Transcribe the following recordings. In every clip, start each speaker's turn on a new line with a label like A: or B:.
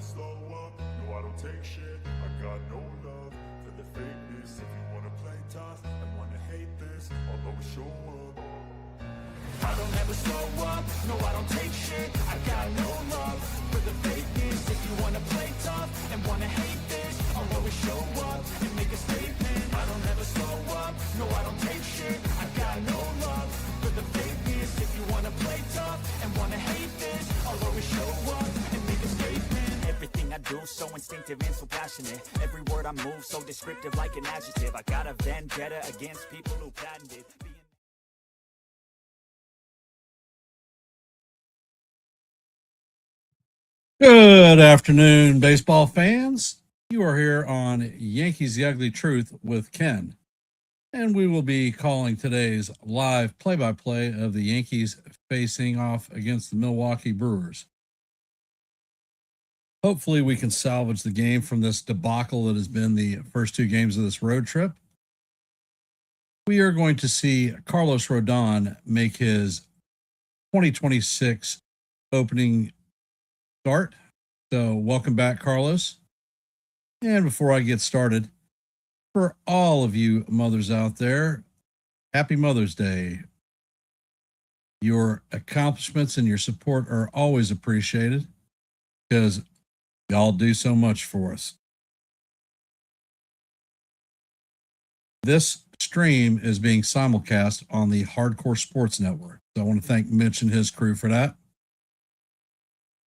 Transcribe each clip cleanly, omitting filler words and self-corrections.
A: never slow up, no I don't take shit. I got no love for the fakeness. If you wanna play tough and wanna hate this, I'll always show up. I don't ever slow up, no I don't take shit. I got no love for the fakeness. If you wanna play tough and wanna hate this, I'll always show up and make a statement. I don't ever slow up, no I don't take shit. I got no love for the fakeness. If you wanna play tough and wanna hate this, I'll always show up and make a statement. Everything I do so instinctive and so passionate. Every word I move so descriptive like an adjective. I got a vendetta against people who patented
B: Good afternoon, baseball fans. You are here on Yankees The Ugly Truth with Ken, and we will be calling today's live play-by-play of the Yankees facing off against the Milwaukee Brewers. Hopefully we can salvage the game from this debacle that has been the first two games of this road trip. We are going to see Carlos Rodon make his 2026 opening start. So welcome back, Carlos. And before I get started, for all of you mothers out there, happy Mother's Day. Your accomplishments and your support are always appreciated because y'all do so much for us. This stream is being simulcast on the Hardcore Sports Network. So I want to thank Mitch and his crew for that.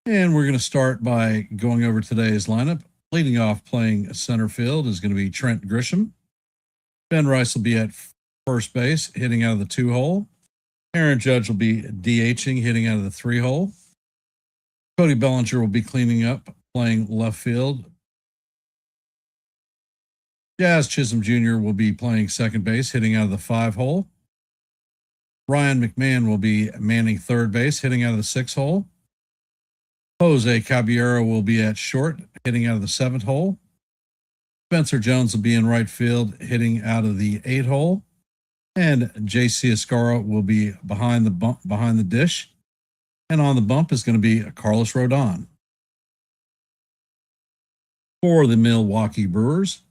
B: And we're going to start by going over today's lineup. Leading off playing center field is going to be Trent Grisham. Ben Rice will be at first base, hitting out of the 2-hole. Aaron Judge will be DHing, hitting out of the 3-hole. Cody Bellinger will be cleaning up, playing left field. Jazz Chisholm Jr. will be playing second base, hitting out of the 5-hole. Ryan McMahon will be manning third base, hitting out of the 6-hole. Jose Caballero will be at short, hitting out of the 7th hole. Spencer Jones will be in right field, hitting out of the 8-hole. And J.C. Escaro will be behind the dish. And on the bump is going to be Carlos Rodon. For the Milwaukee Brewers,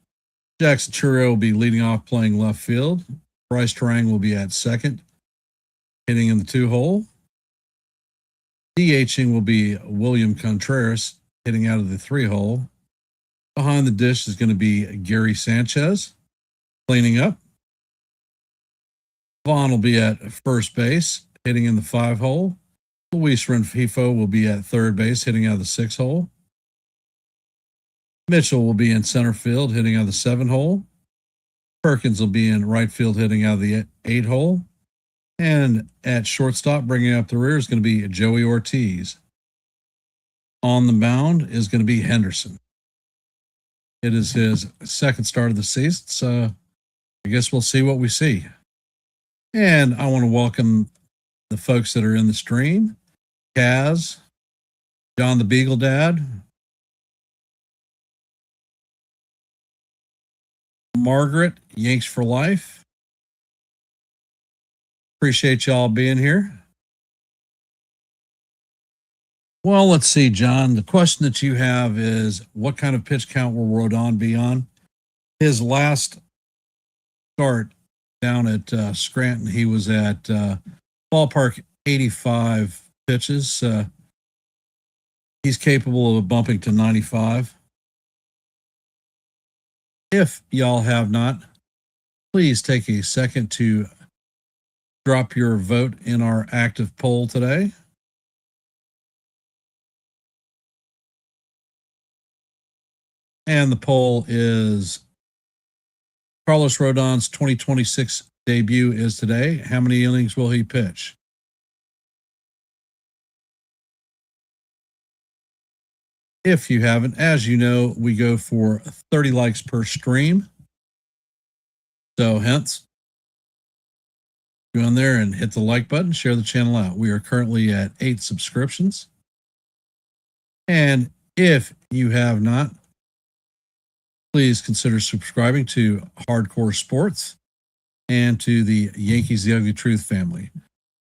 B: Jackson Chourio will be leading off playing left field. Bryce Terang will be at second, hitting in the 2-hole. DHing will be William Contreras, hitting out of the 3-hole. Behind the dish is going to be Gary Sanchez, cleaning up. Vaughn will be at first base, hitting in the 5-hole. Luis Renfifo will be at third base, hitting out of the 6-hole. Mitchell will be in center field, hitting out of the 7-hole. Perkins will be in right field, hitting out of the 8-hole. And at shortstop, bringing up the rear is going to be Joey Ortiz. On the mound is going to be Henderson. It is his second start of the season, so I guess we'll see what we see. And I want to welcome the folks that are in the stream. Kaz, John the Beagle Dad, Margaret, Yanks for Life. Appreciate y'all being here. Well, let's see, John. The question that you have is, what kind of pitch count will Rodon be on? His last start down at Scranton, he was at ballpark 85 pitches. He's capable of bumping to 95. If y'all have not, please take a second to drop your vote in our active poll today. And the poll is Carlos Rodon's 2026 debut is today. How many innings will he pitch? If you haven't, as you know, we go for 30 likes per stream. So hence, go in there and hit the like button, share the channel out. We are currently at 8 subscriptions. And if you have not, please consider subscribing to Hardcore Sports and to the Yankees The Ugly Truth family.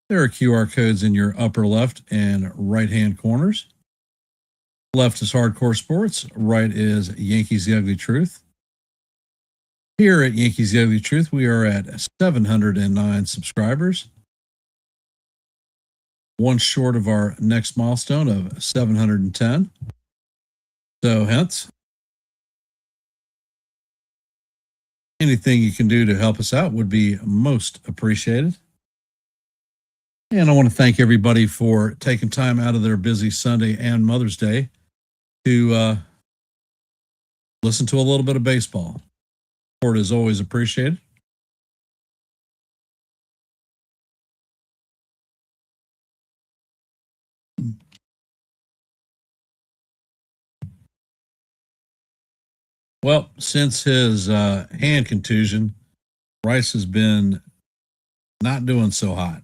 B: There are QR codes in your upper left and right hand corners. Left is Hardcore Sports. Right is Yankees The Ugly Truth. Here at Yankees The Ugly Truth, we are at 709 subscribers. One short of our next milestone of 710. So hence, anything you can do to help us out would be most appreciated. And I want to thank everybody for taking time out of their busy Sunday and Mother's Day to listen to a little bit of baseball. Support is always appreciated. Well, since his hand contusion, Rice has been not doing so hot.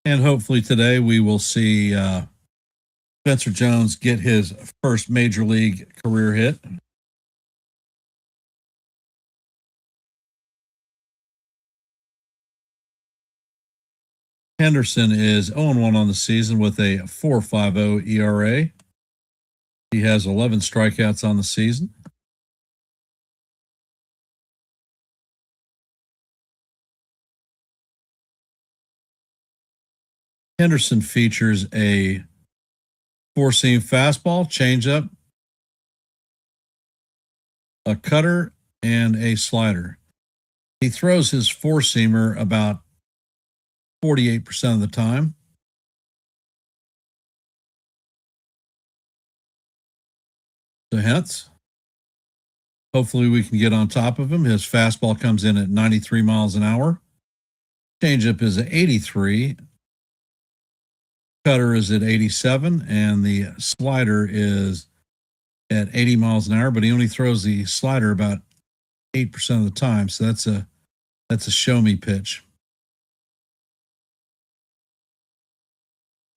B: And hopefully today we will see Spencer Jones get his first major league career hit. Henderson is 0-1 on the season with a 4.50 ERA. He has 11 strikeouts on the season. Henderson features a four-seam fastball, changeup, a cutter, and a slider. He throws his four-seamer about 48% of the time. So hence, hopefully we can get on top of him. His fastball comes in at 93 miles an hour. Changeup is at 83. Cutter is at 87, and the slider is at 80 miles an hour, but he only throws the slider about 8% of the time. So that's a show me pitch.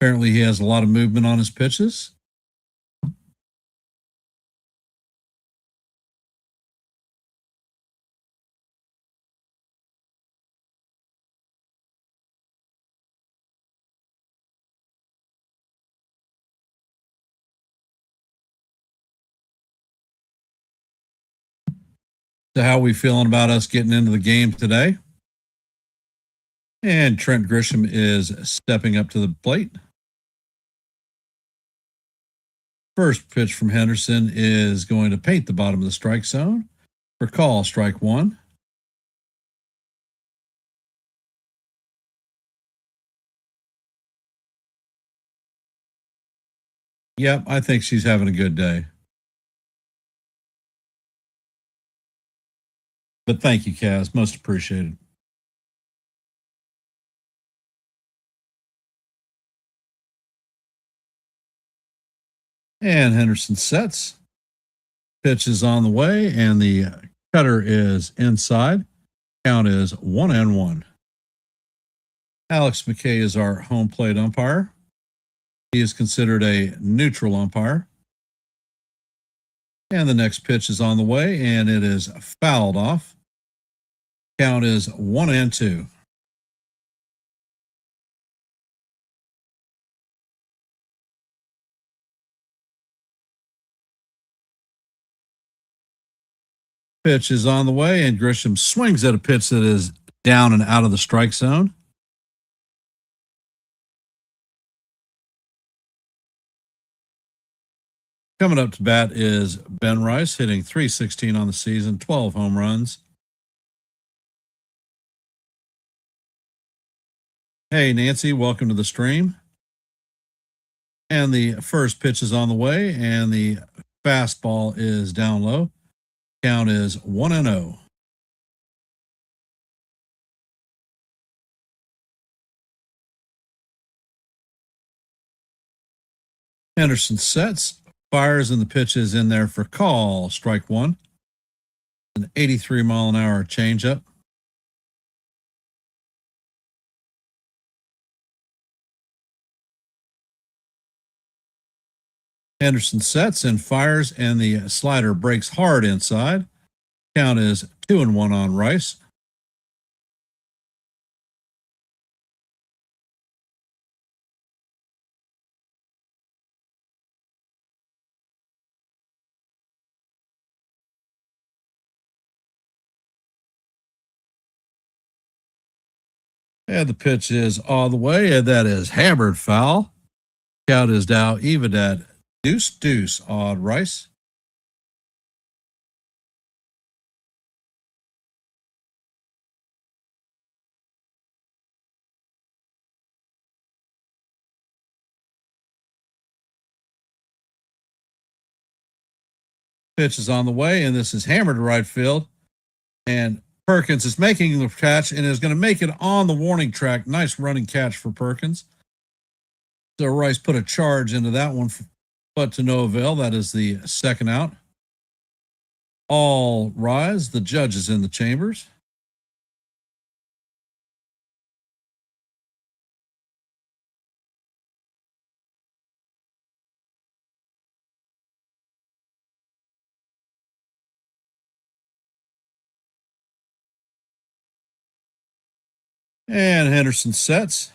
B: Apparently he has a lot of movement on his pitches. So how are we feeling about us getting into the game today? And Trent Grisham is stepping up to the plate. First pitch from Henderson is going to paint the bottom of the strike zone. For call, strike one. Yep, I think she's having a good day. But thank you, Kaz. Most appreciated. And Henderson sets. Pitch is on the way, and the cutter is inside. Count is 1-1. Alex McKay is our home plate umpire. He is considered a neutral umpire. And the next pitch is on the way, and it is fouled off. Count is 1-2. Pitch is on the way, and Grisham swings at a pitch that is down and out of the strike zone. Coming up to bat is Ben Rice, hitting .316 on the season, 12 home runs. Hey, Nancy, welcome to the stream. And the first pitch is on the way, and the fastball is down low. Count is 1-0. Henderson sets, fires, and the pitch is in there for call. Strike one. An 83 mile an hour changeup. Henderson sets and fires, and the slider breaks hard inside. Count is 2-1 on Rice. And the pitch is on the way, and that is hammered foul. Count is now even at deuce on Rice. Pitch is on the way, and this is hammered to right field. And Perkins is making the catch and is going to make it on the warning track. Nice running catch for Perkins. So Rice put a charge into that one, but to no avail. That is the second out. All rise. The judge is in the chambers. And Henderson sets.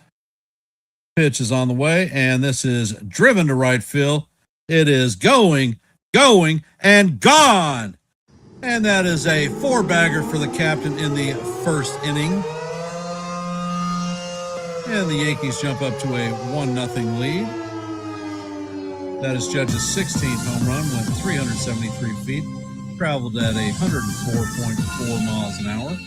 B: Pitch is on the way, and this is driven to right field. It is going, and gone. And that is a four-bagger for the captain in the first inning. And the Yankees jump up to a 1-0 lead. That is Judge's 16th home run, went 373 feet, traveled at 104.4 miles an hour.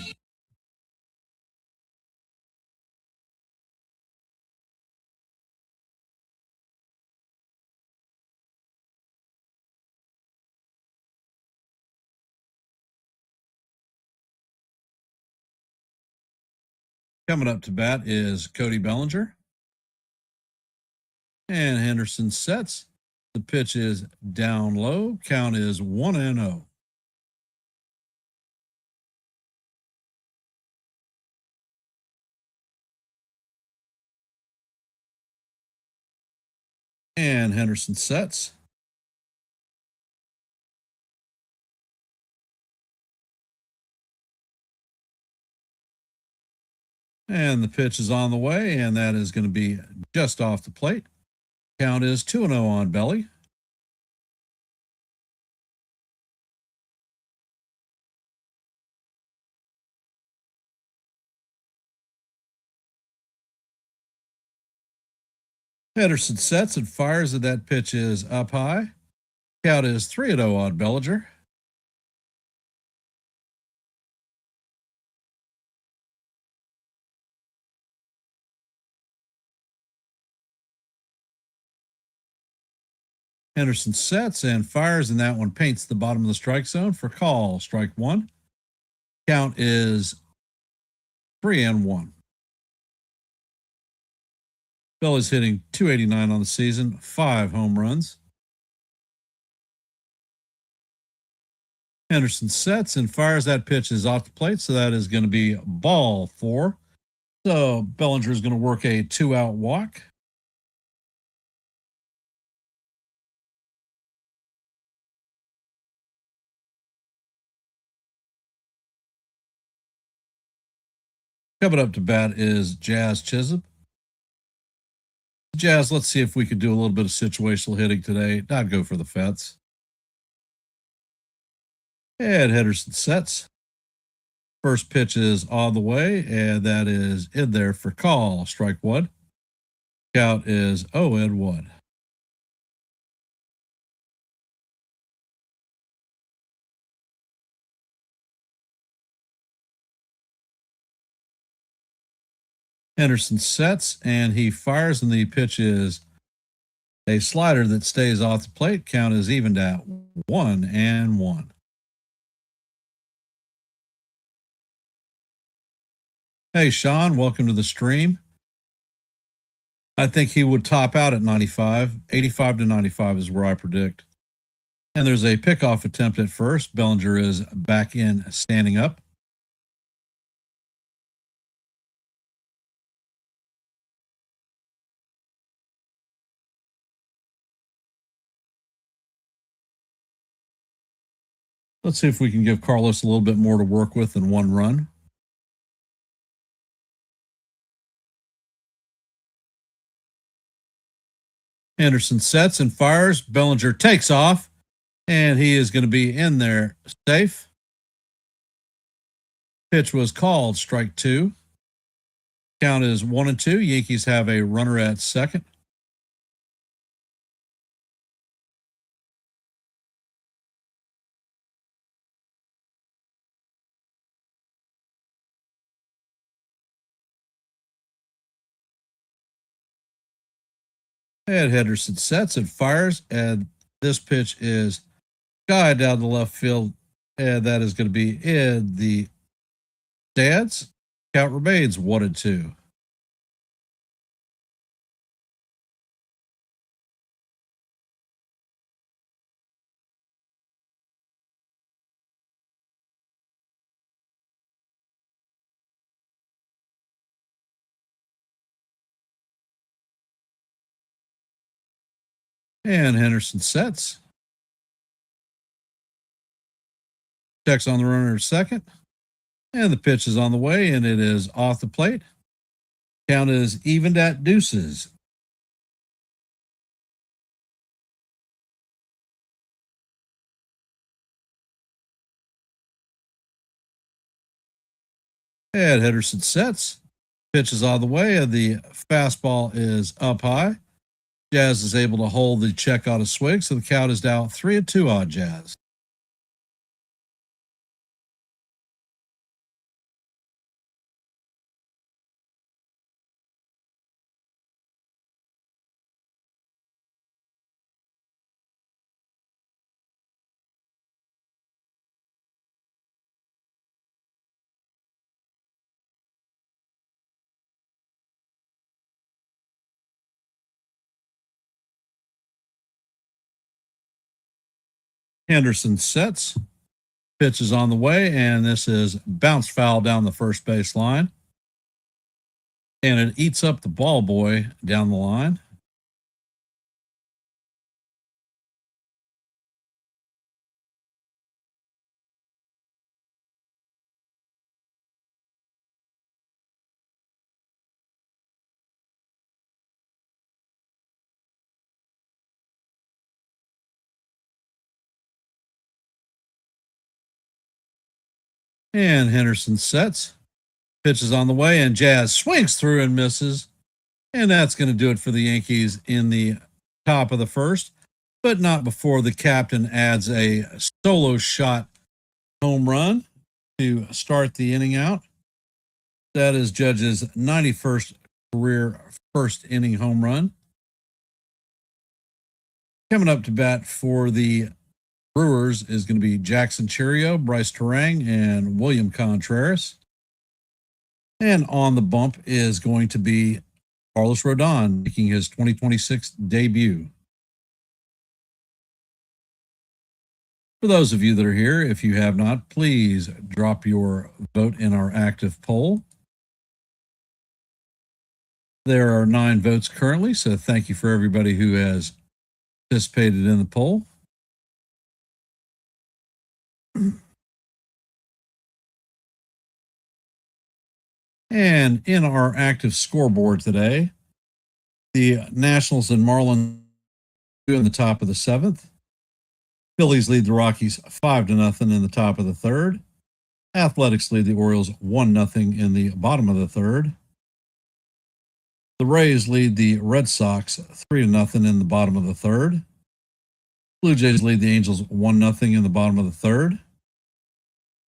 B: Coming up to bat is Cody Bellinger. And Henderson sets. The pitch is down low. Count is 1-0. And Henderson sets. And the pitch is on the way, and that is going to be just off the plate. Count is 2-0 on Belly. Henderson sets and fires, and that pitch is up high. Count is 3-0 on Bellinger. Henderson sets and fires, and that one paints the bottom of the strike zone for call. Strike one. Count is 3-1. Belly's hitting .289 on the season, 5 home runs. Henderson sets and fires. That pitch is off the plate, so that is going to be ball 4. So Bellinger is going to work a 2-out walk. Coming up to bat is Jazz Chisholm. Jazz, let's see if we could do a little bit of situational hitting today. Not go for the fence. And Henderson sets. First pitch is on the way, and that is in there for call. Strike one. Count is 0-1. Henderson sets and he fires, and the pitch is a slider that stays off the plate. Count is evened at 1-1. Hey, Sean, welcome to the stream. I think he would top out at 95. 85 to 95 is where I predict. And there's a pickoff attempt at first. Bellinger is back in, standing up. Let's see if we can give Carlos a little bit more to work with than one run. Anderson sets and fires. Bellinger takes off, and he is going to be in there safe. Pitch was called strike 2. Count is 1-2. Yankees have a runner at second. And Henderson sets and fires. And this pitch is guy down the left field. And that is going to be in the stands. Count remains 1-2. And Henderson sets. Checks on the runner at second. And the pitch is on the way, and it is off the plate. Count is evened at deuces. And Henderson sets. Pitch is on the way, and the fastball is up high. Jazz is able to hold the check on a swing, so the count is now 3-2 on Jazz. Henderson sets. Pitch is on the way, and this is bounce foul down the first base line. And it eats up the ball boy down the line. And Henderson sets. Pitch is on the way, and Jazz swings through and misses. And that's going to do it for the Yankees in the top of the first, but not before the captain adds a solo shot home run to start the inning out. That is Judge's 91st career first inning home run. Coming up to bat for the Brewers is going to be Jackson Cheerio, Bryce Terang, and William Contreras. And on the bump is going to be Carlos Rodon making his 2026 debut. For those of you that are here, if you have not, please drop your vote in our active poll. There are 9 votes currently, so thank you for everybody who has participated in the poll. And in our active scoreboard today, the Nationals and Marlins in the top of the 7th. Phillies lead the Rockies 5-0 in the top of the 3rd. Athletics lead the Orioles 1-0 in the bottom of the 3rd. The Rays lead the Red Sox 3-0 in the bottom of the 3rd. Blue Jays lead the Angels 1-0 in the bottom of the 3rd.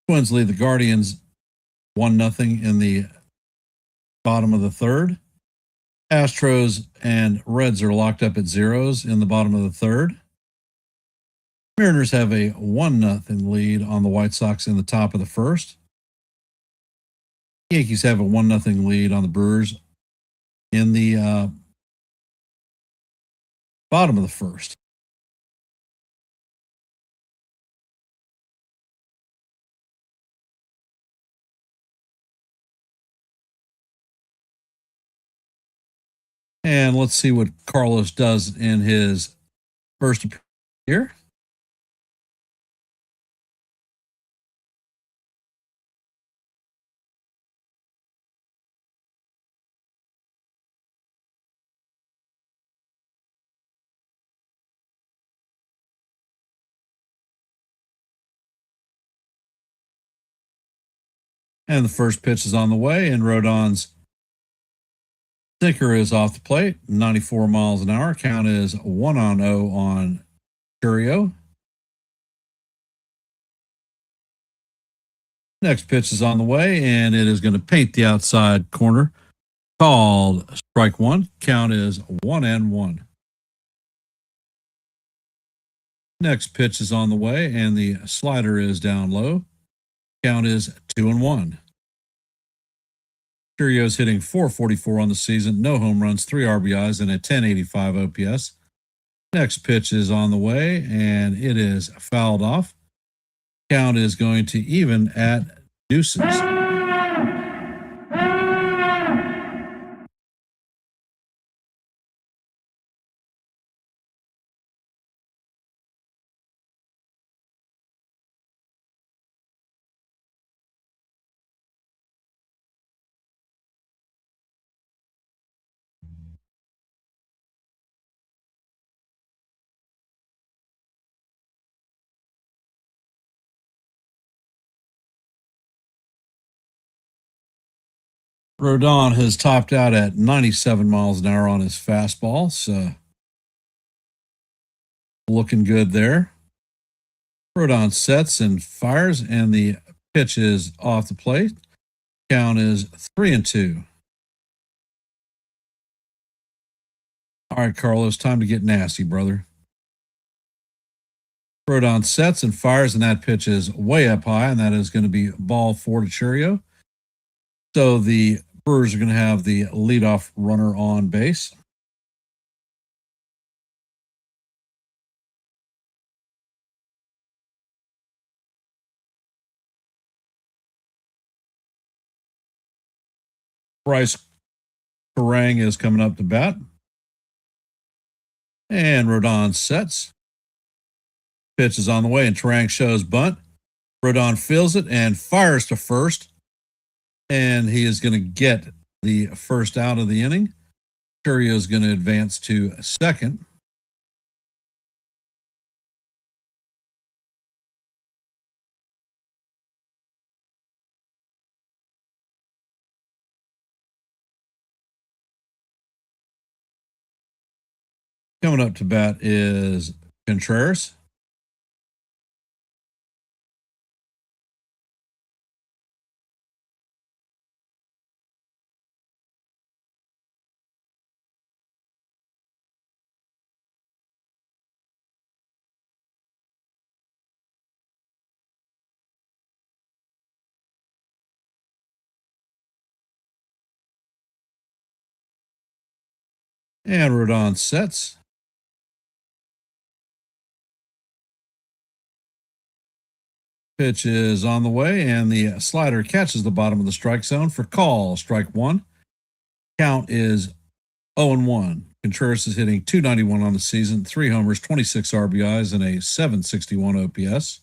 B: Twins lead the Guardians 1-0 in the bottom of the 3rd. Astros and Reds are locked up at zeros in the bottom of the 3rd. Mariners have a 1-0 lead on the White Sox in the top of the 1st. Yankees have a 1-0 lead on the Brewers in the bottom of the 1st. And let's see what Carlos does in his first appearance here. And the first pitch is on the way, and Rodon's Sinker is off the plate, 94 miles an hour. Count is 1-0 on Curio. Next pitch is on the way, and it is going to paint the outside corner. Called strike one. Count is 1-1. Next pitch is on the way, and the slider is down low. Count is 2-1. Curio's hitting .444 on the season, no home runs, 3 RBIs, and a 1085 OPS. Next pitch is on the way, and it is fouled off. Count is going to even at deuces. Rodon has topped out at 97 miles an hour on his fastball, so looking good there. Rodon sets and fires, and the pitch is off the plate. Count is 3-2. All right, Carlos, time to get nasty, brother. Rodon sets and fires, and that pitch is way up high, and that is going to be ball 4 to Churio. So the Brewers are going to have the leadoff runner on base. Bryce Kerrang is coming up to bat. And Rodon sets. Pitch is on the way, and Terang shows bunt. Rodon feels it and fires to first. And he is going to get the first out of the inning. Curio is going to advance to second. Coming up to bat is Contreras. And Rodon sets. Pitch is on the way, and the slider catches the bottom of the strike zone for call. Strike one. Count is 0-1. Contreras is hitting .291 on the season, 3 homers, 26 RBIs, and a .761 OPS.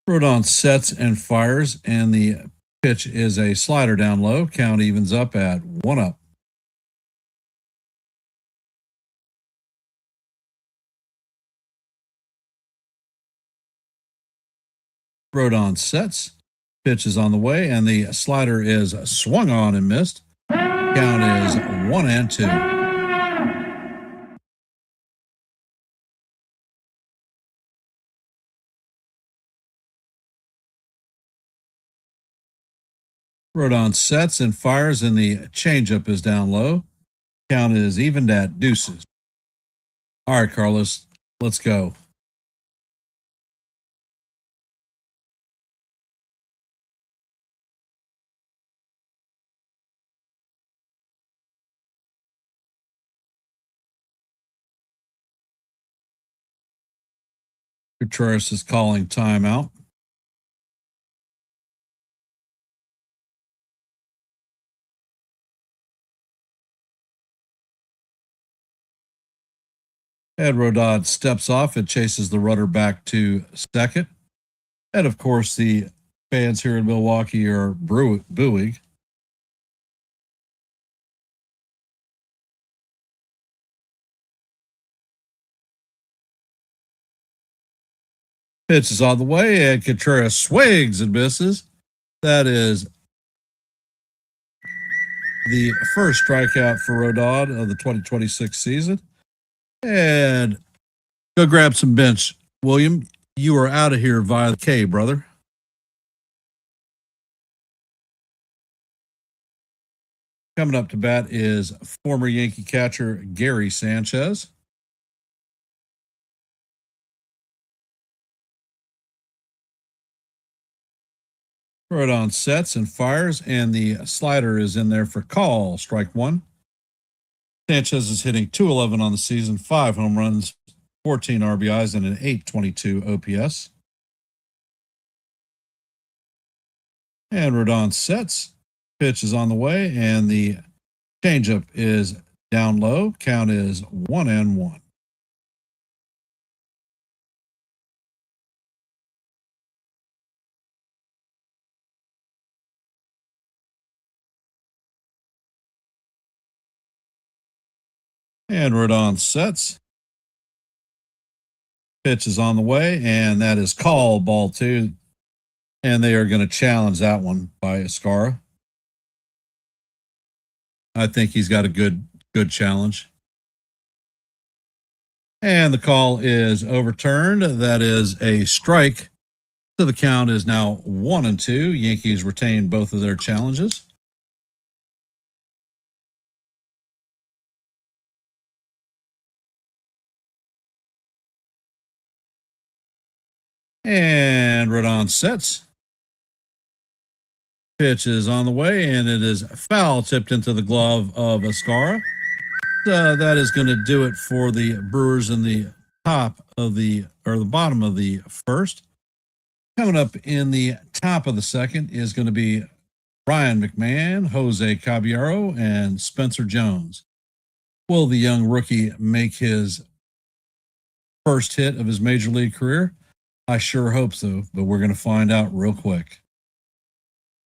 B: Rodon sets and fires, and the pitch is a slider down low. Count evens up at 1-up. Rodon sets. Pitch is on the way, and the slider is swung on and missed. Count is 1-2. Rodon sets and fires, and the changeup is down low. Count is evened at deuces. All right, Carlos, let's go. Contreras is calling timeout. Ed Rodon steps off and chases the runner back to second. And of course, the fans here in Milwaukee are booing. Pitch is on the way, and Contreras swings and misses. That is the first strikeout for Rodon of the 2026 season. And go grab some bench, William. You are out of here via the K, brother. Coming up to bat is former Yankee catcher Gary Sanchez. Rodon sets and fires, and the slider is in there for call. Strike one. Sanchez is hitting .211 on the season, 5 home runs, 14 RBIs, and an .822 OPS. And Rodon sets. Pitch is on the way, and the changeup is down low. Count is 1-1. And Rodon sets. Pitch is on the way, and that is called ball 2. And they are going to challenge that one by Escara. I think he's got a good challenge. And the call is overturned. That is a strike. So the count is now 1-2. Yankees retain both of their challenges. And Rodon sets. Pitch is on the way, and it is foul tipped into the glove of Escara. That is going to do it for the Brewers in the bottom of the first. Coming up in the top of the second is going to be Ryan McMahon, Jose Caballero, and Spencer Jones. Will the young rookie make his first hit of his major league career? I sure hope so, but we're going to find out real quick.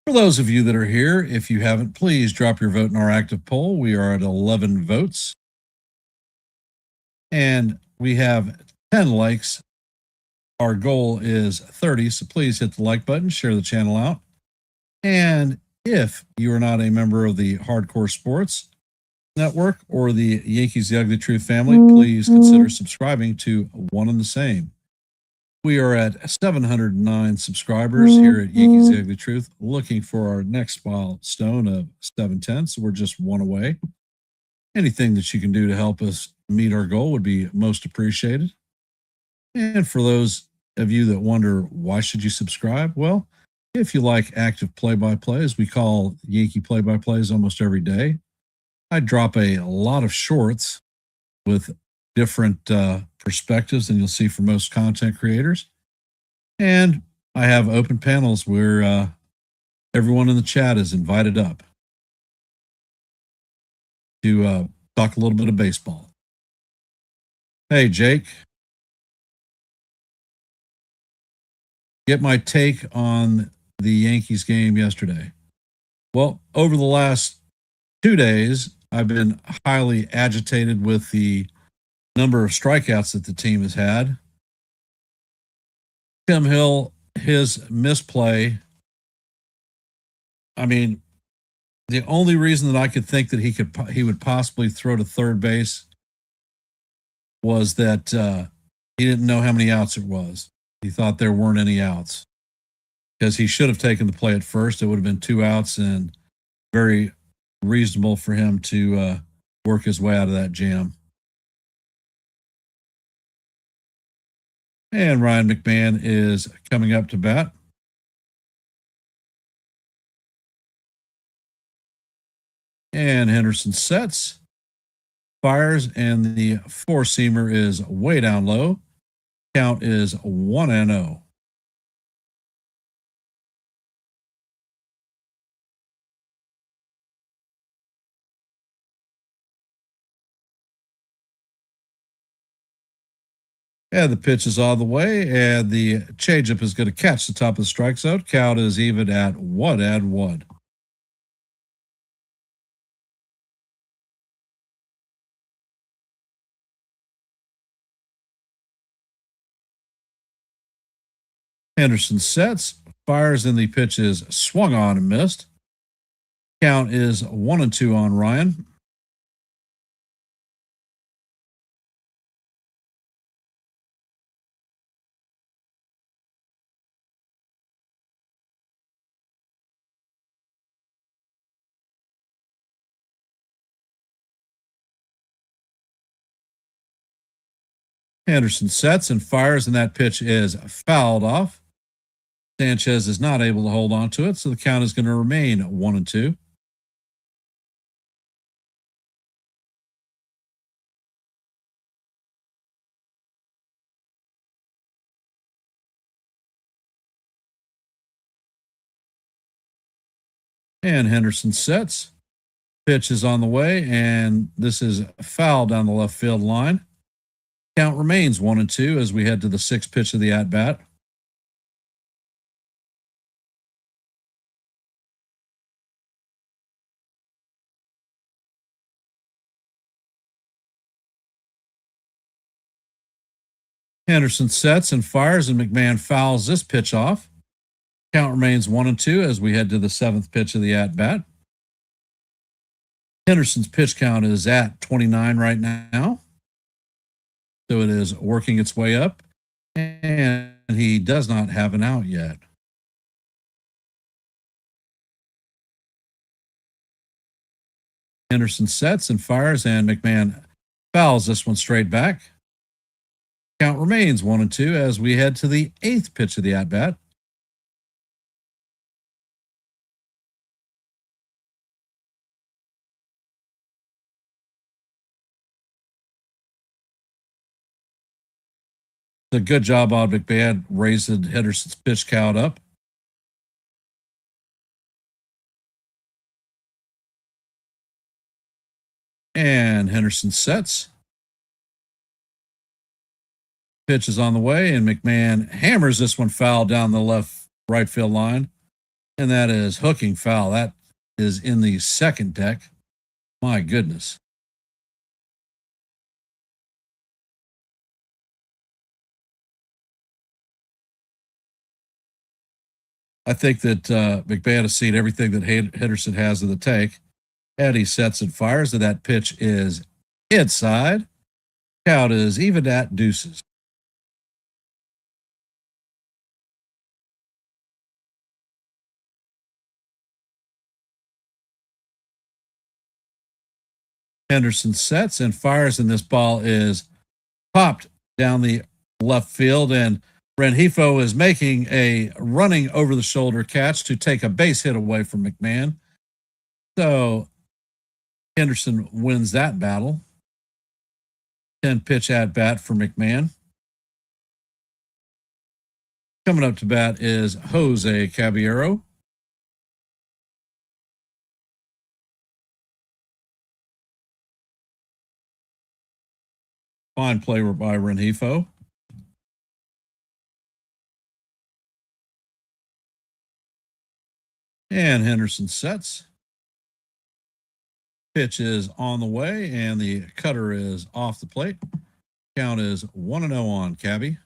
B: For those of you that are here, if you haven't, please drop your vote in our active poll. We are at 11 votes. And we have 10 likes. Our goal is 30, so please hit the like button, share the channel out. And if you are not a member of the Hardcore Sports Network or the Yankees The Ugly Truth family, please consider subscribing to One and the Same. We are at 709 subscribers here at Yankees The Ugly Truth, looking for our next milestone of 710. So we're just one away. Anything that you can do to help us meet our goal would be most appreciated. And for those of you that wonder, why should you subscribe? Well, if you like active play-by-plays, we call Yankee play-by-plays almost every day. I drop a lot of shorts with different perspectives than you'll see for most content creators. And I have open panels where everyone in the chat is invited up to talk a little bit of baseball. Hey, Jake. Get my take on the Yankees game yesterday. Well, over the last 2 days, I've been highly agitated with the number of strikeouts that the team has had. Tim Hill, his misplay. I mean, the only reason that I could think that he would possibly throw to third base was that he didn't know how many outs it was. He thought there weren't any outs because he should have taken the play at first. It would have been 2 outs and very reasonable for him to work his way out of that jam. And Ryan McMahon is coming up to bat. And Henderson sets, fires, and the 4-seamer is way down low. Count is 1-0. And the pitch is all the way, and the changeup is going to catch the top of the strike zone. Count is even at 1-1. Henderson sets, fires, and the pitch is swung on and missed. Count is 1-2 on Ryan. Henderson sets and fires, and that pitch is fouled off. Sanchez is not able to hold on to it, so the count is going to remain 1-2. And Henderson sets. Pitch is on the way, and this is foul down the left field line. Count remains 1-2 as we head to the sixth pitch of the at bat. Henderson sets and fires, and McMahon fouls this pitch off. Count remains 1-2 as we head to the seventh pitch of the at bat. Henderson's pitch count is at 29 right now. So it is working its way up, and he does not have an out yet. Henderson sets and fires, and McMahon fouls this one straight back. Count remains 1-2 as we head to the eighth pitch of the at bat. A good job on McMahon, raising Henderson's pitch count up. And Henderson sets. Pitch is on the way, and McMahon hammers this one foul down the left right field line. And that is hooking foul. That is in the second deck. My goodness. I think that McMahon has seen everything that Henderson has in the tank. And he sets and fires, and that pitch is inside. Count is even at deuces. Henderson sets and fires, and this ball is popped down the left field, and Rengifo is making a running over the shoulder catch to take a base hit away from McMahon. So Henderson wins that battle. 10 pitch at bat for McMahon. Coming up to bat is Jose Caballero. Fine play by Rengifo. And Henderson sets. Pitch is on the way, and the cutter is off the plate. Count is 1-0 on Cabby.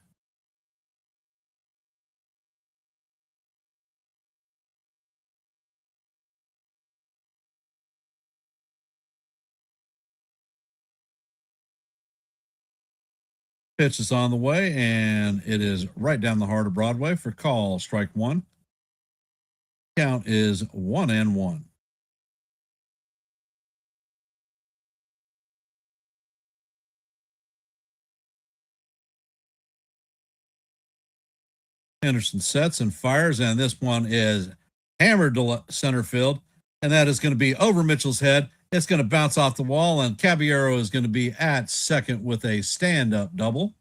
B: Pitch is on the way, and it is right down the heart of Broadway for call, strike one. Count is 1-1. Henderson sets and fires, and this one is hammered to center field, and that is going to be over Mitchell's head. It's going to bounce off the wall, and Caballero is going to be at second with a stand-up double.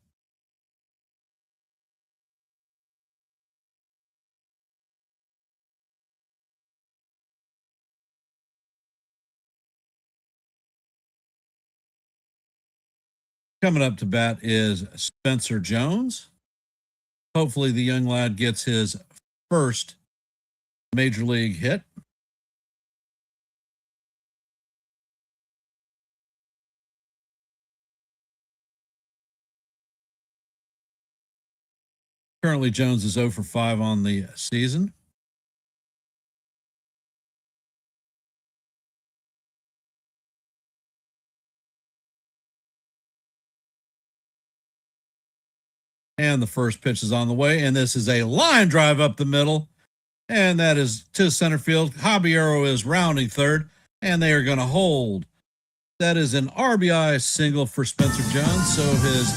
B: Coming up to bat is Spencer Jones. Hopefully the young lad gets his first major league hit. Currently, Jones is 0 for 5 on the season. And the first pitch is on the way. And this is a line drive up the middle. And that is to center field. Javiero is rounding third. And they are going to hold. That is an RBI single for Spencer Jones. So his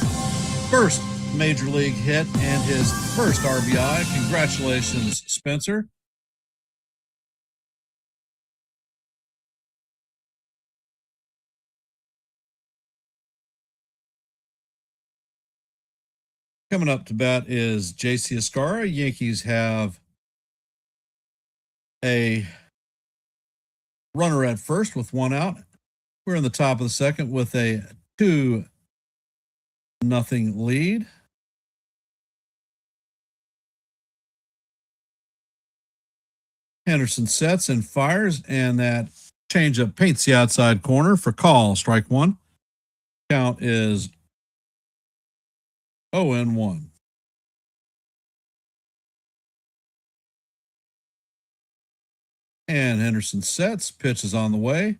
B: first major league hit and his first RBI. Congratulations, Spencer. Coming up to bat is JC Escara. Yankees have a runner at first with one out. We're in the top of the second with a 2-0 lead. Henderson sets and fires, and that changeup paints the outside corner for call. Strike one. Count is 0-1. And Henderson sets, pitch is on the way.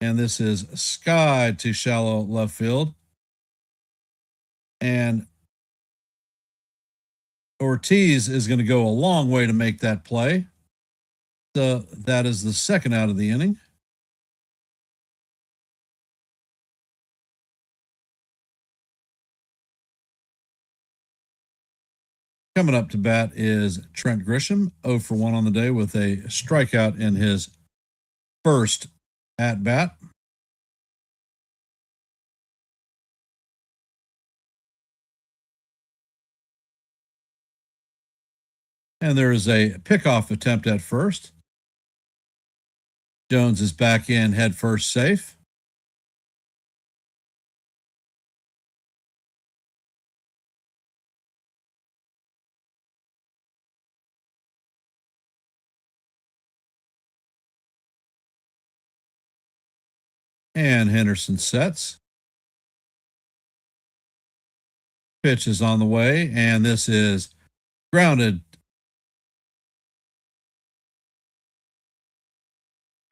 B: And this is sky to shallow left field. And Ortiz is going to go a long way to make that play. So that is the second out of the inning. Coming up to bat is Trent Grisham, 0 for 1 on the day with a strikeout in his first at bat. And there is a pickoff attempt at first. Jones is back in head first safe. And Henderson sets. Pitch is on the way, and this is grounded.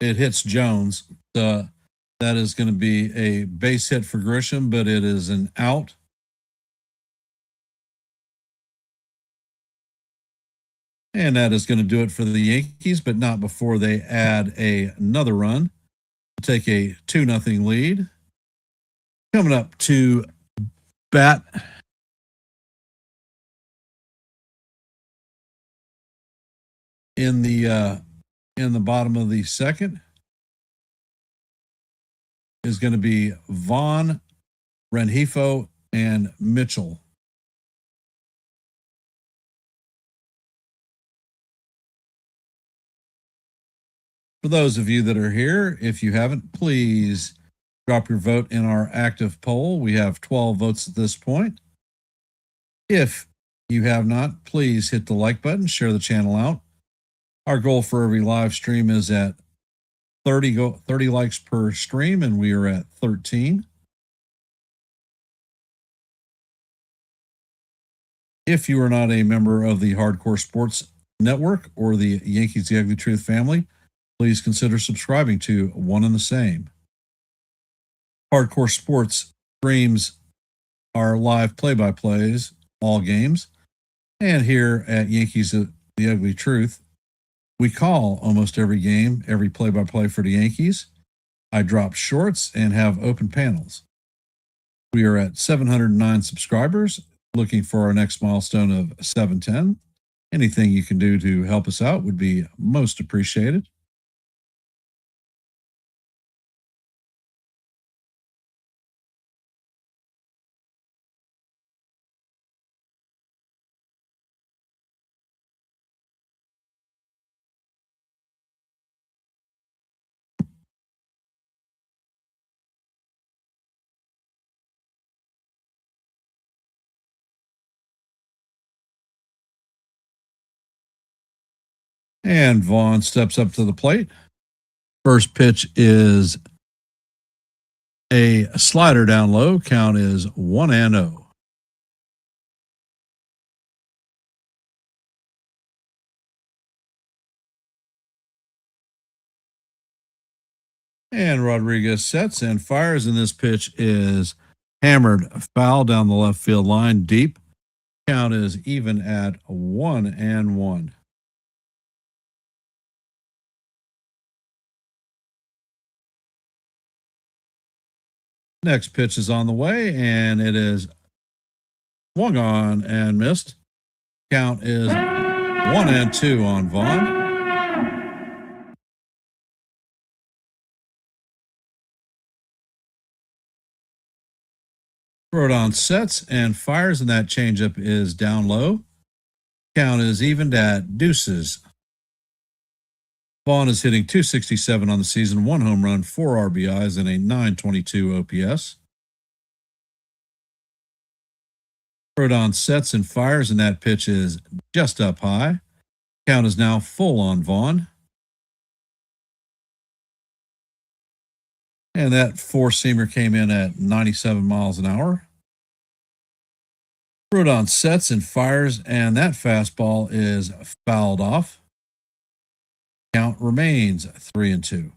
B: It hits Jones. That is going to be a base hit for Grisham, but it is an out. And that is going to do it for the Yankees, but not before they add another run to take a 2-0 lead. Coming up to bat in the bottom of the second is going to be Vaughn, Rengifo, and Mitchell. For those of you that are here, if you haven't, please drop your vote in our active poll. We have 12 votes at this point. If you have not, please hit the like button, share the channel out. Our goal for every live stream is at 30 likes per stream, and we are at 13. If you are not a member of the Hardcore Sports Network or the Yankees The Ugly Truth family, please consider subscribing to one and the same. Hardcore Sports streams our live play-by-plays, all games. And here at Yankees The Ugly Truth, we call almost every game, every play-by-play for the Yankees. I drop shorts and have open panels. We are at 709 subscribers, looking for our next milestone of 710. Anything you can do to help us out would be most appreciated. And Vaughn steps up to the plate. First pitch is a slider down low. Count is 1-0. And Rodriguez sets and fires, and this pitch is hammered foul down the left field line deep. Count is even at 1-1. Next pitch is on the way, and it is swung on and missed. Count is 1-2 on Vaughn. Rodon sets and fires, and that changeup is down low. Count is evened at deuces. Vaughn is hitting .267 on the season, 1 home run, 4 RBIs, and a .922 OPS. Rodon sets and fires, and that pitch is just up high. Count is now full on Vaughn. And that four-seamer came in at 97 miles an hour. Rodon sets and fires, and that fastball is fouled off. Count remains 3-2.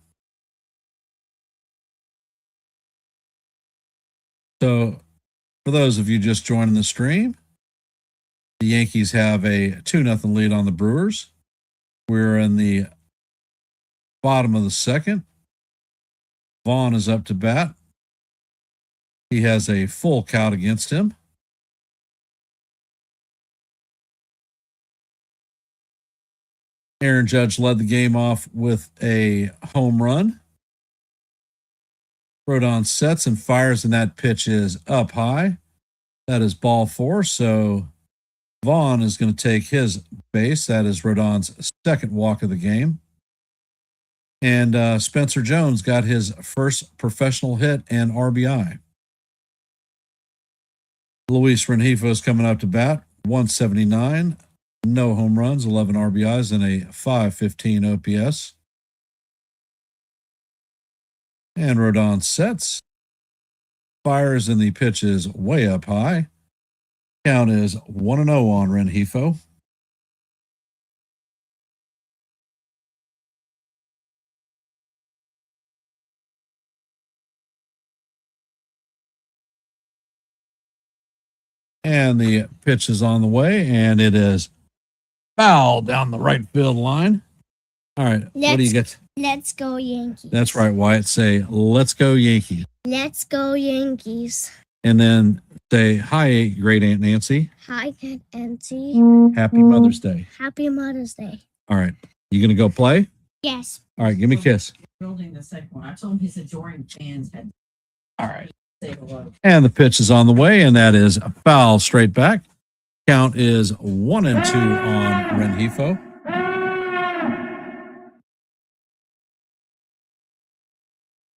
B: So, for those of you just joining the stream, the Yankees have a 2-0 lead on the Brewers. We're in the bottom of the second. Vaughn is up to bat. He has a full count against him. Aaron Judge led the game off with a home run. Rodon sets and fires, and that pitch is up high. That is ball 4. So Vaughn is going to take his base. That is Rodon's second walk of the game. And Spencer Jones got his first professional hit and RBI. Luis Rengifo is coming up to bat, 179. No home runs, 11 RBIs, and a .515 OPS. And Rodon sets, fires, and the pitch is way up high. Count is 1-0 on Rengifo. And the pitch is on the way, and it is foul down the right field line. All right, what do you get?
C: Let's go Yankees.
B: That's right, Wyatt. Say, let's go Yankees.
C: Let's go Yankees.
B: And then say, hi, great Aunt Nancy.
C: Hi, good Auntie.
B: Happy Mother's Day.
C: Happy Mother's Day.
B: All right, you going to go play?
C: Yes.
B: All right, give me a kiss.
D: Building the second one. I told him his adoring fans had
B: All right.
D: say hello.
B: And the pitch is on the way, and that is a foul straight back. Count is 1-2 on Rengifo.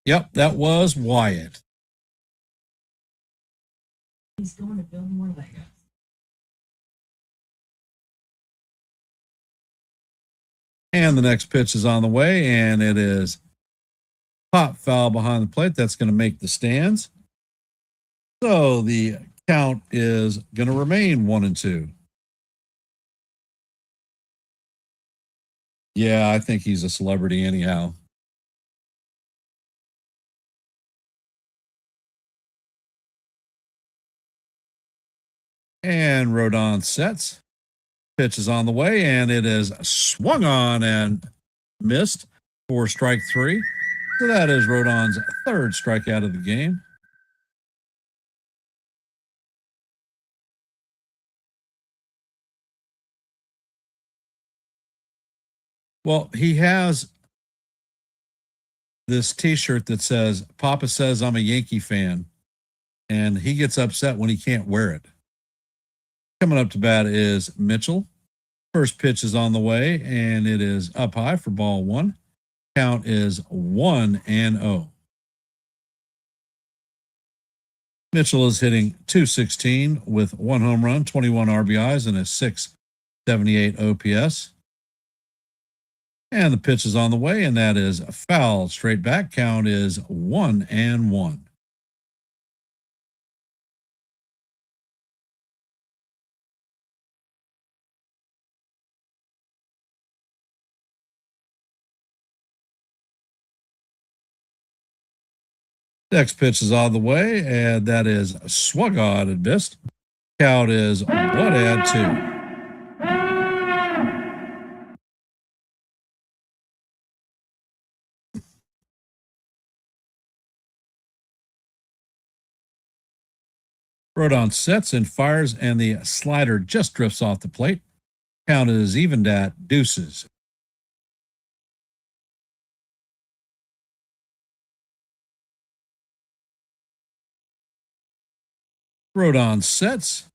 B: Yep, that was Wyatt.
D: He's going to build more Legos.
B: And the next pitch is on the way, and it is pop foul behind the plate. That's going to make the stands. So the count is going to remain 1-2. Yeah, I think he's a celebrity anyhow. And Rodon sets. Pitch is on the way, and it is swung on and missed for strike 3. So that is Rodon's third strikeout of the game. Well, he has this T-shirt that says, Papa says I'm a Yankee fan, and he gets upset when he can't wear it. Coming up to bat is Mitchell. First pitch is on the way, and it is up high for ball 1. Count is 1-0. Mitchell is hitting .216 with 1 home run, 21 RBIs, and a .678 OPS. And the pitch is on the way, and that is a foul straight back. Count is 1-1. Next pitch is on the way, and that is swung on and missed Count is 1-2. Rodon sets and fires, and the slider just drifts off the plate. Count is evened at deuces. Rodon sets.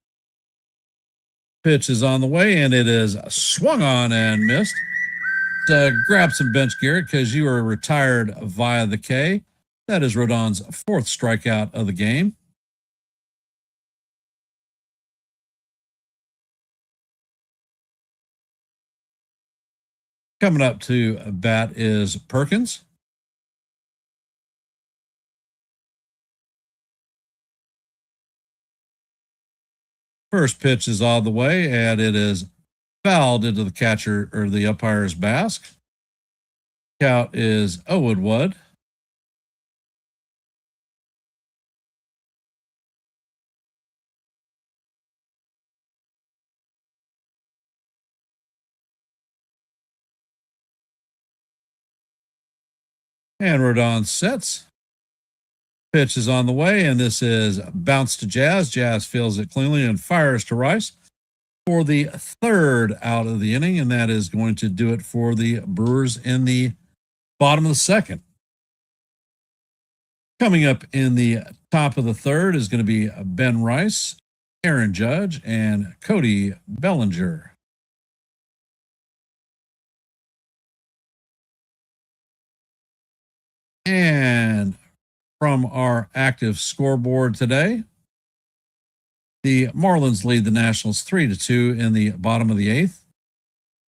B: Pitch is on the way, and it is swung on and missed. Grab some bench gear because you are retired via the K. That is Rodon's fourth strikeout of the game. Coming up to bat is Perkins. First pitch is on the way, and it is fouled into the catcher or the umpire's basket. Count is 0-1. And Rodon sets. Pitch is on the way, and this is bounced to Jazz. Jazz fields it cleanly and fires to Rice for the third out of the inning, and that is going to do it for the Brewers in the bottom of the second. Coming up in the top of the third is going to be Ben Rice, Aaron Judge, and Cody Bellinger. And from our active scoreboard today, the Marlins lead the Nationals 3-2 in the bottom of the eighth.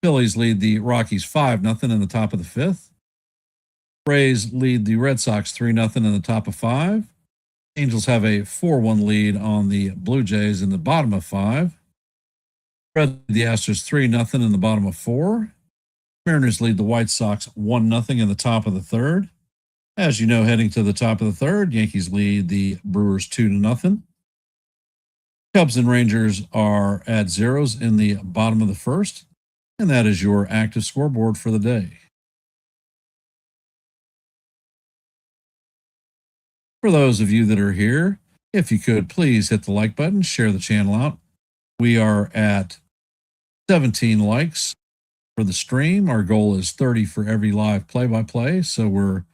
B: Phillies lead the Rockies 5-0 in the top of the fifth. Rays lead the Red Sox 3-0 in the top of five. Angels have a 4-1 lead on the Blue Jays in the bottom of five. Reds lead the Astros 3-0 in the bottom of four. Mariners lead the White Sox 1-0 in the top of the third. As you know, heading to the top of the third, Yankees lead the Brewers 2-0. Cubs and Rangers are at zeros in the bottom of the first, and that is your active scoreboard for the day. For those of you that are here, if you could please hit the like button, share the channel out. We are at 17 likes for the stream. Our goal is 30 for every live play-by-play, so we're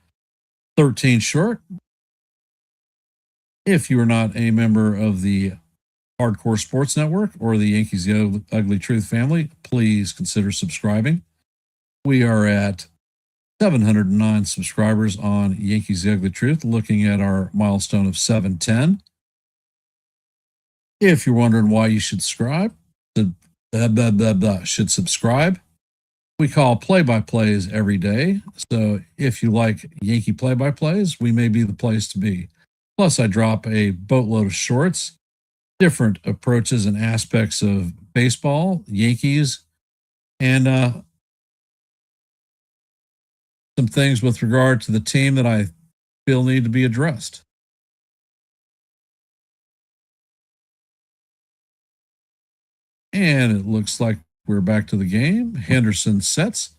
B: 13 short. If you are not a member of the Hardcore Sports Network or the Yankees The Ugly Truth family, please consider subscribing. We are at 709 subscribers on Yankees The Ugly Truth, looking at our milestone of 710. If you're wondering why you should subscribe, we call play-by-plays every day. So if you like Yankee play-by-plays, we may be the place to be. Plus, I drop a boatload of shorts, different approaches and aspects of baseball, Yankees, and some things with regard to the team that I feel need to be addressed. And it looks like we're back to the game. Henderson sets.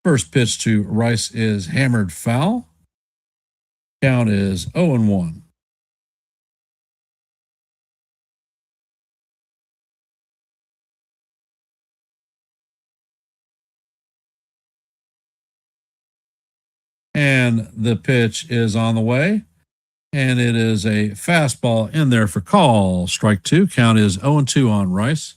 B: First pitch to Rice is hammered foul. Count is 0-1. And the pitch is on the way. And it is a fastball in there for call. Strike two. Count is 0-2 on Rice.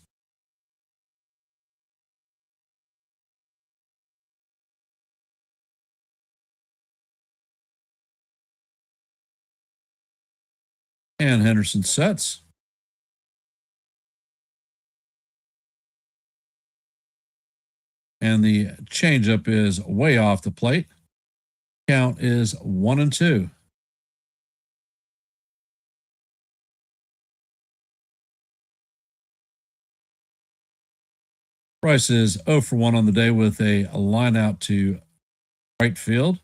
B: And Henderson sets. And the changeup is way off the plate. Count is 1-2. Rice is 0 for 1 on the day with a line out to right field.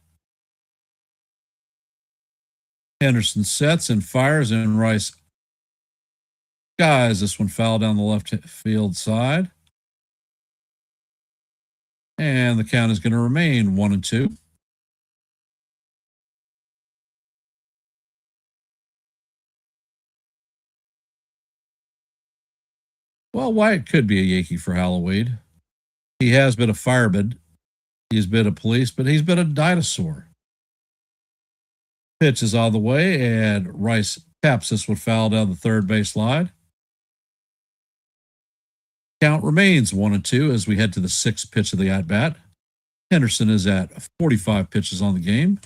B: Henderson sets and fires, and Rice Guys, this one foul down the left field side. And the count is going to remain 1-2. Well, Wyatt could be a Yankee for Halloween. He has been a fireman. He's been a police, but he's been a dinosaur. Pitch is on the way, and Rice taps this one foul down the third base line. Count remains 1-2 as we head to the sixth pitch of the at-bat. Henderson is at 45 pitches on the game.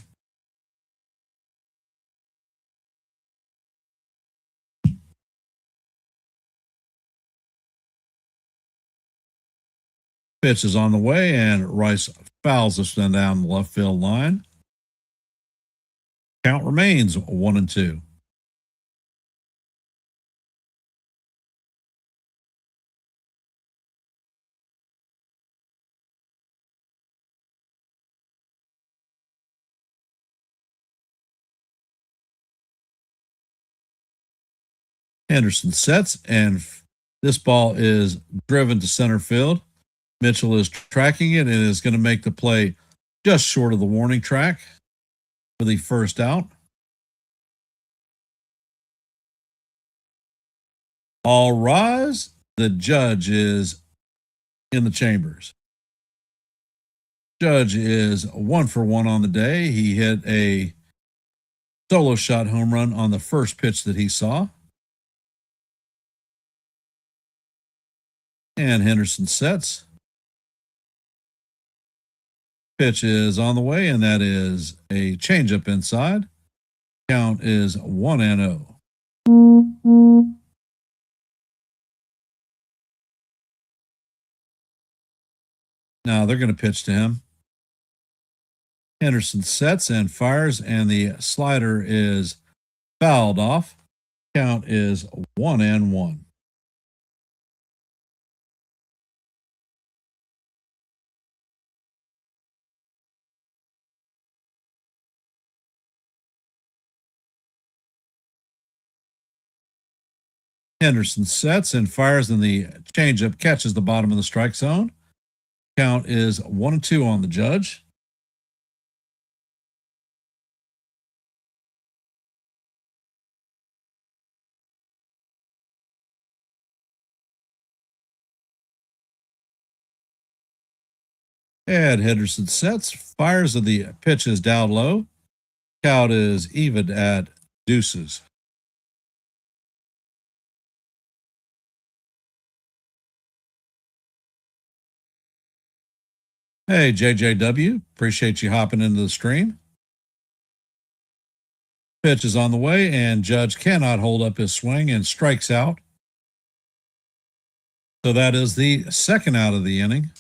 B: Pitch is on the way, and Rice fouls this one down the left field line. Count remains 1-2. Henderson sets, and this ball is driven to center field. Mitchell is tracking it and is going to make the play just short of the warning track for the first out. All rise. The judge is in the chambers. Judge is 1 for 1 on the day. He hit a solo shot home run on the first pitch that he saw. And Henderson sets. Pitch is on the way, and that is a changeup inside. Count is 1-0. Now they're going to pitch to him. Henderson sets and fires, and the slider is fouled off. Count is 1-1. Henderson sets and fires, and the changeup catches the bottom of the strike zone. Count is 1-2 on the judge. And Henderson sets, fires, and the pitch is down low. Count is even at deuces. Hey, JJW, appreciate you hopping into the stream. Pitch is on the way, and Judge cannot hold up his swing and strikes out. So that is the second out of the inning.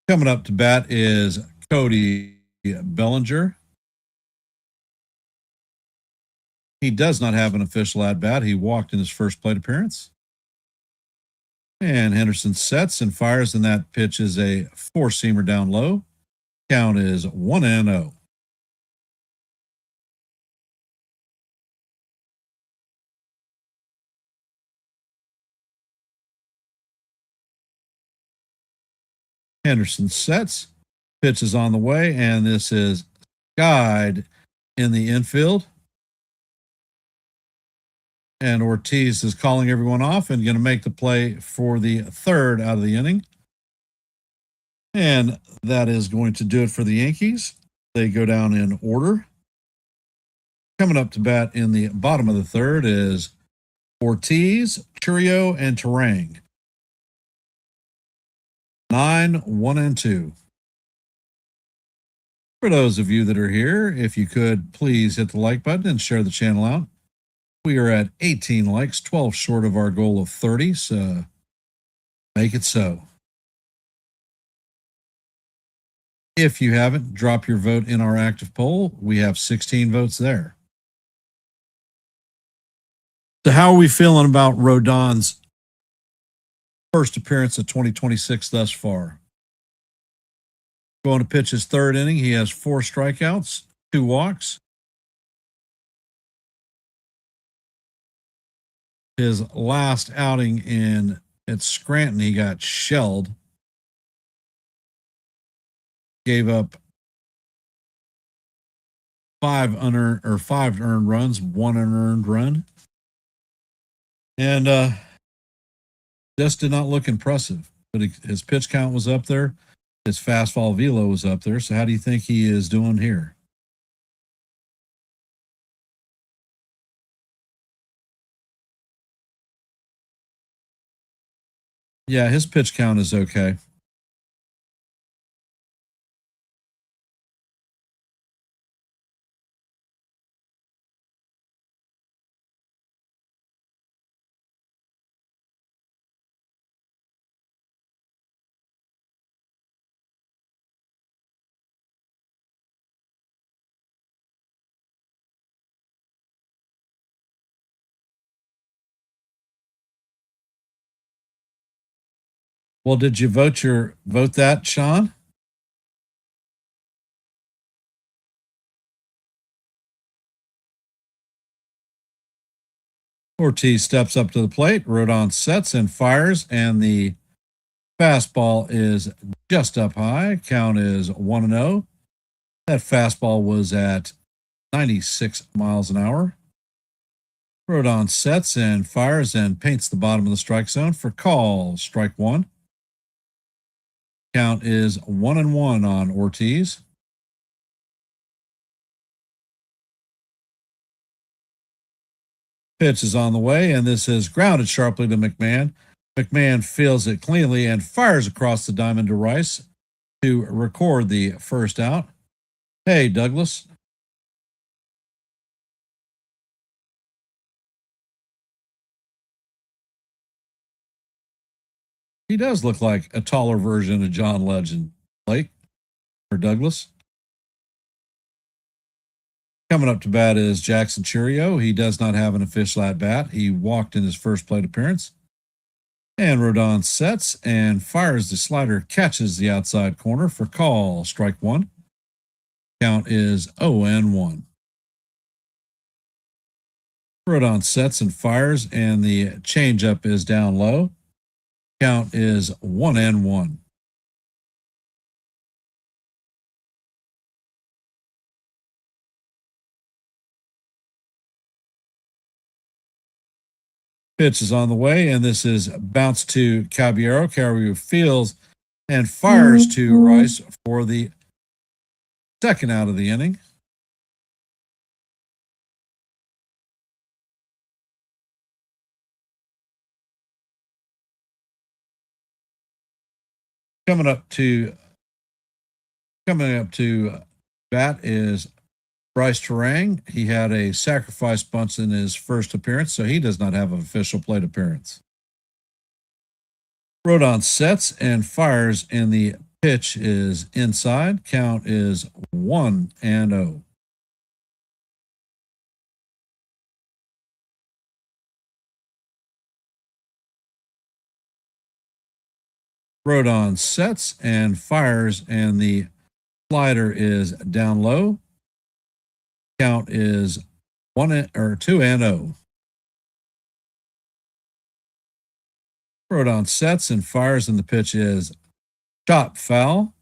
B: Coming up to bat is Cody Bellinger. He does not have an official at bat. He walked in his first plate appearance. And Henderson sets and fires, and that pitch is a four-seamer down low. Count is 1-0. Henderson sets, pitch is on the way, and this is skied in the infield. And Ortiz is calling everyone off and going to make the play for the third out of the inning. And that is going to do it for the Yankees. They go down in order. Coming up to bat in the bottom of the third is Ortiz, Churio, and Terang. 9, 1, and 2. For those of you that are here, if you could please hit the like button and share the channel out. We are at 18 likes, 12 short of our goal of 30, so make it so. If you haven't, drop your vote in our active poll. We have 16 votes there. So how are we feeling about Rodon's first appearance of 2026 thus far? Going to pitch his third inning. He has 4 strikeouts, 2 walks. His last outing at Scranton, he got shelled. Gave up 5 earned runs, 1 unearned run. And just did not look impressive. But his pitch count was up there. His fastball velo was up there. So how do you think he is doing here? Yeah, his pitch count is okay. Well, did you vote that, Sean? Ortiz steps up to the plate. Rodon sets and fires, and the fastball is just up high. Count is 1-0. That fastball was at 96 miles an hour. Rodon sets and fires and paints the bottom of the strike zone for call. Strike 1. Count is 1-1 on Ortiz. Pitch is on the way, and this is grounded sharply to McMahon. McMahon fields it cleanly and fires across the diamond to Rice to record the first out. Hey, Douglas. He does look like a taller version of John Legend, Blake, or Douglas. Coming up to bat is Jackson Churio. He does not have an official at bat. He walked in his first plate appearance. And Rodon sets and fires the slider, catches the outside corner for call. Strike 1. Count is 0-1. Rodon sets and fires, and the changeup is down low. Count is 1-1. Pitch is on the way, and this is bounce to Caballero. Caballero fields and fires to Rice for the second out of the inning. Coming up to bat is Bryce Terang. He had a sacrifice bunt in his first appearance, so he does not have an official plate appearance. Rodon sets and fires, and the pitch is inside. Count is 1-0. Rodon sets and fires, and the slider is down low. Count is 2-0. Rodon sets and fires, and the pitch is chop foul.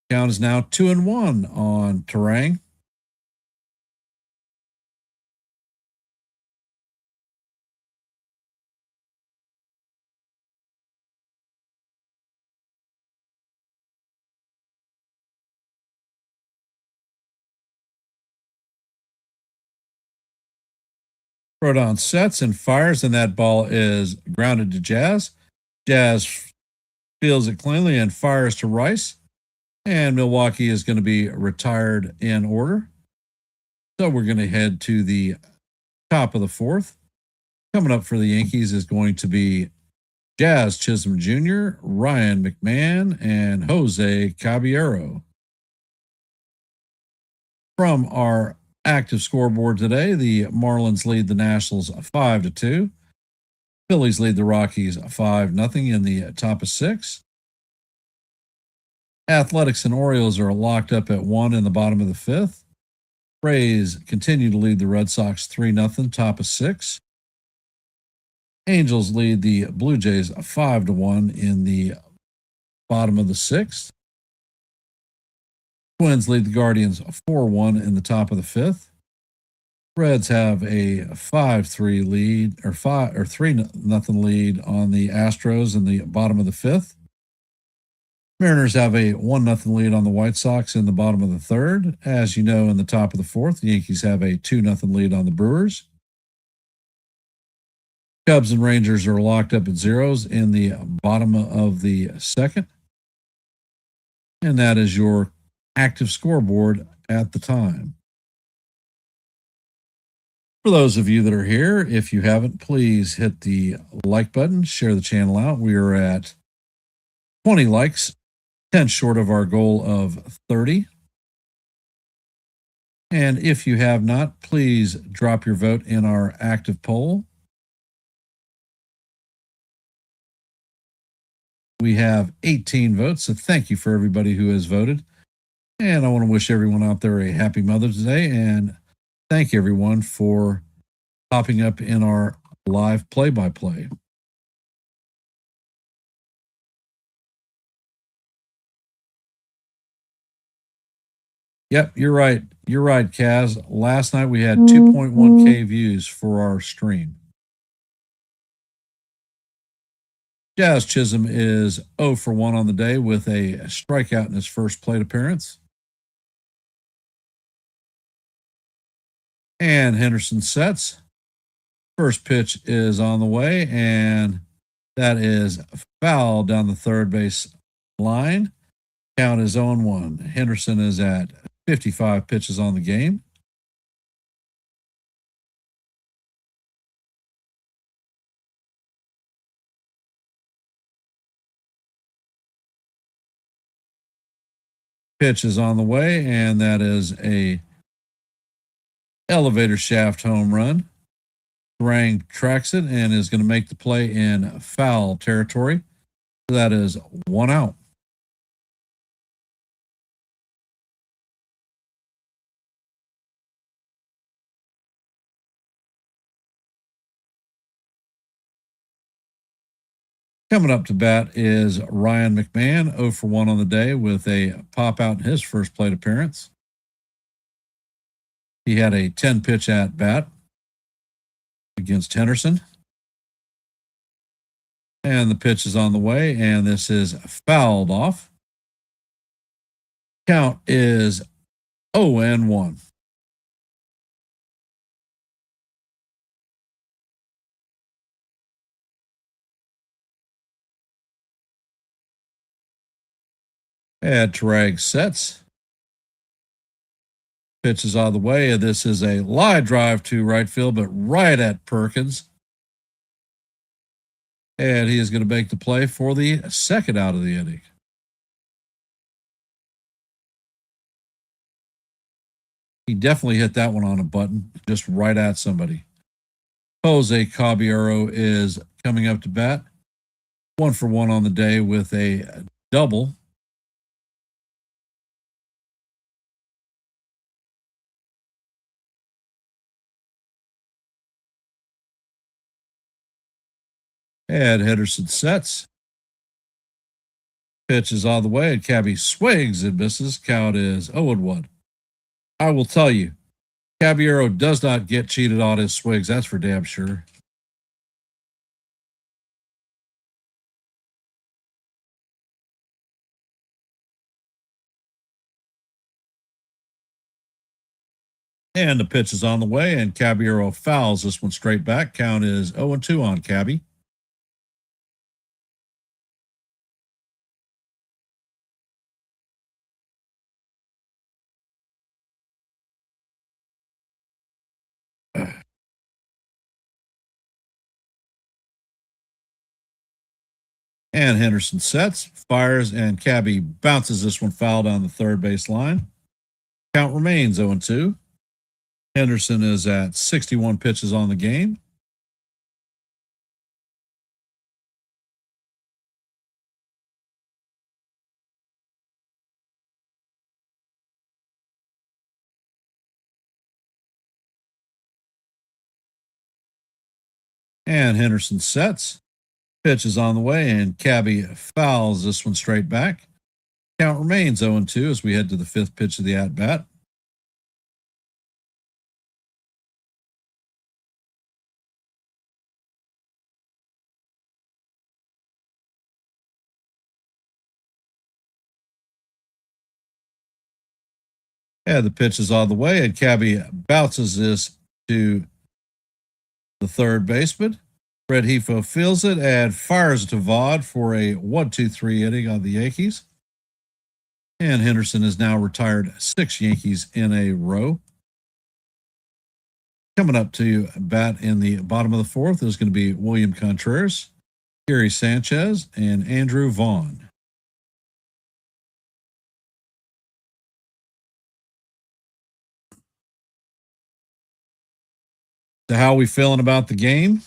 B: Count is now 2-1 on Terang. Rodon sets and fires, and that ball is grounded to Jazz. Jazz fields it cleanly and fires to Rice. And Milwaukee is going to be retired in order. So we're going to head to the top of the fourth. Coming up for the Yankees is going to be Jazz Chisholm Jr., Ryan McMahon, and Jose Caballero. From our active scoreboard today, the Marlins lead the Nationals 5-2. Phillies lead the Rockies 5-0 in the top of 6. Athletics and Orioles are locked up at 1 in the bottom of the 5th. Rays continue to lead the Red Sox 3-0, top of 6. Angels lead the Blue Jays 5-1 in the bottom of the 6th. Twins lead the Guardians 4-1 in the top of the 5th. Reds have a 5-3 lead or 3-0 lead on the Astros in the bottom of the 5th. Mariners have a 1-0 lead on the White Sox in the bottom of the 3rd. As you know, in the top of the 4th, the Yankees have a 2-0 lead on the Brewers. Cubs and Rangers are locked up at zeros in the bottom of the 2nd. And that is your active scoreboard at the time. For those of you that are here, if you haven't, please hit the like button, share the channel out. We are at 20 likes, 10 short of our goal of 30. And if you have not, please drop your vote in our active poll. We have 18 votes, so thank you for everybody who has voted. And I want to wish everyone out there a happy Mother's Day, and thank everyone for popping up in our live play-by-play. Yep, you're right. You're right, Kaz. Last night we had 2.1K views for our stream. Jazz Chisholm is 0 for 1 on the day with a strikeout in his first plate appearance. And Henderson sets. First pitch is on the way, and that is foul down the third base line. Count is 0-1. Henderson is at 55 pitches on the game. Pitch is on the way, and that is a elevator shaft home run. Rang tracks it and is going to make the play in foul territory. That is 1 out. Coming up to bat is Ryan McMahon, 0 for 1 on the day with a pop out in his first plate appearance. He had a 10-pitch at bat against Henderson. And the pitch is on the way, and this is fouled off. Count is 0-1. And Tarag sets. Pitch is out of the way. This is a line drive to right field, but right at Perkins. And he is going to make the play for the second out of the inning. He definitely hit that one on a button, just right at somebody. Jose Caballero is coming up to bat. 1 for 1 on the day with a double. And Henderson sets. Pitch is on the way, and Cabby swings and misses. Count is 0-1. I will tell you, Caballero does not get cheated on his swings. That's for damn sure. And the pitch is on the way, and Caballero fouls this one straight back. Count is 0-2 on Cabby. And Henderson sets, fires, and Cabby bounces this one foul down the third base line. Count remains 0-2. Henderson is at 61 pitches on the game. And Henderson sets. Pitch is on the way, and Cabby fouls this one straight back. Count remains 0-2 as we head to the fifth pitch of the at-bat. And the pitch is on the way, and Cabby bounces this to the third baseman. Fred Hefo feels it and fires to Vaughn for a 1-2-3 inning on the Yankees. And Henderson has now retired 6 Yankees in a row. Coming up to bat in the bottom of the fourth is going to be William Contreras, Gary Sanchez, and Andrew Vaughn. So how are we feeling about the game?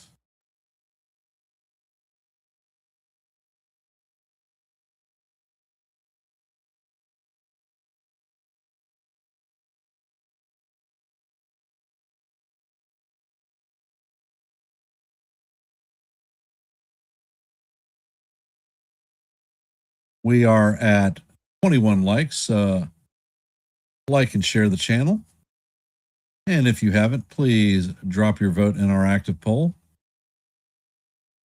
B: We are at 21 likes. Like and share the channel. And if you haven't, please drop your vote in our active poll.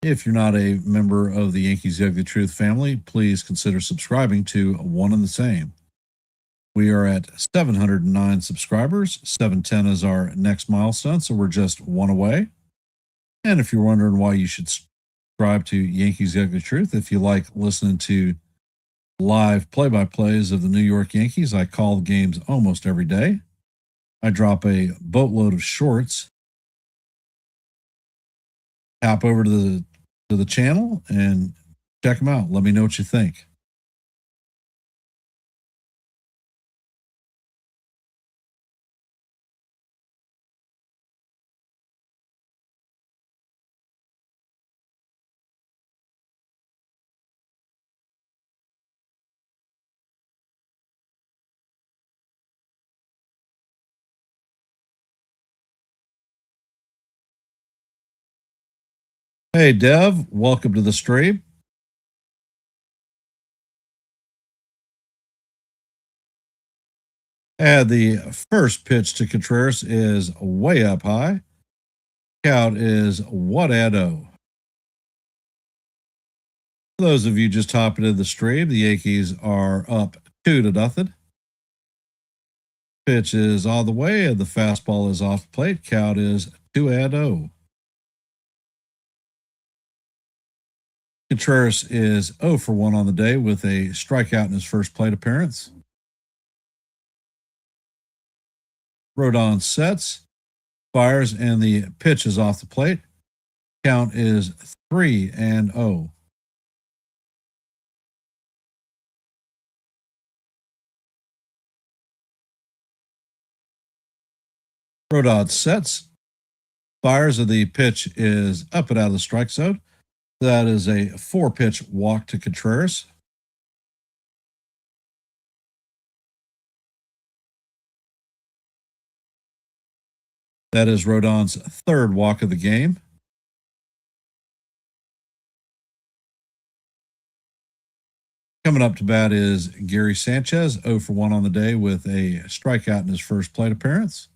B: If you're not a member of the Yankees Ugly Truth family, please consider subscribing to One and the Same. We are at 709 subscribers. 710 is our next milestone, so we're just one away. And if you're wondering why you should subscribe to Yankees Ugly Truth, if you like listening to live play-by-plays of the New York Yankees, I call the games almost every day. I drop a boatload of shorts. Hop over to the channel and check them out. Let me know what you think. Hey, Dev, welcome to the stream. And the first pitch to Contreras is way up high. Count is 1-0. For those of you just hopping into the stream, the Yankees are up 2-0. Pitch is on the way, and the fastball is off the plate. Count is 2-0. Contreras is 0 for 1 on the day with a strikeout in his first plate appearance. Rodon sets, fires, and the pitch is off the plate. Count is 3-0. Rodon sets, fires, and the pitch is up and out of the strike zone. That is a 4-pitch walk to Contreras. That is Rodon's 3rd walk of the game. Coming up to bat is Gary Sanchez, 0 for 1 on the day with a strikeout in his first plate appearance.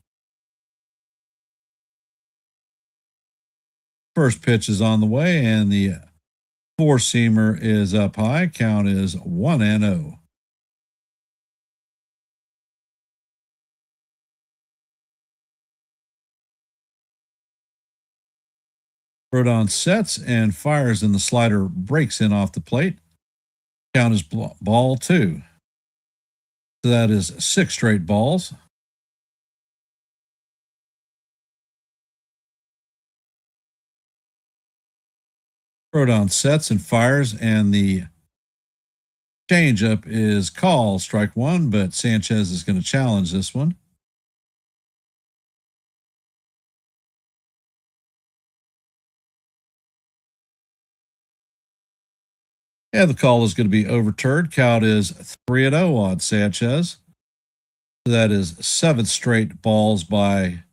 B: First pitch is on the way, and the 4-seamer is up high. Count is 1-0. Rodon sets and fires, and the slider breaks in off the plate. Count is ball 2. So that is 6 straight balls. Rodon sets and fires, and the changeup is called strike 1, but Sanchez is going to challenge this one. And the call is going to be overturned. Count is 3-0 on Sanchez. So that is 7 straight balls by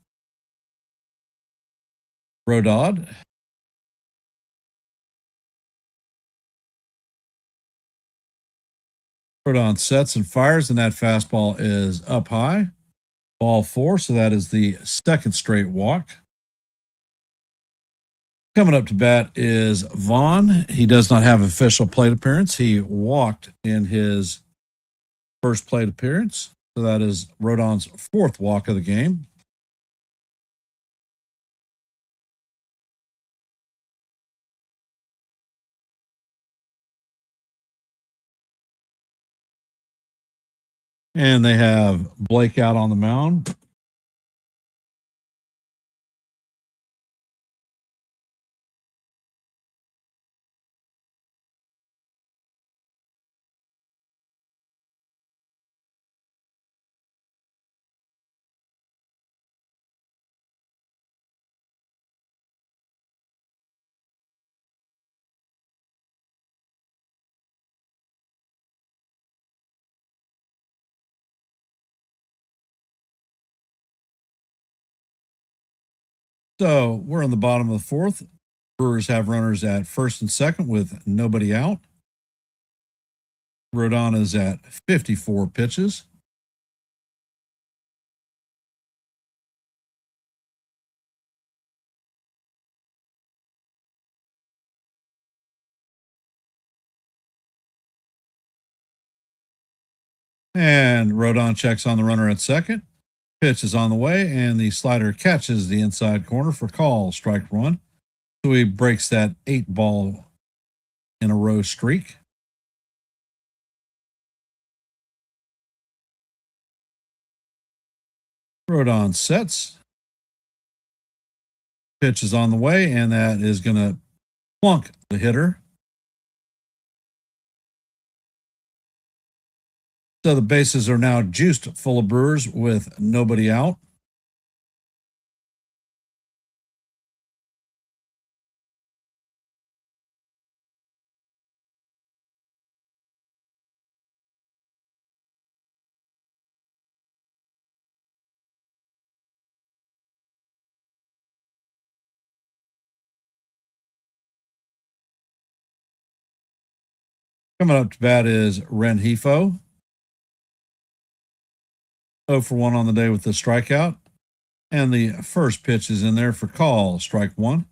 B: Rodon. Rodon sets and fires, and that fastball is up high. Ball 4, so that is the second straight walk. Coming up to bat is Vaughn. He does not have official plate appearance. He walked in his first plate appearance. So that is Rodon's 4th walk of the game. And they have Blake out on the mound. So we're in the bottom of the 4th. Brewers have runners at first and second with nobody out. Rodon is at 54 pitches. And Rodon checks on the runner at second. Pitch is on the way, and the slider catches the inside corner for call, strike 1. So he breaks that 8-ball in a row streak. Rodon sets. Pitch is on the way, and that is going to plunk the hitter. So the bases are now juiced full of Brewers with nobody out. Coming up to bat is Renhefo. 0 for 1 on the day with the strikeout. And the first pitch is in there for call, strike 1.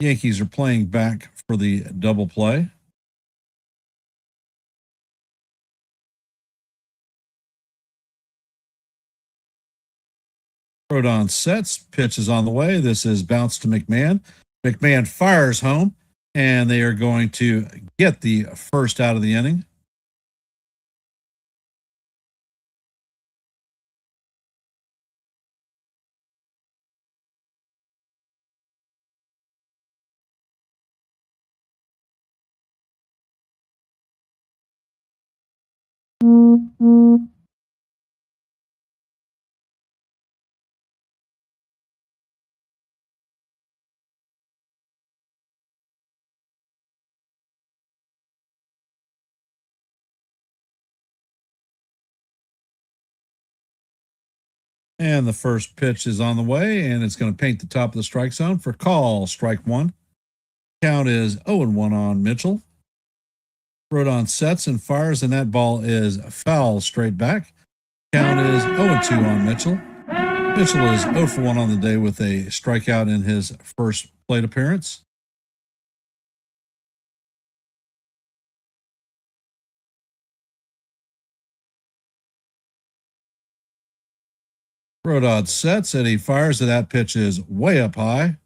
B: Yankees are playing back for the double play. Rodon sets, pitch is on the way. This is bounce to McMahon. McMahon fires home, and they are going to get the first out of the inning. And the first pitch is on the way, and it's going to paint the top of the strike zone for call, strike 1. Count is 0-1 on Mitchell. Rodon sets and fires, and that ball is foul straight back. Count is 0-2 on Mitchell. Mitchell is 0 for 1 on the day with a strikeout in his first plate appearance. Rodon sets and he fires, and that pitch is way up high.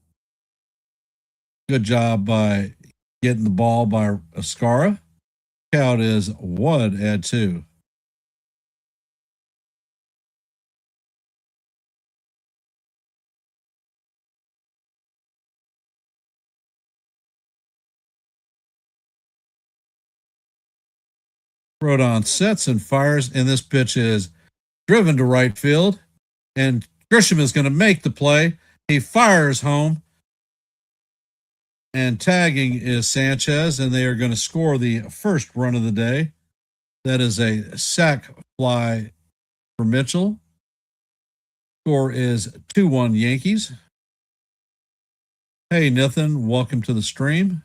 B: Good job by getting the ball by Ascara. Count is 1-2. Rodon sets and fires, and this pitch is driven to right field. And Grisham is going to make the play. He fires home. And tagging is Sanchez, and they are going to score the first run of the day. That is a sac fly for Mitchell. Score is 2-1 Yankees. Hey, Nathan, welcome to the stream.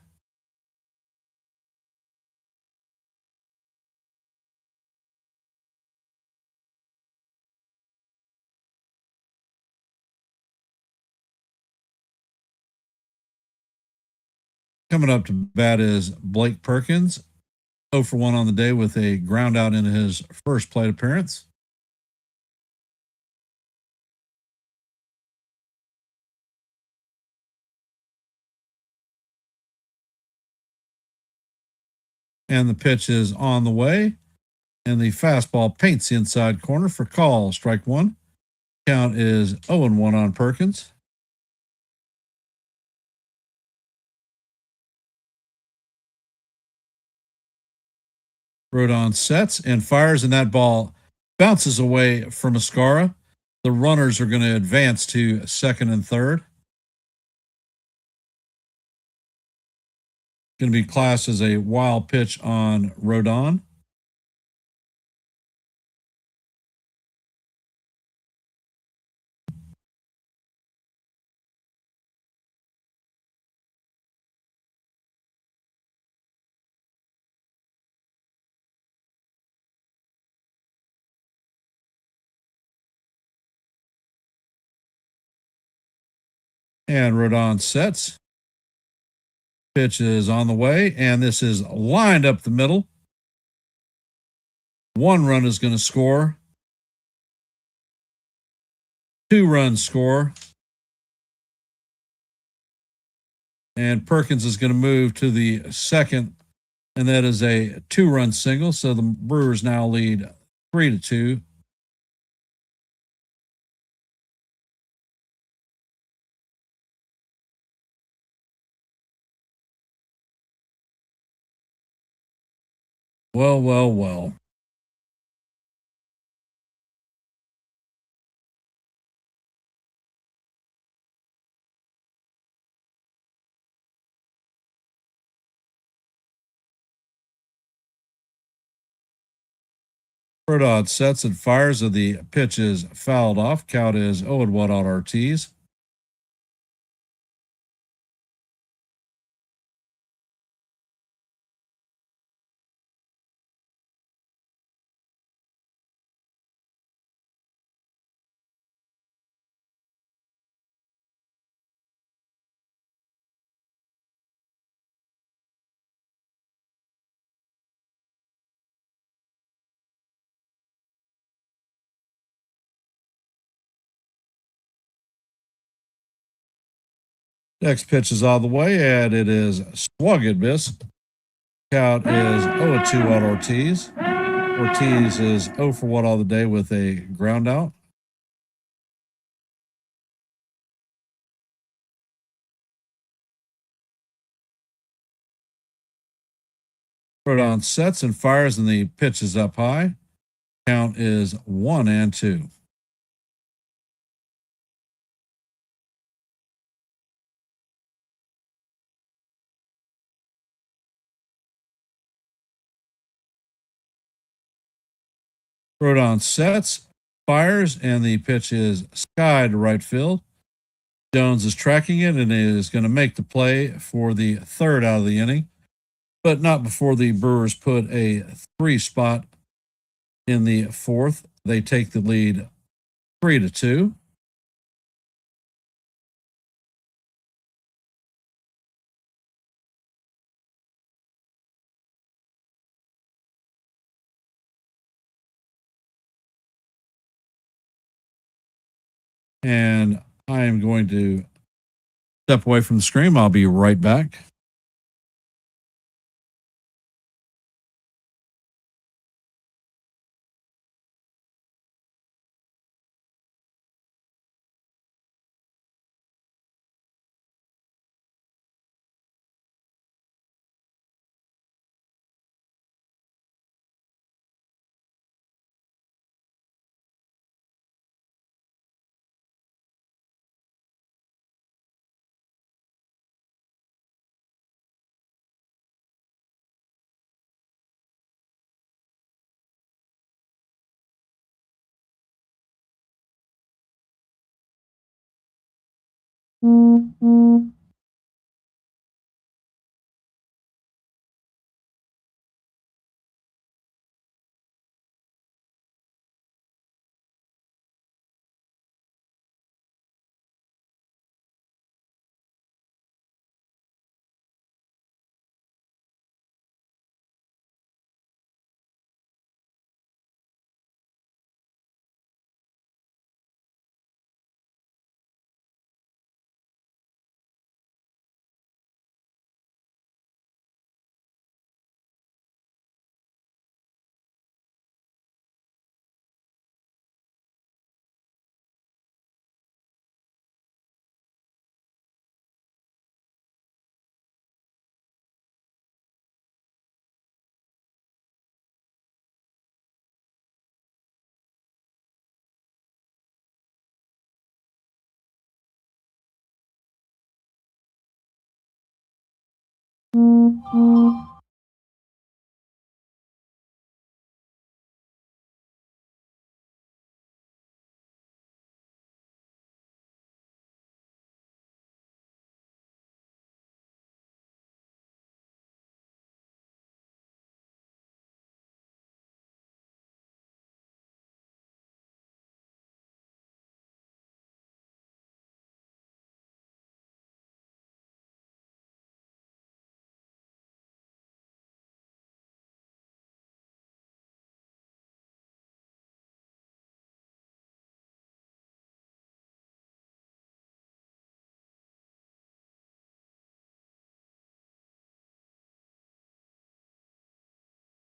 B: coming up to bat is Blake Perkins, 0 for 1 on the day with a ground out in his first plate appearance. And the pitch is on the way. And the fastball paints the inside corner for call. Strike one. Count is 0-1 on Perkins. Rodon sets and fires, and that ball bounces away from Mascara. The runners are going to advance to second and third. Going to be classed as a wild pitch on Rodon. And Rodon sets. Pitch is on the way, and this is lined up the middle. One run is going to score. 2 runs score. And Perkins is going to move to the second, and that is a 2-run single. So the Brewers now lead 3-2. Well. Rodon sets and fires, and the pitch is fouled off. Count is 0-1 on Ortiz. Next pitch is on the way, and it is swung and missed. Count is 0-2 on Ortiz. Ortiz is 0 for 1 on the day with a ground out. Rodon sets and fires, and the pitch is up high. Count is 1-2. Rodon sets, fires, and the pitch is sky to right field. Jones is tracking it and is going to make the play for the third out of the inning, but not before the Brewers put a 3 spot in the fourth. They take the lead 3-2. And I am going to step away from the screen. I'll be right back.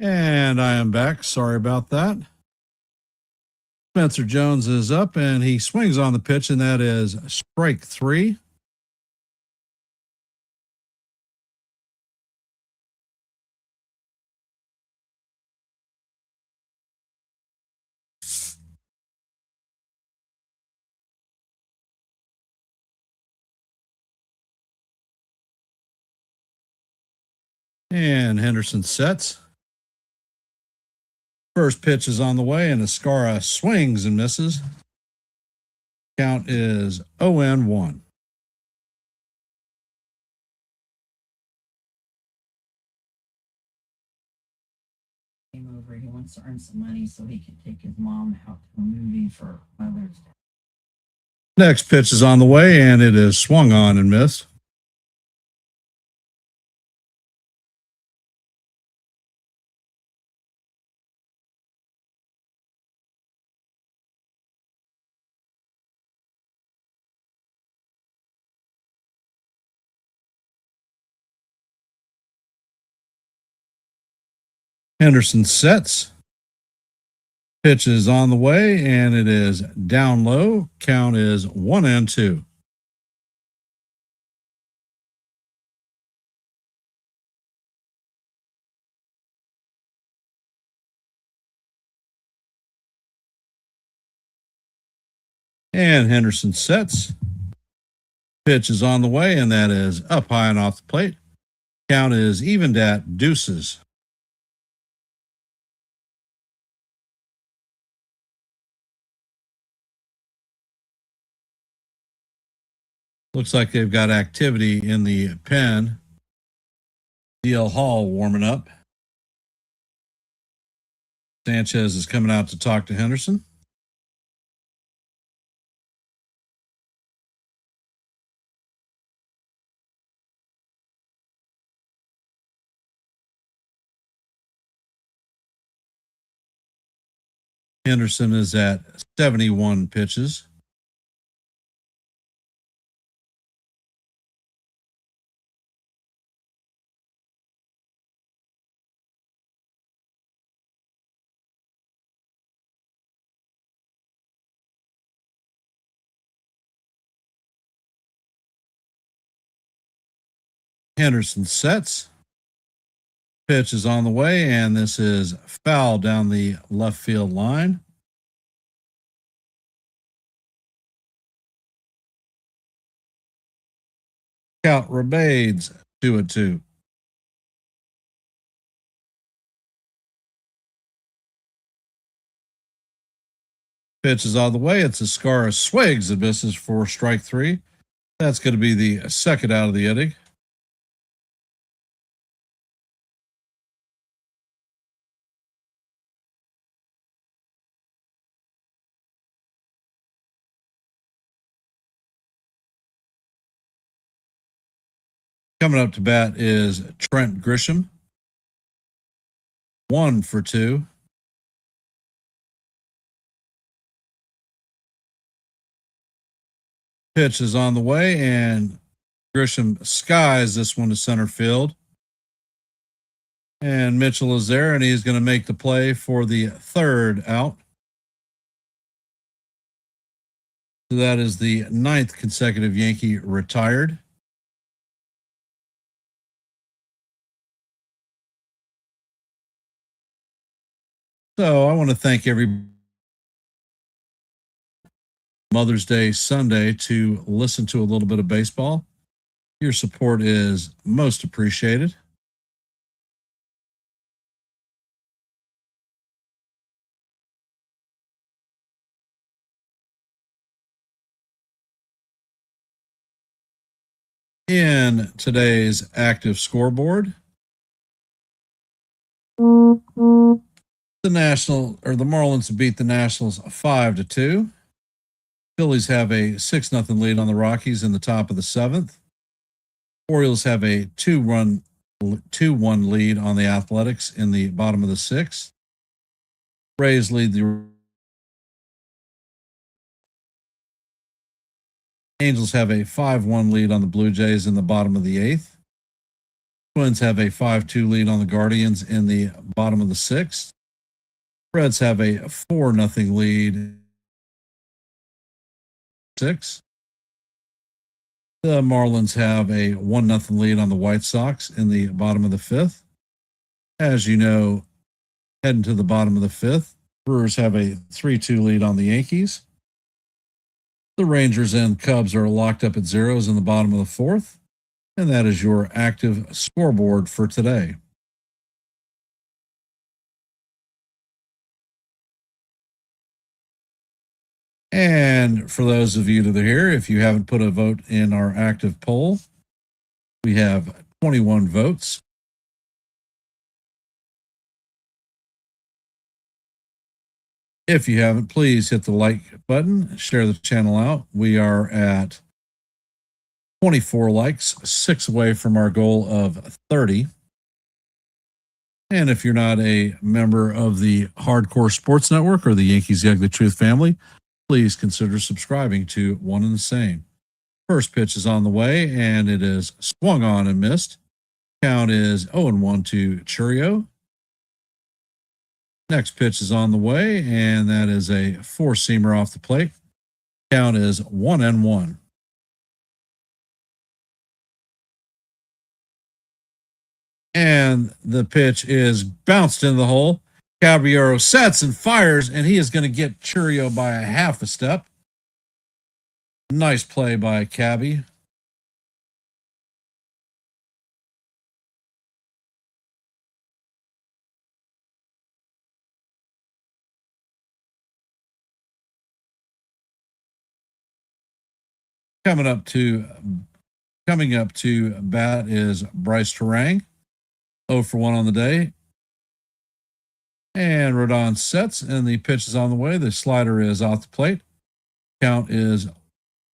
B: And I am back. Sorry about that. Spencer Jones is up and he swings on the pitch, and that is strike 3. And Henderson sets. First pitch is on the way, and Ascara swings and misses. Count is 0-1.
D: Came over. He wants to earn some money so he can take his mom out to a movie for Mother's Day.
B: Next pitch is on the way, and it is swung on and missed. Henderson sets. Pitch is on the way, and it is down low. Count is 1-2. And Henderson sets. Pitch is on the way, and that is up high and off the plate. Count is evened at deuces. Looks like they've got activity in the pen. DL Hall warming up. Sanchez is coming out to talk to Henderson. Henderson is at 71 pitches. Henderson sets. Pitch is on the way, and this is foul down the left field line. Count remains 2-2. Pitch is on the way. It's Ascara swigs and misses for strike 3. That's going to be the second out of the inning. Coming up to bat is Trent Grisham. 1 for 2. Pitch is on the way, and Grisham skies this one to center field. And Mitchell is there, and he's going to make the play for the third out. So that is the 9th consecutive Yankee retired. So I want to thank everybody Mother's Day Sunday to listen to a little bit of baseball. Your support is most appreciated. in today's active scoreboard, the Marlins beat the Nationals 5-2. Phillies have a 6-0 lead on the Rockies in the top of the 7th. Orioles have a 2-1 lead on the Athletics in the bottom of the 6th. Rays lead the Angels have a 5-1 lead on the Blue Jays in the bottom of the 8th. Twins have a 5-2 lead on the Guardians in the bottom of the 6th. Reds have a 4-0 lead. 6. The Marlins have a 1-0 lead on the White Sox in the bottom of the 5th. As you know, heading to the bottom of the 5th, Brewers have a 3-2 lead on the Yankees. The Rangers and Cubs are locked up at zeros in the bottom of the 4th. And that is your active scoreboard for today. And for those of you that are here, if you haven't put a vote in our active poll, we have 21 votes. If you haven't, please hit the like button, share the channel out. We are at 24 likes, 6 away from our goal of 30. And if you're not a member of the Hardcore Sports Network or the Yankees The Ugly Truth family, please consider subscribing to One and the Same. First pitch is on the way, and it is swung on and missed. Count is 0-1 to Churio. Next pitch is on the way, and that is a 4-seamer off the plate. Count is 1-1. And the pitch is bounced into the hole. Caballero sets and fires, and he is going to get Churio by a half a step. Nice play by Cabby. Coming up to bat is Bryce Terang. 0 for 1 on the day. And Rodon sets, and the pitch is on the way. The slider is off the plate. Count is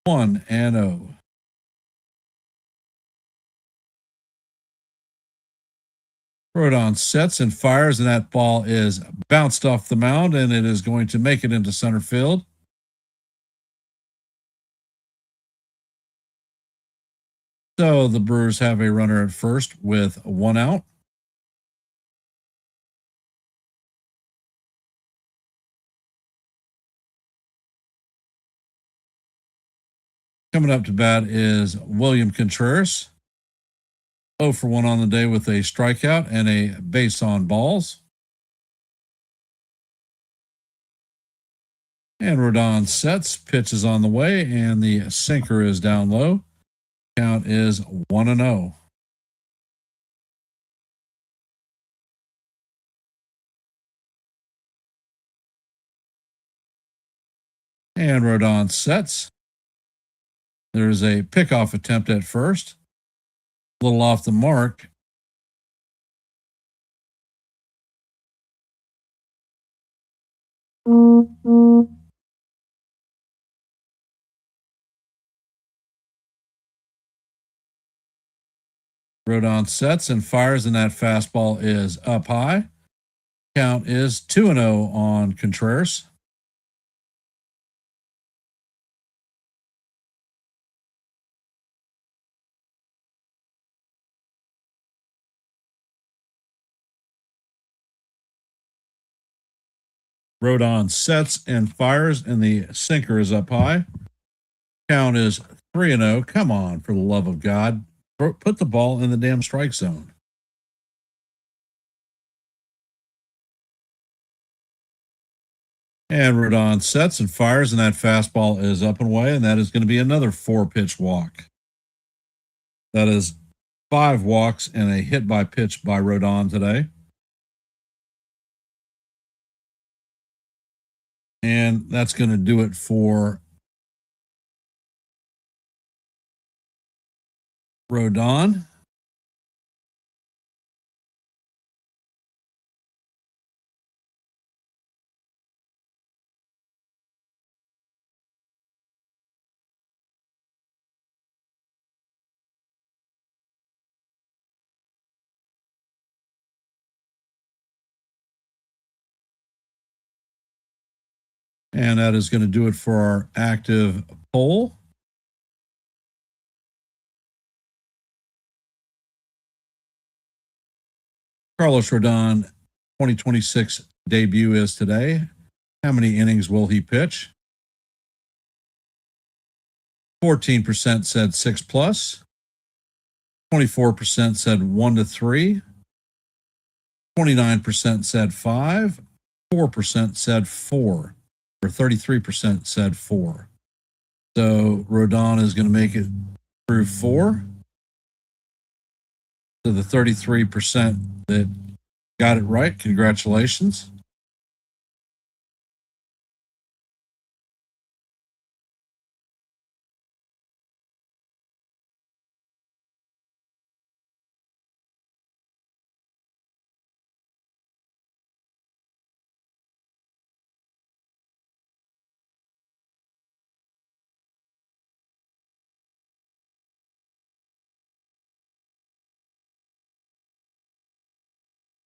B: 1-0. Rodon sets and fires, and that ball is bounced off the mound, and it is going to make it into center field. So the Brewers have a runner at first with 1 out. Coming up to bat is William Contreras. 0 for 1 on the day with a strikeout and a base on balls. And Rodon sets, pitch is on the way, and the sinker is down low. Count is 1-0. And Rodon sets. There's a pickoff attempt at first. A little off the mark. Rodon sets and fires, and that fastball is up high. Count is 2-0 on Contreras. Rodon sets and fires, and the sinker is up high. Count is 3-0. Come on, for the love of God. Put the ball in the damn strike zone. And Rodon sets and fires, and that fastball is up and away, and that is going to be another 4-pitch walk. That is 5 walks and a hit by pitch by Rodon today. And that's going to do it for Rodon. And that is going to do it for our active poll. Carlos Rodon 2026 debut is today. How many innings will he pitch? 14% said 6+. 24% said 1 to 3. 29% said 5. 4% said 4. Or 33% said 4. So Rodon is going to make it through 4. So the 33% that got it right, congratulations.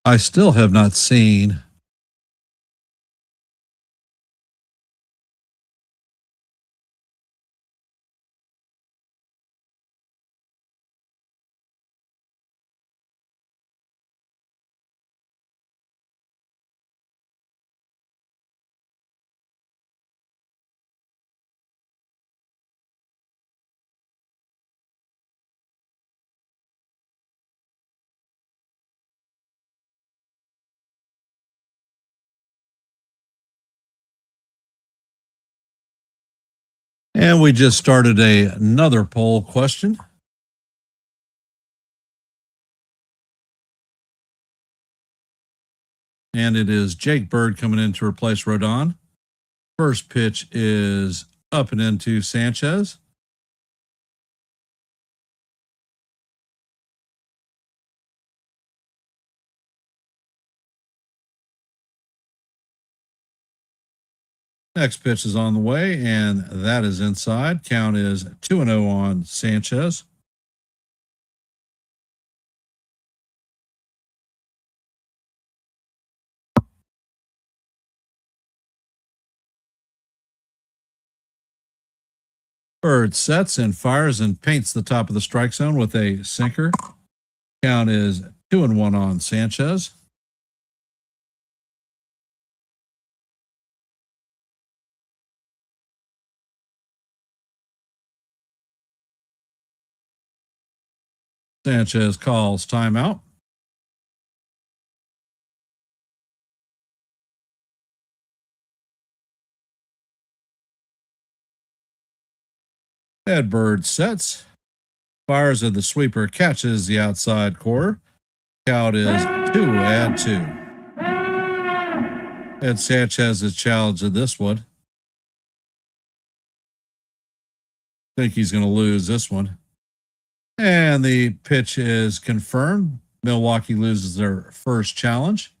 B: I still have not seen and we just started another poll question. And it is Jake Bird coming in to replace Rodon. First pitch is up and into Sanchez. Next pitch is on the way, and that is inside. Count is 2-0 on Sanchez. Bird sets and fires and paints the top of the strike zone with a sinker. Count is 2-1 on Sanchez. Sanchez calls timeout. Ed Bird sets, fires at the sweeper, catches the outside corner. Count is 2-2. Ed Sanchez is challenged in this one. Think he's going to lose this one. And the pitch is confirmed. Milwaukee loses their first challenge.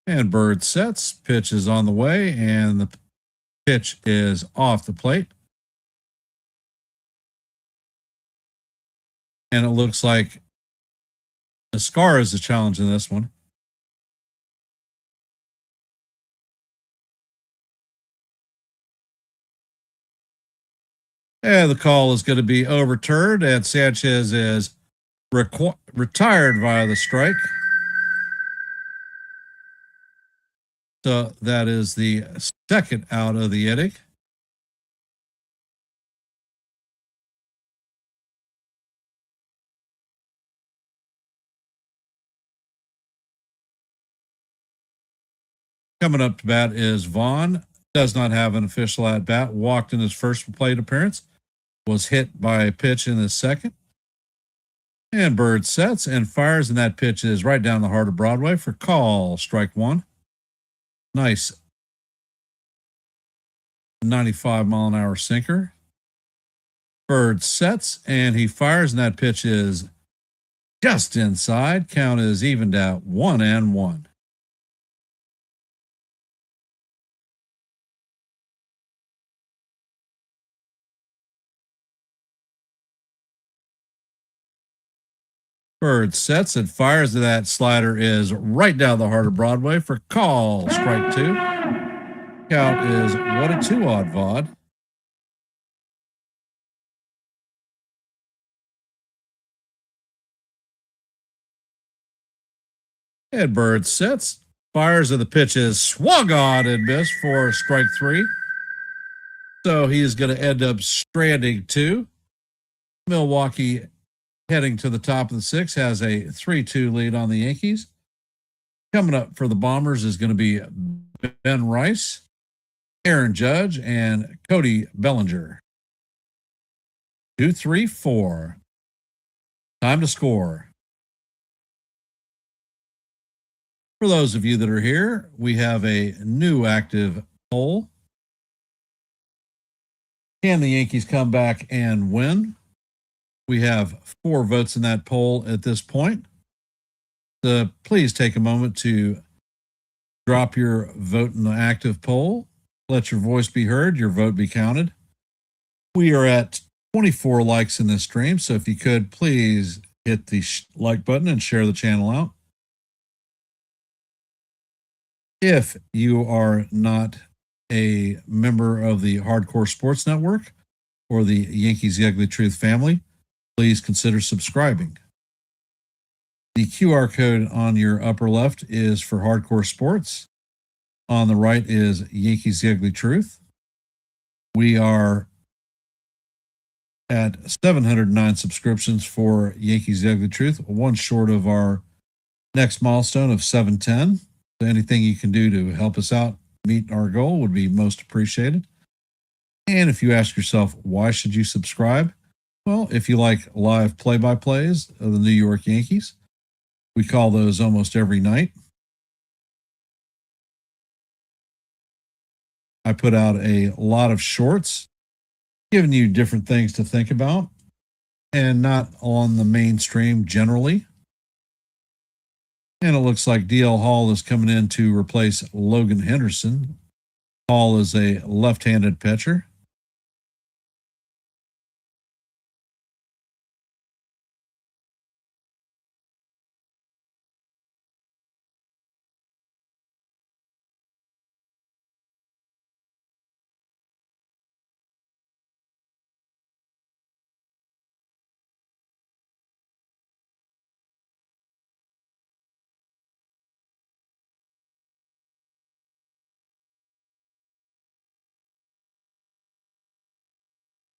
B: And Bird sets. Pitch is on the way, and the pitch is off the plate. And it looks like Ascar is the challenge in this one. And the call is going to be overturned, and Sanchez is retired via the strike. So that is the second out of the inning. Coming up to bat is Vaughn. Does not have an official at bat. Walked in his first plate appearance. Was hit by a pitch in his second. And Bird sets and fires, and that pitch is right down the heart of Broadway for call. Strike one. Nice 95-mile-an-hour sinker. Bird sets and he fires, and that pitch is just inside. Count is evened at 1-1. Bird sets and fires, and that slider is right down the heart of Broadway for call. Strike two. Count is 1-2 odd VOD. And Bird sets, fires, and the pitch is swung on and missed for strike three. So he is going to end up stranding two. Milwaukee, heading to the top of the sixth, has a 3-2 lead on the Yankees. Coming up for the Bombers is going to be Ben Rice, Aaron Judge, and Cody Bellinger. 2, 3, 4. Time to score. For those of you that are here, we have a new active poll. Can the Yankees come back and win? We have 4 votes in that poll at this point. So please take a moment to drop your vote in the active poll. Let your voice be heard, your vote be counted. We are at 24 likes in this stream, so if you could, please hit the like button and share the channel out. If you are not a member of the Hardcore Sports Network or the Yankees The Ugly Truth family, please consider subscribing. The QR code on your upper left is for Hardcore Sports. On the right is Yankees The Ugly Truth. We are at 709 subscriptions for Yankees The Ugly Truth, one short of our next milestone of 710. So anything you can do to help us out meet our goal would be most appreciated. And if you ask yourself, why should you subscribe? Well, if you like live play-by-plays of the New York Yankees, we call those almost every night. I put out a lot of shorts, giving you different things to think about, and not on the mainstream generally. And it looks like DL Hall is coming in to replace Logan Henderson. Hall is a left-handed pitcher.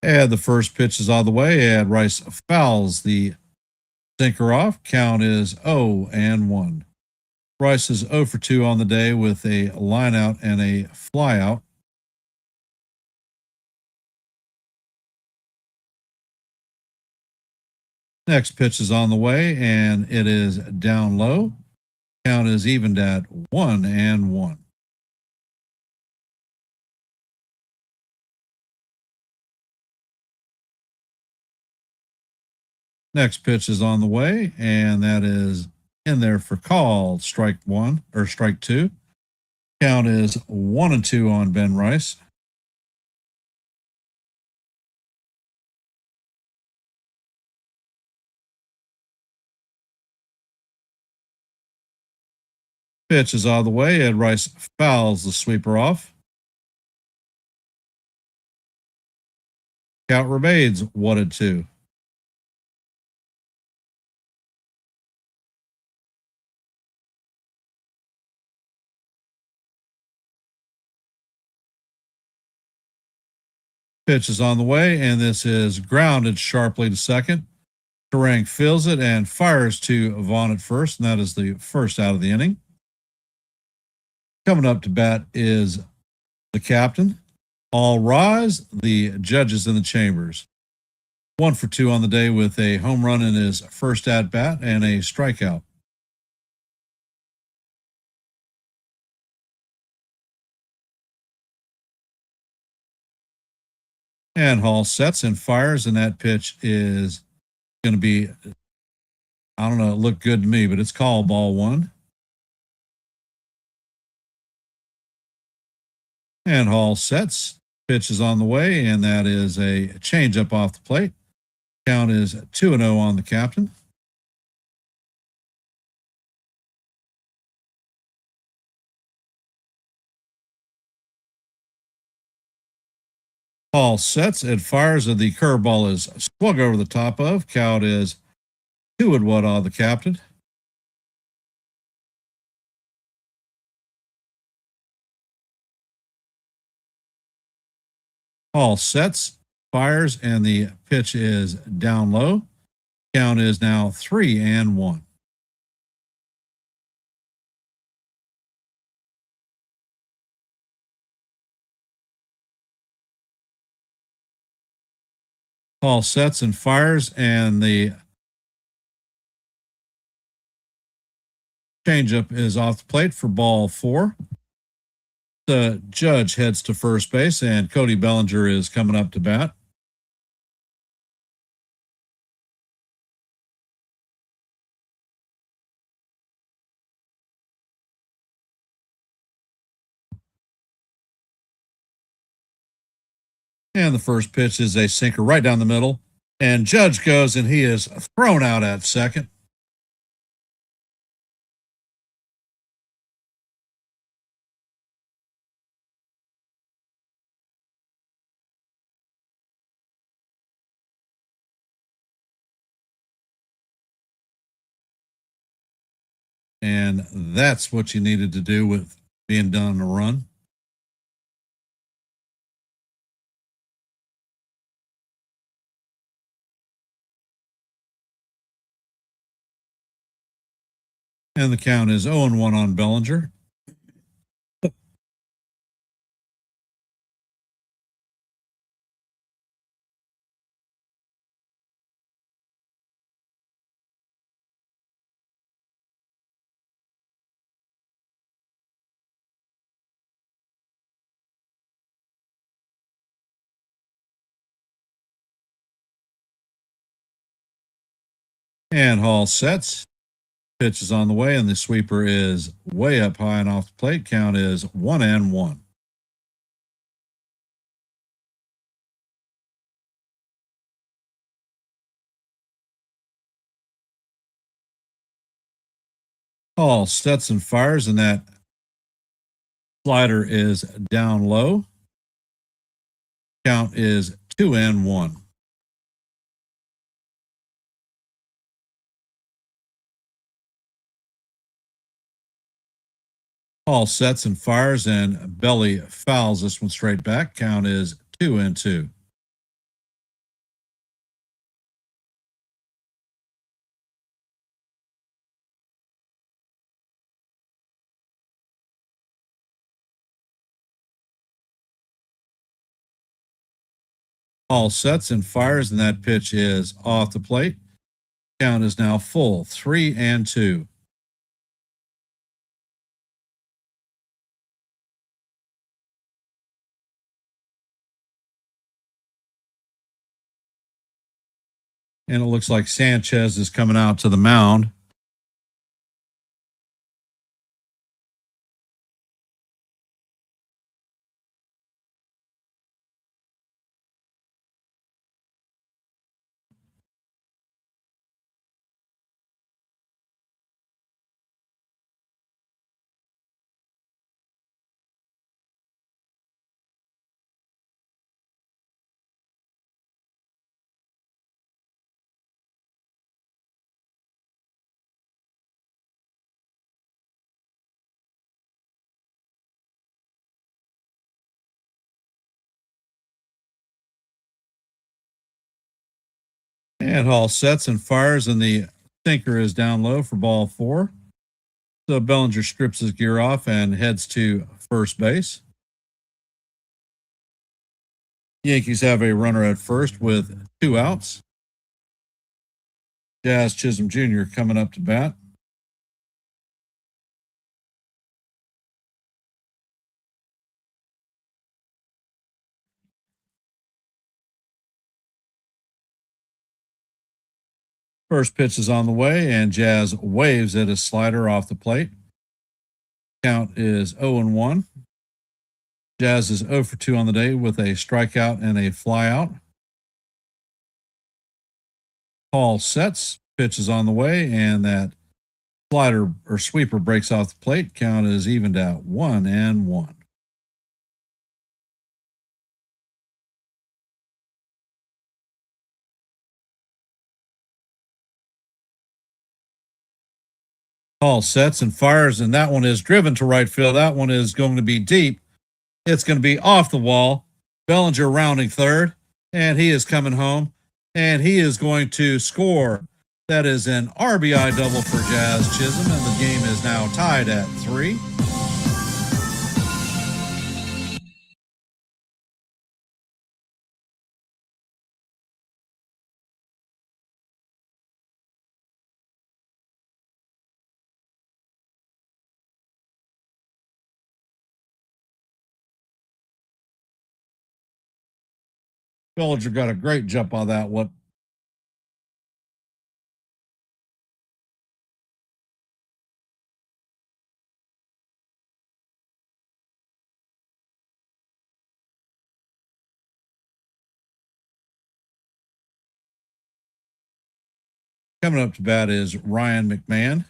B: And the first pitch is on the way, and Rice fouls the sinker off. Count is 0-1. Rice is 0 for 2 on the day with a line out and a fly out. Next pitch is on the way, and it is down low. Count is evened at 1-1. Next pitch is on the way, and that is in there for call. Strike one or strike two. Count is 1-2 on Ben Rice. Pitch is out of the way, and Rice fouls the sweeper off. Count remains 1-2. Pitch is on the way, and this is grounded sharply to second. Terang fills it and fires to Vaughn at first, and that is the first out of the inning. Coming up to bat is the captain. All rise, the judges in the chambers. 1 for 2 on the day with a home run in his first at bat and a strikeout. And Hall sets and fires, and that pitch is going to be, I don't know, it looked good to me, but it's called ball 1. And Hall sets, pitch is on the way, and that is a changeup off the plate. Count is 2-0 on the captain. Hall sets and fires, and the curveball is swung over the top of. Count is 2-1 on the captain. Hall sets, fires, and the pitch is down low. Count is now 3-1. Hall sets and fires, and the changeup is off the plate for ball 4. The Judge heads to first base, and Cody Bellinger is coming up to bat. And the first pitch is a sinker right down the middle. And Judge goes, and he is thrown out at second. And that's what you needed to do with being done on a run. And the count is 0-1 on Bellinger. And Hall sets. Pitch is on the way, and the sweeper is way up high and off the plate. Count is 1-1. Hall sets and fires, and that slider is down low. Count is 2-1. Hall sets and fires, and Belly fouls this one straight back. Count is 2-2. Hall sets and fires, and that pitch is off the plate. Count is now full, 3-2. And it looks like Sanchez is coming out to the mound. And Hall sets and fires, and the sinker is down low for ball 4. So Bellinger strips his gear off and heads to first base. Yankees have a runner at first with 2 outs. Jazz Chisholm Jr. coming up to bat. First pitch is on the way, and Jazz waves at his slider off the plate. Count is 0-1. Jazz is 0 for 2 on the day with a strikeout and a flyout. Paul sets, pitch is on the way, and that slider or sweeper breaks off the plate. Count is evened at 1-1. Paul sets and fires, and that one is driven to right field. That one is going to be deep. It's going to be off the wall. Bellinger rounding third, and he is coming home, and he is going to score. That is an RBI double for Jazz Chisholm, and the game is now tied at 3. Bellinger got a great jump on that one. Coming up to bat is Ryan McMahon.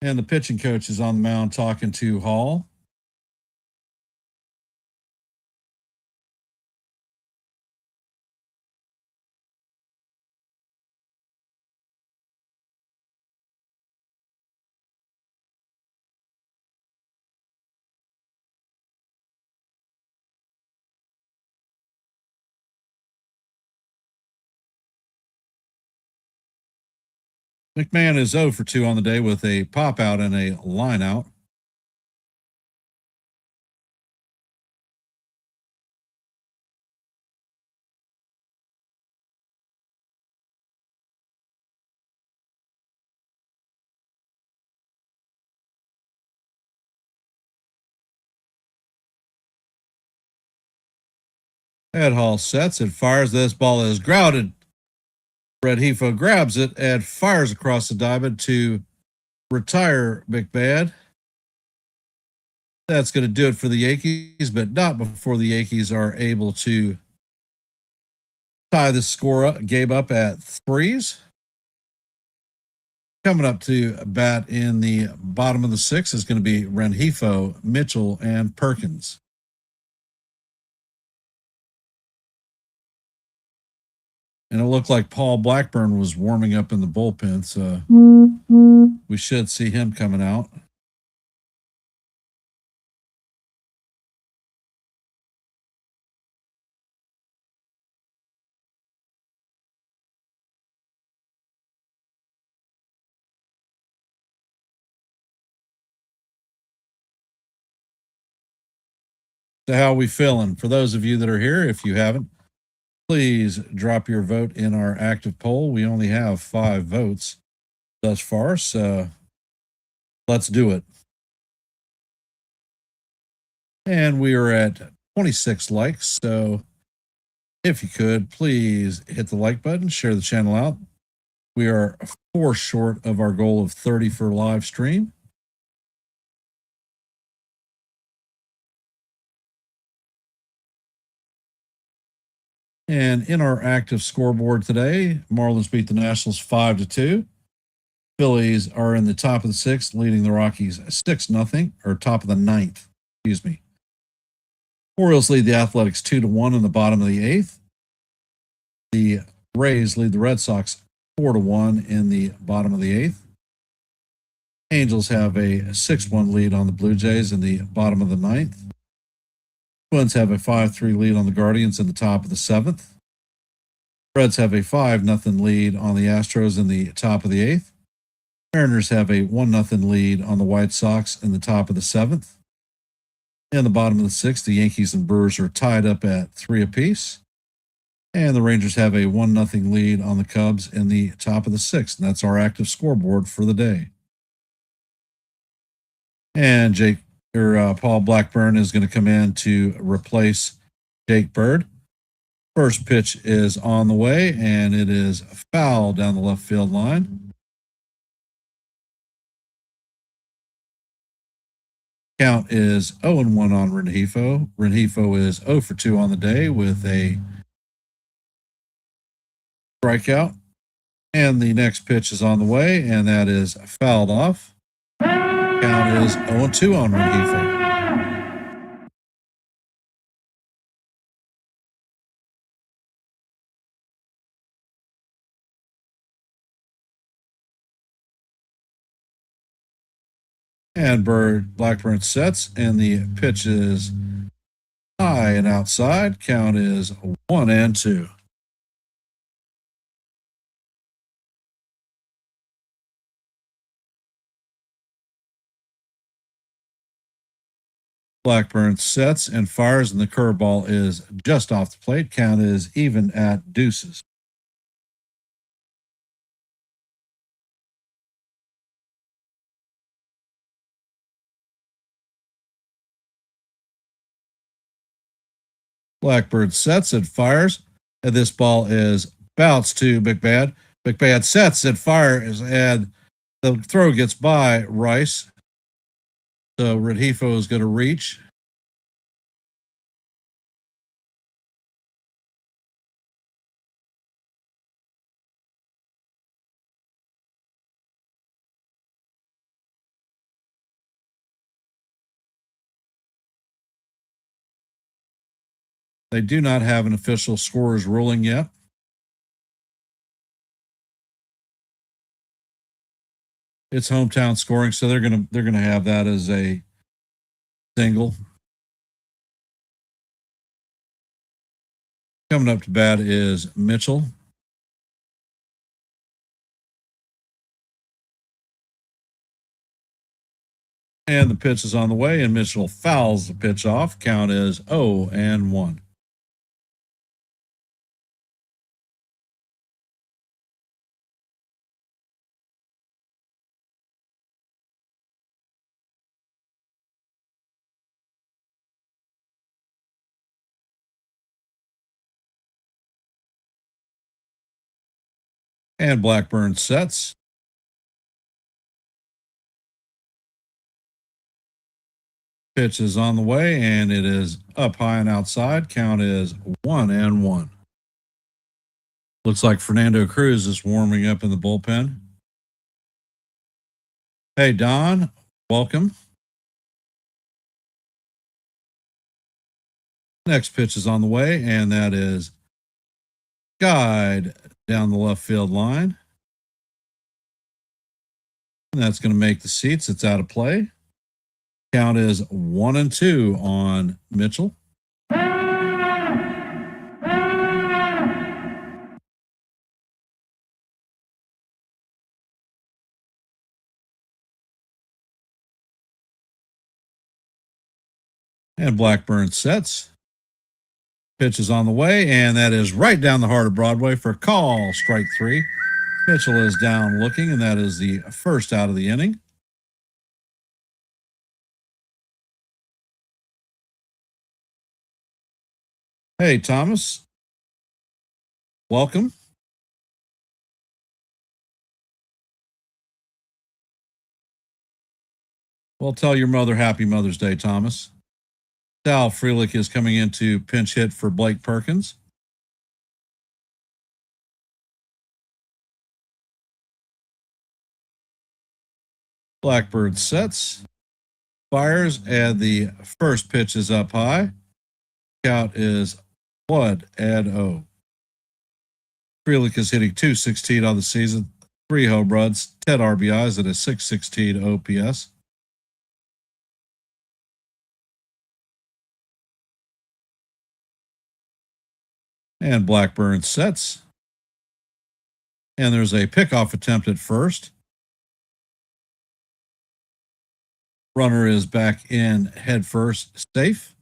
B: And the pitching coach is on the mound talking to Hall. McMahon is 0 for 2 on the day with a pop out and a line out. Ed Hall sets and fires. This ball is grounded. Brett Hefo grabs it and fires across the diamond to retire McMahon. That's going to do it for the Yankees, but not before the Yankees are able to tie the game up at 3s. Coming up to bat in the bottom of the 6th is going to be Rengifo, Mitchell, and Perkins. And it looked like Paul Blackburn was warming up in the bullpen, so we should see him coming out. So how are we feeling? For those of you that are here, if you haven't, please drop your vote in our active poll. We only have 5 votes thus far, so let's do it. And we are at 26 likes, so if you could, please hit the like button, share the channel out. We are 4 short of our goal of 30 for live stream. And in our active scoreboard today, Marlins beat the Nationals 5-2. Phillies are in the top of the 6th, leading the Rockies 6-0, or top of the 9th, excuse me. Orioles lead the Athletics 2-1 in the bottom of the 8th. The Rays lead the Red Sox 4-1 in the bottom of the 8th. Angels have a 6-1 lead on the Blue Jays in the bottom of the 9th. Twins have a 5-3 lead on the Guardians in the top of the 7th. Reds have a 5-0 lead on the Astros in the top of the 8th. Mariners have a 1-0 lead on the White Sox in the top of the 7th. In the bottom of the 6th, the Yankees and Brewers are tied up at 3 apiece. And the Rangers have a 1-0 lead on the Cubs in the top of the 6th. And that's our active scoreboard for the day. And Paul Blackburn is going to come in to replace Jake Bird. First pitch is on the way, and it is foul down the left field line. Count is 0-1 on Rengifo. Rengifo is 0 for 2 on the day with a strikeout. And the next pitch is on the way, and that is fouled off. Count is 0-2 on Rengifo. And Blackburn sets, and the pitch is high and outside. Count is 1-2. Blackburn sets and fires, and the curveball is just off the plate. Count is even at deuces. Blackburn sets and fires, and this ball is bounced to McBad. McBad sets and fires, and the throw gets by Rice. So Rengifo is going to reach. They do not have an official scorer's ruling yet. It's hometown scoring, so they're gonna have that as a single. Coming up to bat is Mitchell. And the pitch is on the way, and Mitchell fouls the pitch off. Count is 0-1. And Blackburn sets. Pitch is on the way, and it is up high and outside. Count is 1-1. Looks like Fernando Cruz is warming up in the bullpen. Hey, Don, welcome. Next pitch is on the way, and that is guide down the left field line. And that's going to make the seats. It's out of play. Count is 1-2 on Mitchell. And Blackburn sets. Pitch is on the way, and that is right down the heart of Broadway for call, strike 3. Mitchell is down looking, and that is the first out of the inning. Hey, Thomas. Welcome. Well, tell your mother happy Mother's Day, Thomas. Sal Frelick is coming in to pinch hit for Blake Perkins. Blackbird sets, fires, and the first pitch is up high. Count is 1-0. Frelick is hitting .216 on the season, 3 home runs, 10 RBIs, and a .616 OPS. And Blackburn sets. And there's a pickoff attempt at first. Runner is back in head first, safe.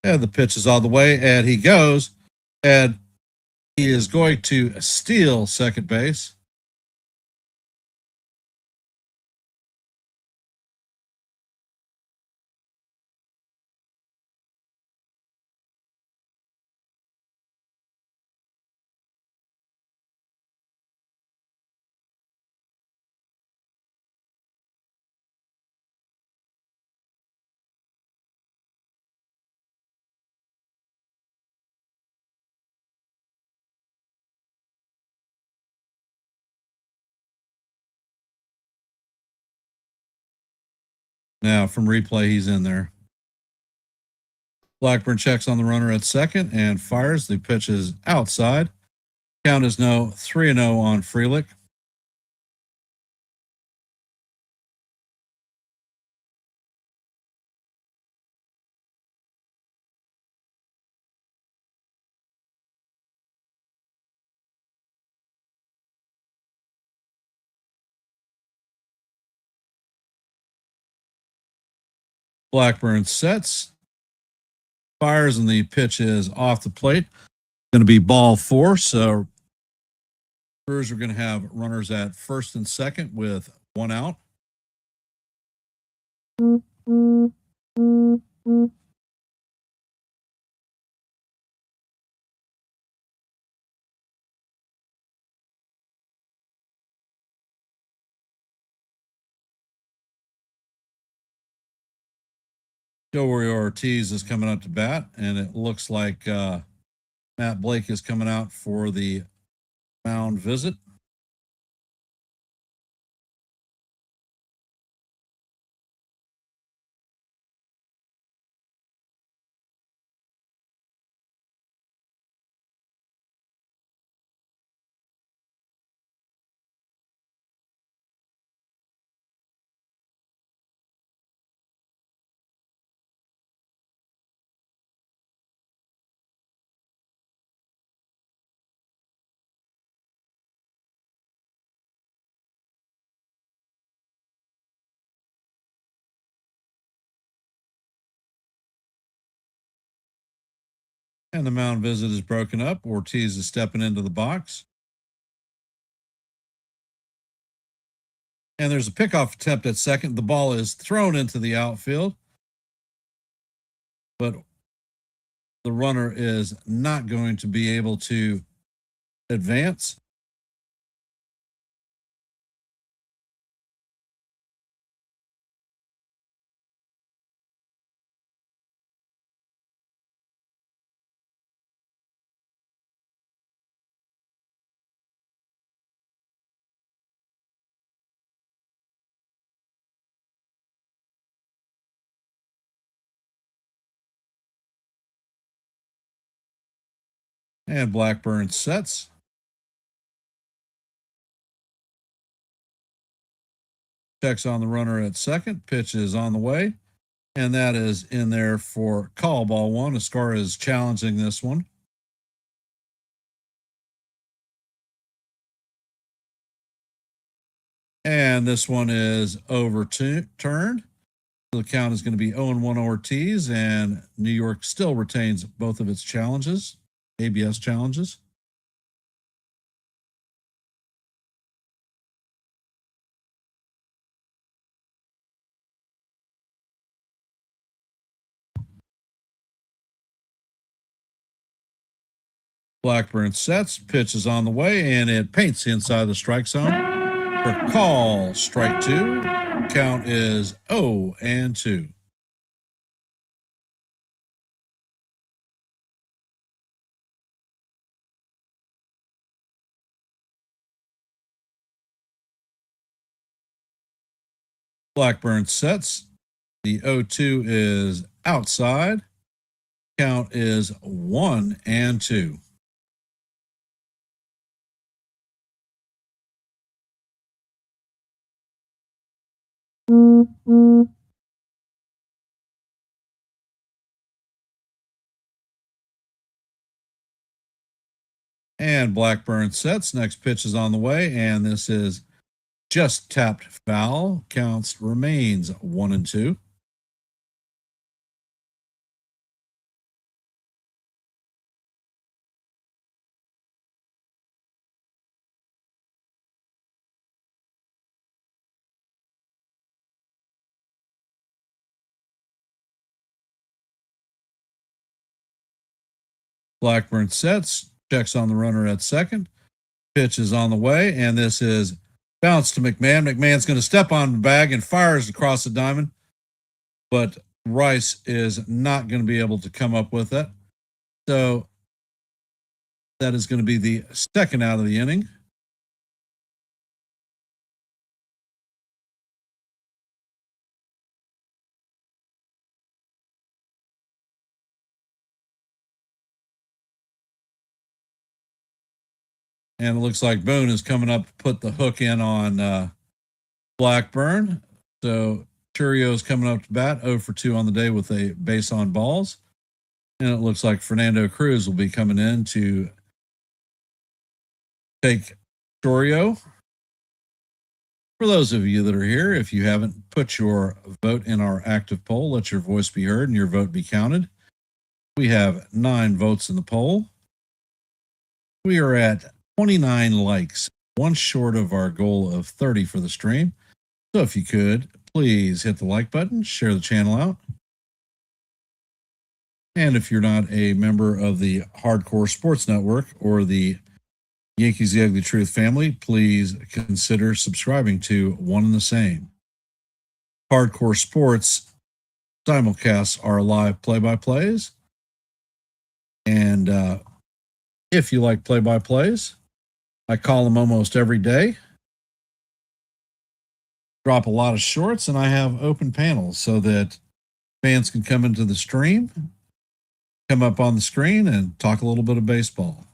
B: And the pitch is on the way, and he goes, and he is going to steal second base. Now from replay, he's in there. Blackburn checks on the runner at second and fires. The pitch is outside. Count is no 3-0 on Frelick. Blackburn sets, fires, and the pitch is off the plate. Going to be ball 4. So Brewers are going to have runners at first and second with 1 out. Joey Ortiz is coming up to bat, and it looks like Matt Blake is coming out for the mound visit. And the mound visit is broken up. Ortiz is stepping into the box. And there's a pickoff attempt at second. The ball is thrown into the outfield, but the runner is not going to be able to advance. And Blackburn sets. Checks on the runner at second. Pitch is on the way. And that is in there for call ball 1. Ascar is challenging this one. And this one is overturned. The count is going to be 0-1 Ortiz, and New York still retains both of its challenges, ABS challenges. Blackburn sets, pitch is on the way, and it paints the inside of the strike zone for call, strike 2. Count is 0-2. Blackburn sets. The 0-2 is outside. Count is 1-2. And Blackburn sets. Next pitch is on the way, and this is just tapped foul. Counts remains 1-2. Blackburn sets, checks on the runner at second. Pitch is on the way, and this is bounce to McMahon. McMahon's going to step on the bag and fires across the diamond, but Rice is not going to be able to come up with it. So that is going to be the second out of the inning. And it looks like Boone is coming up to put the hook in on Blackburn. So Churio's coming up to bat, 0 for 2 on the day with a base on balls. And it looks like Fernando Cruz will be coming in to take Churio. For those of you that are here, if you haven't put your vote in our active poll, let your voice be heard and your vote be counted. We have 9 votes in the poll. We are at 29 likes, one short of our goal of 30 for the stream. So if you could, please hit the like button, share the channel out. And if you're not a member of the Hardcore Sports Network or the Yankees The Ugly Truth family, please consider subscribing to One and the Same. Hardcore Sports simulcasts are live play-by-plays. And if you like play-by-plays, I call them almost every day. Drop a lot of shorts, and I have open panels so that fans can come into the stream, come up on the screen, and talk a little bit of baseball.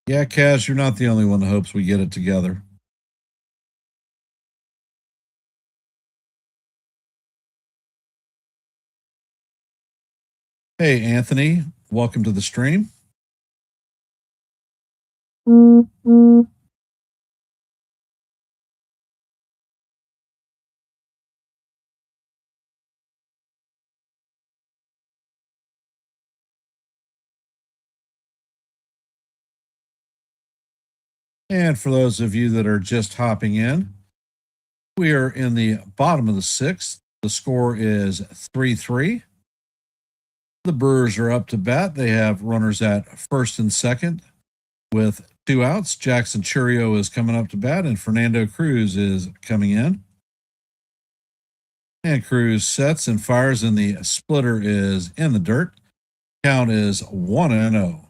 B: Yeah, Kaz, you're not the only one that hopes we get it together. Hey, Anthony, welcome to the stream. And for those of you that are just hopping in, we are in the bottom of the 6th. The score is 3-3. The Brewers are up to bat. They have runners at first and second with 2 outs. Jackson Churio is coming up to bat, and Fernando Cruz is coming in. And Cruz sets and fires, and the splitter is in the dirt. Count is 1-0.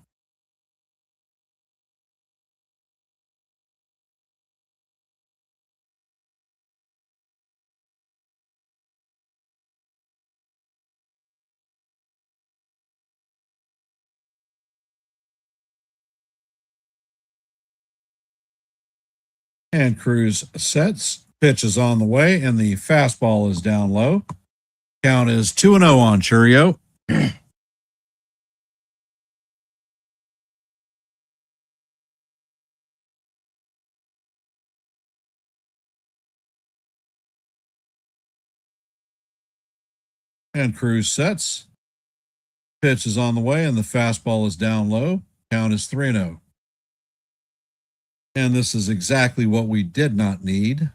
B: And Cruz sets, pitch is on the way, and the fastball is down low. Count is 2-0 on Churio. And Cruz sets. Pitch is on the way, and the fastball is down low. Count is 3-0. And this is exactly what we did not need.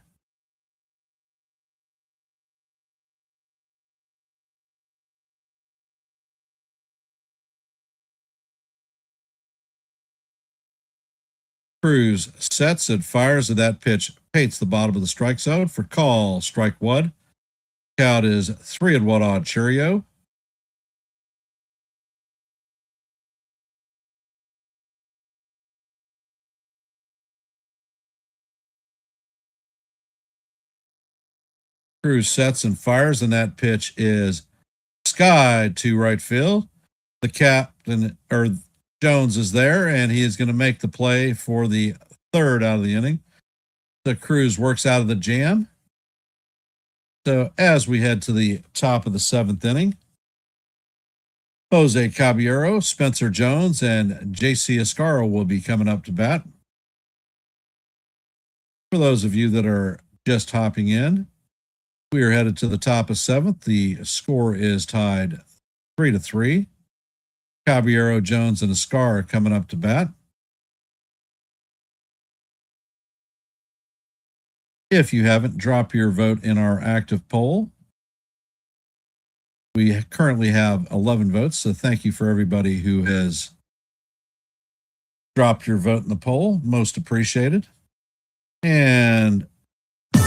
B: Cruz sets and fires, and that pitch paints the bottom of the strike zone for call. Strike 1. Count is 3-1 on Churio. Cruz sets and fires, and that pitch is skied to right field. The captain, or Jones is there, and he is going to make the play for the third out of the inning. The Cruz works out of the jam. So as we head to the top of the seventh inning, Jose Caballero, Spencer Jones, and J.C. Escaro will be coming up to bat. For those of you that are just hopping in, we are headed to the top of seventh. The score is tied 3-3. Caballero, Jones, and Escaro are coming up to bat. If you haven't, drop your vote in our active poll. We currently have 11 votes, so thank you for everybody who has dropped your vote in the poll. Most appreciated. And we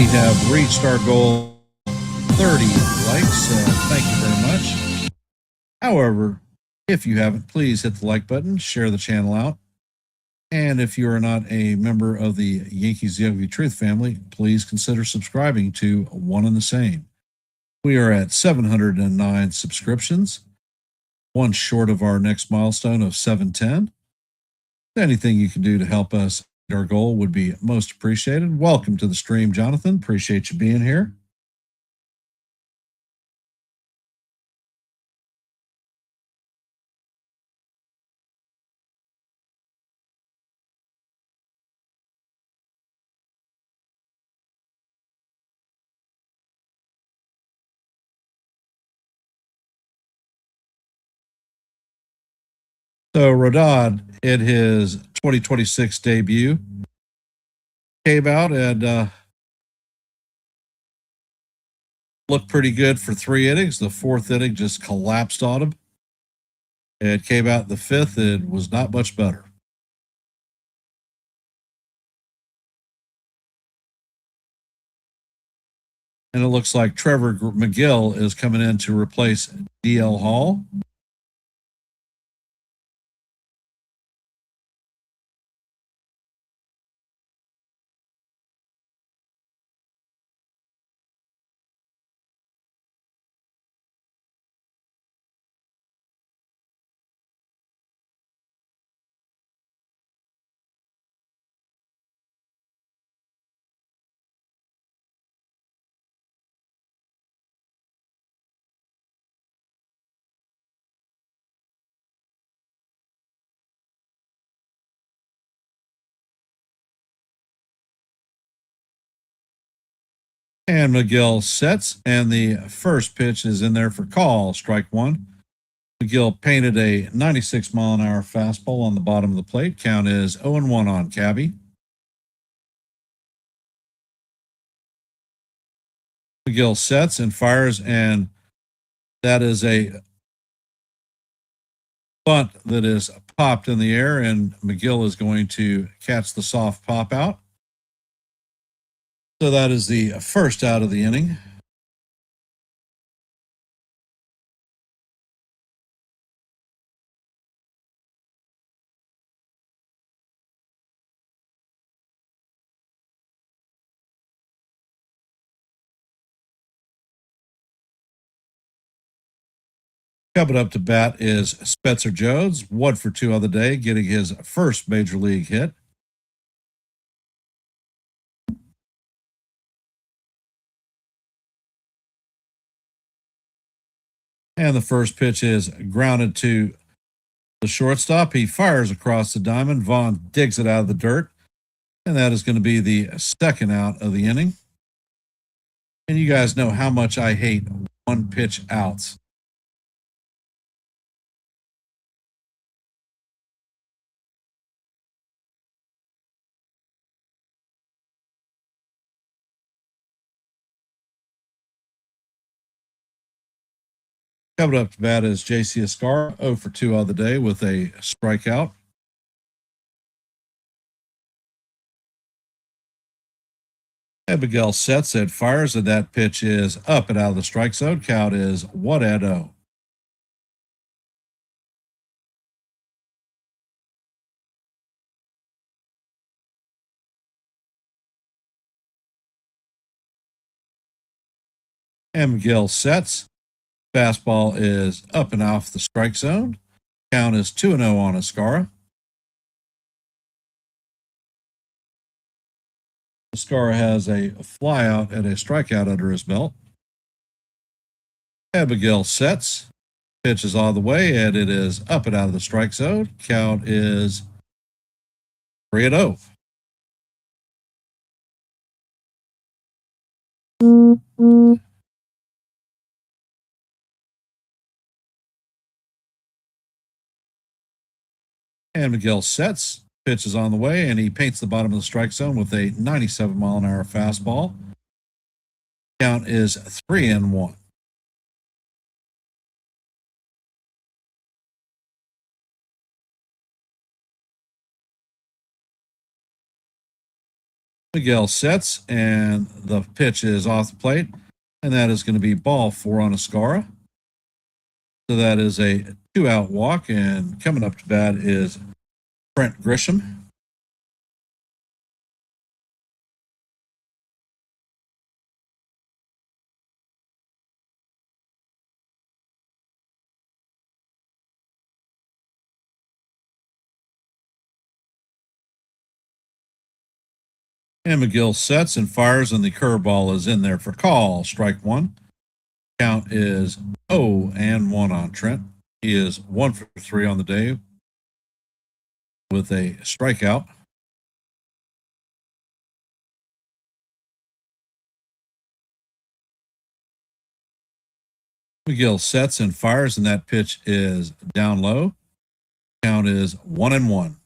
B: have reached our goal, 30 likes. Thank you very much. However, if you haven't, please hit the like button, share the channel out. And if you are not a member of the Yankees The Ugly Truth family, please consider subscribing to One and the Same. We are at 709 subscriptions, one short of our next milestone of 710. Anything you can do to help us hit our goal would be most appreciated. Welcome to the stream, Jonathan. Appreciate you being here. So Rodon, in his 2026 debut, came out and looked pretty good for 3 innings. The 4th inning just collapsed on him. And came out in the 5th and was not much better. And it looks like Trevor McGill is coming in to replace D.L. Hall. And McGill sets, and the first pitch is in there for call, strike one. McGill painted a 96-mile-an-hour fastball on the bottom of the plate. Count is 0-1 on Cabby. McGill sets and fires, and that is a bunt that is popped in the air, and McGill is going to catch the soft pop out. So that is the first out of the inning. Coming up to bat is Spencer Jones, 1 for 2 on the day, getting his first major league hit. And the first pitch is grounded to the shortstop. He fires across the diamond. Vaughn digs it out of the dirt. And that is going to be the second out of the inning. And you guys know how much I hate one pitch outs. Coming up to bat is J.C. Escaro, 0 for 2 on the day with a strikeout. And Miguel sets and fires, and that pitch is up and out of the strike zone. Count is 1-0. And Miguel sets. Fastball is up and off the strike zone. Count is 2-0 on Ascara. Ascara has a flyout and a strikeout under his belt. Abigail sets. Pitch is on the way, and it is up and out of the strike zone. Count is 3-0. And Miguel sets. Pitch is on the way, and he paints the bottom of the strike zone with a 97-mile-an-hour fastball. Count is 3-1. Miguel sets, and the pitch is off the plate, and that is going to be ball 4 on Ascara. So that is a 2-out walk, and coming up to bat is Brent Grisham. And McGill sets and fires, and the curveball is in there for call. Strike 1. Count is 0-1 on Trent. He is 1 for 3 on the day with a strikeout. McGill sets and fires, and that pitch is down low. Count is 1-1.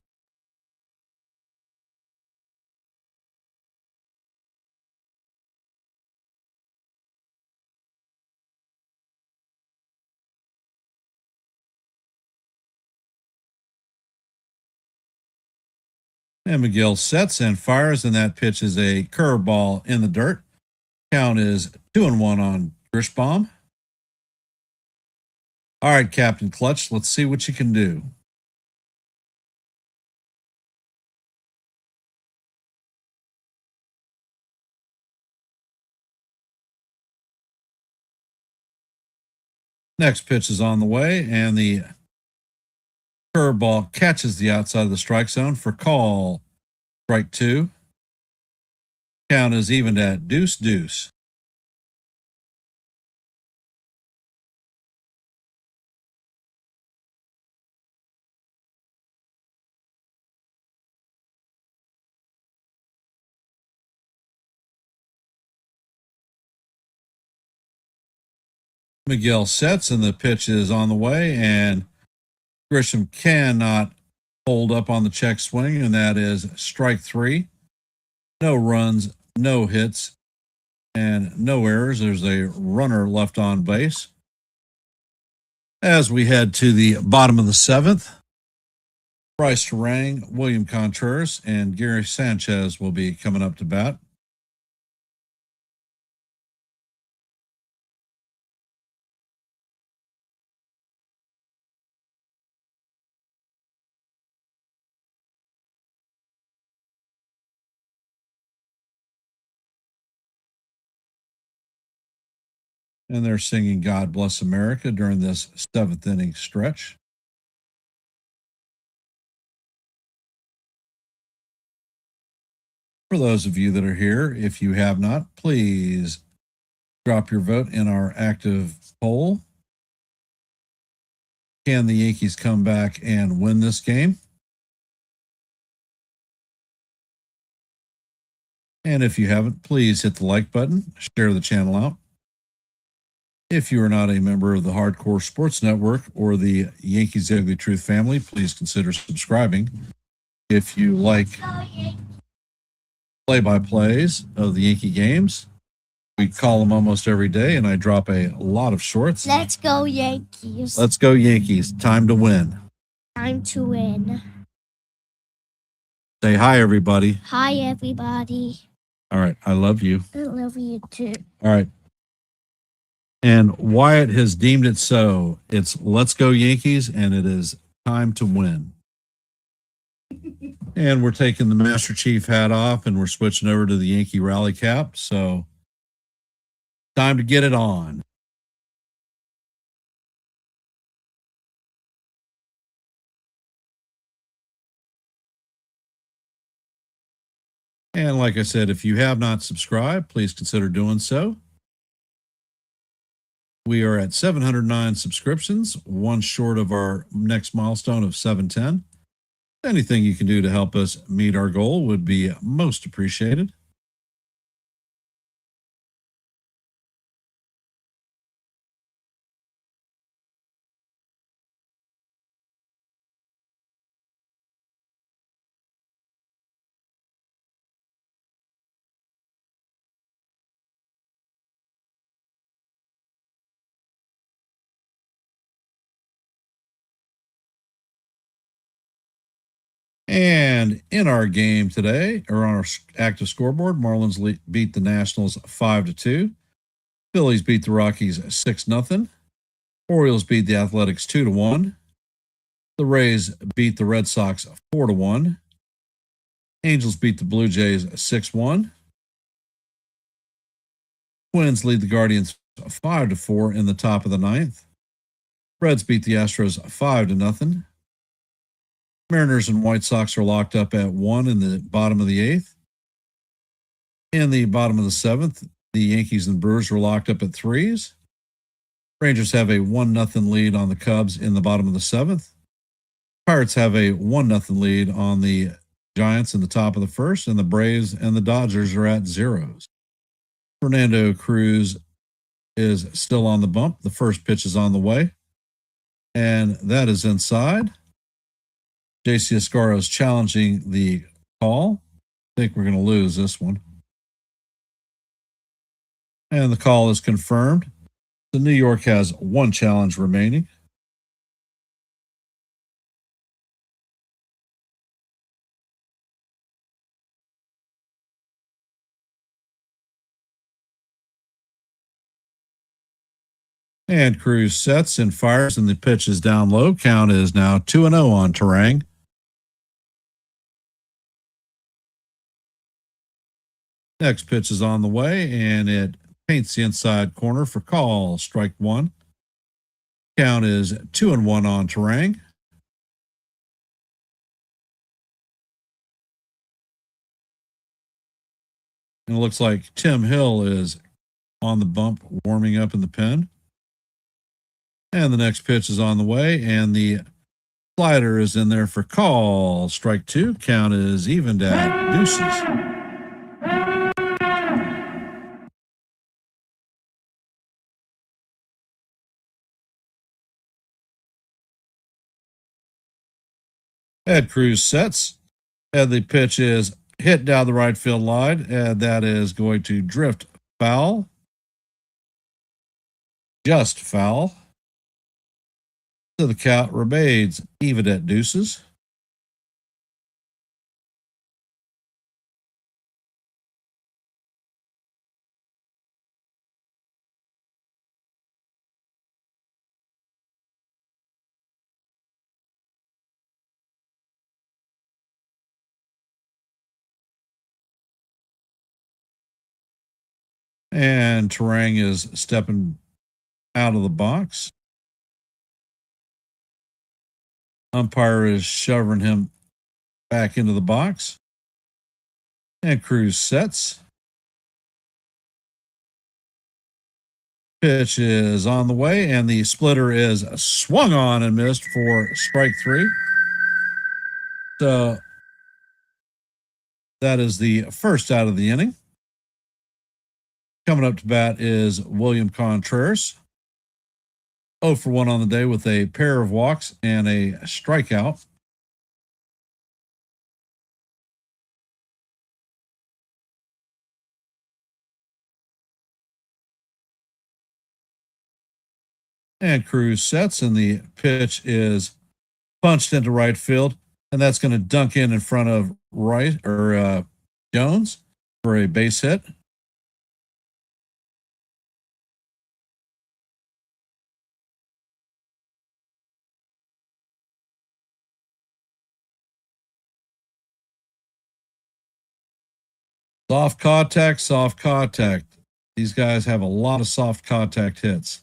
B: And McGill sets and fires, and that pitch is a curveball in the dirt. Count is 2-1 on Grishbaum. All right, Captain Clutch, let's see what you can do. Next pitch is on the way, and the curveball catches the outside of the strike zone for call. Strike 2. Count is evened at 2-2. Miguel sets, and the pitch is on the way, and Grisham cannot hold up on the check swing, and that is strike 3. No runs, no hits, and no errors. There's a runner left on base. As we head to the bottom of the 7th, Bryce Terang, William Contreras, and Gary Sanchez will be coming up to bat. And they're singing God Bless America during this 7th inning stretch. For those of you that are here, if you have not, please drop your vote in our active poll. Can the Yankees come back and win this game? And if you haven't, please hit the like button, share the channel out. If you are not a member of the Hardcore Sports Network or the Yankees Ugly Truth family, please consider subscribing. If you like play-by-plays of the Yankee games, we call them almost every day, and I drop a lot of shorts.
C: Let's go, Yankees.
B: Let's go, Yankees. Time to win.
C: Time to win.
B: Say hi, everybody.
C: Hi, everybody.
B: All right. I love you.
C: I love you too.
B: All right. And Wyatt has deemed it so. It's let's go Yankees, and it is time to win. And we're taking the Master Chief hat off, and we're switching over to the Yankee rally cap. So time to get it on. And like I said, if you have not subscribed, please consider doing so. We are at 709 subscriptions, one short of our next milestone of 710. Anything you can do to help us meet our goal would be most appreciated. And in our game today, or on our active scoreboard, Marlins beat the Nationals 5-2. Phillies beat the Rockies 6-0. Orioles beat the Athletics 2-1. The Rays beat the Red Sox 4-1. Angels beat the Blue Jays 6-1. Twins lead the Guardians 5-4 in the top of the ninth. Reds beat the Astros 5-0. Mariners and White Sox are locked up at 1 in the bottom of the eighth. In the bottom of the seventh, the Yankees and Brewers were locked up at 3s. Rangers have a 1-0 lead on the Cubs in the bottom of the seventh. Pirates have a 1-0 lead on the Giants in the top of the first, and the Braves and the Dodgers are at 0s. Fernando Cruz is still on the bump. The first pitch is on the way, and that is inside. JC Escaro is challenging the call. I think we're going to lose this one. And the call is confirmed. The New York has one challenge remaining. And Cruz sets and fires, and the pitch is down low. Count is now 2-0 on Terang. Next pitch is on the way, and it paints the inside corner for call. Strike one. Count is 2-1 on Terang. And it looks like Tim Hill is on the bump, warming up in the pen. And the next pitch is on the way, and the slider is in there for call. Strike two. Count is evened at deuces. Ed Cruz sets, and the pitch is hit down the right field line, and that is going to drift foul. Just foul. So the count remains even at deuces. And Terang is stepping out of the box. Umpire is shoving him back into the box. And Cruz sets. Pitch is on the way, and the splitter is swung on and missed for strike three. So that is the first out of the inning. Coming up to bat is William Contreras. 0 for 1 on the day with a pair of walks and a strikeout. And Cruz sets, and the pitch is punched into right field, and that's going to dunk in front of Jones for a base hit. Soft contact. These guys have a lot of soft contact hits.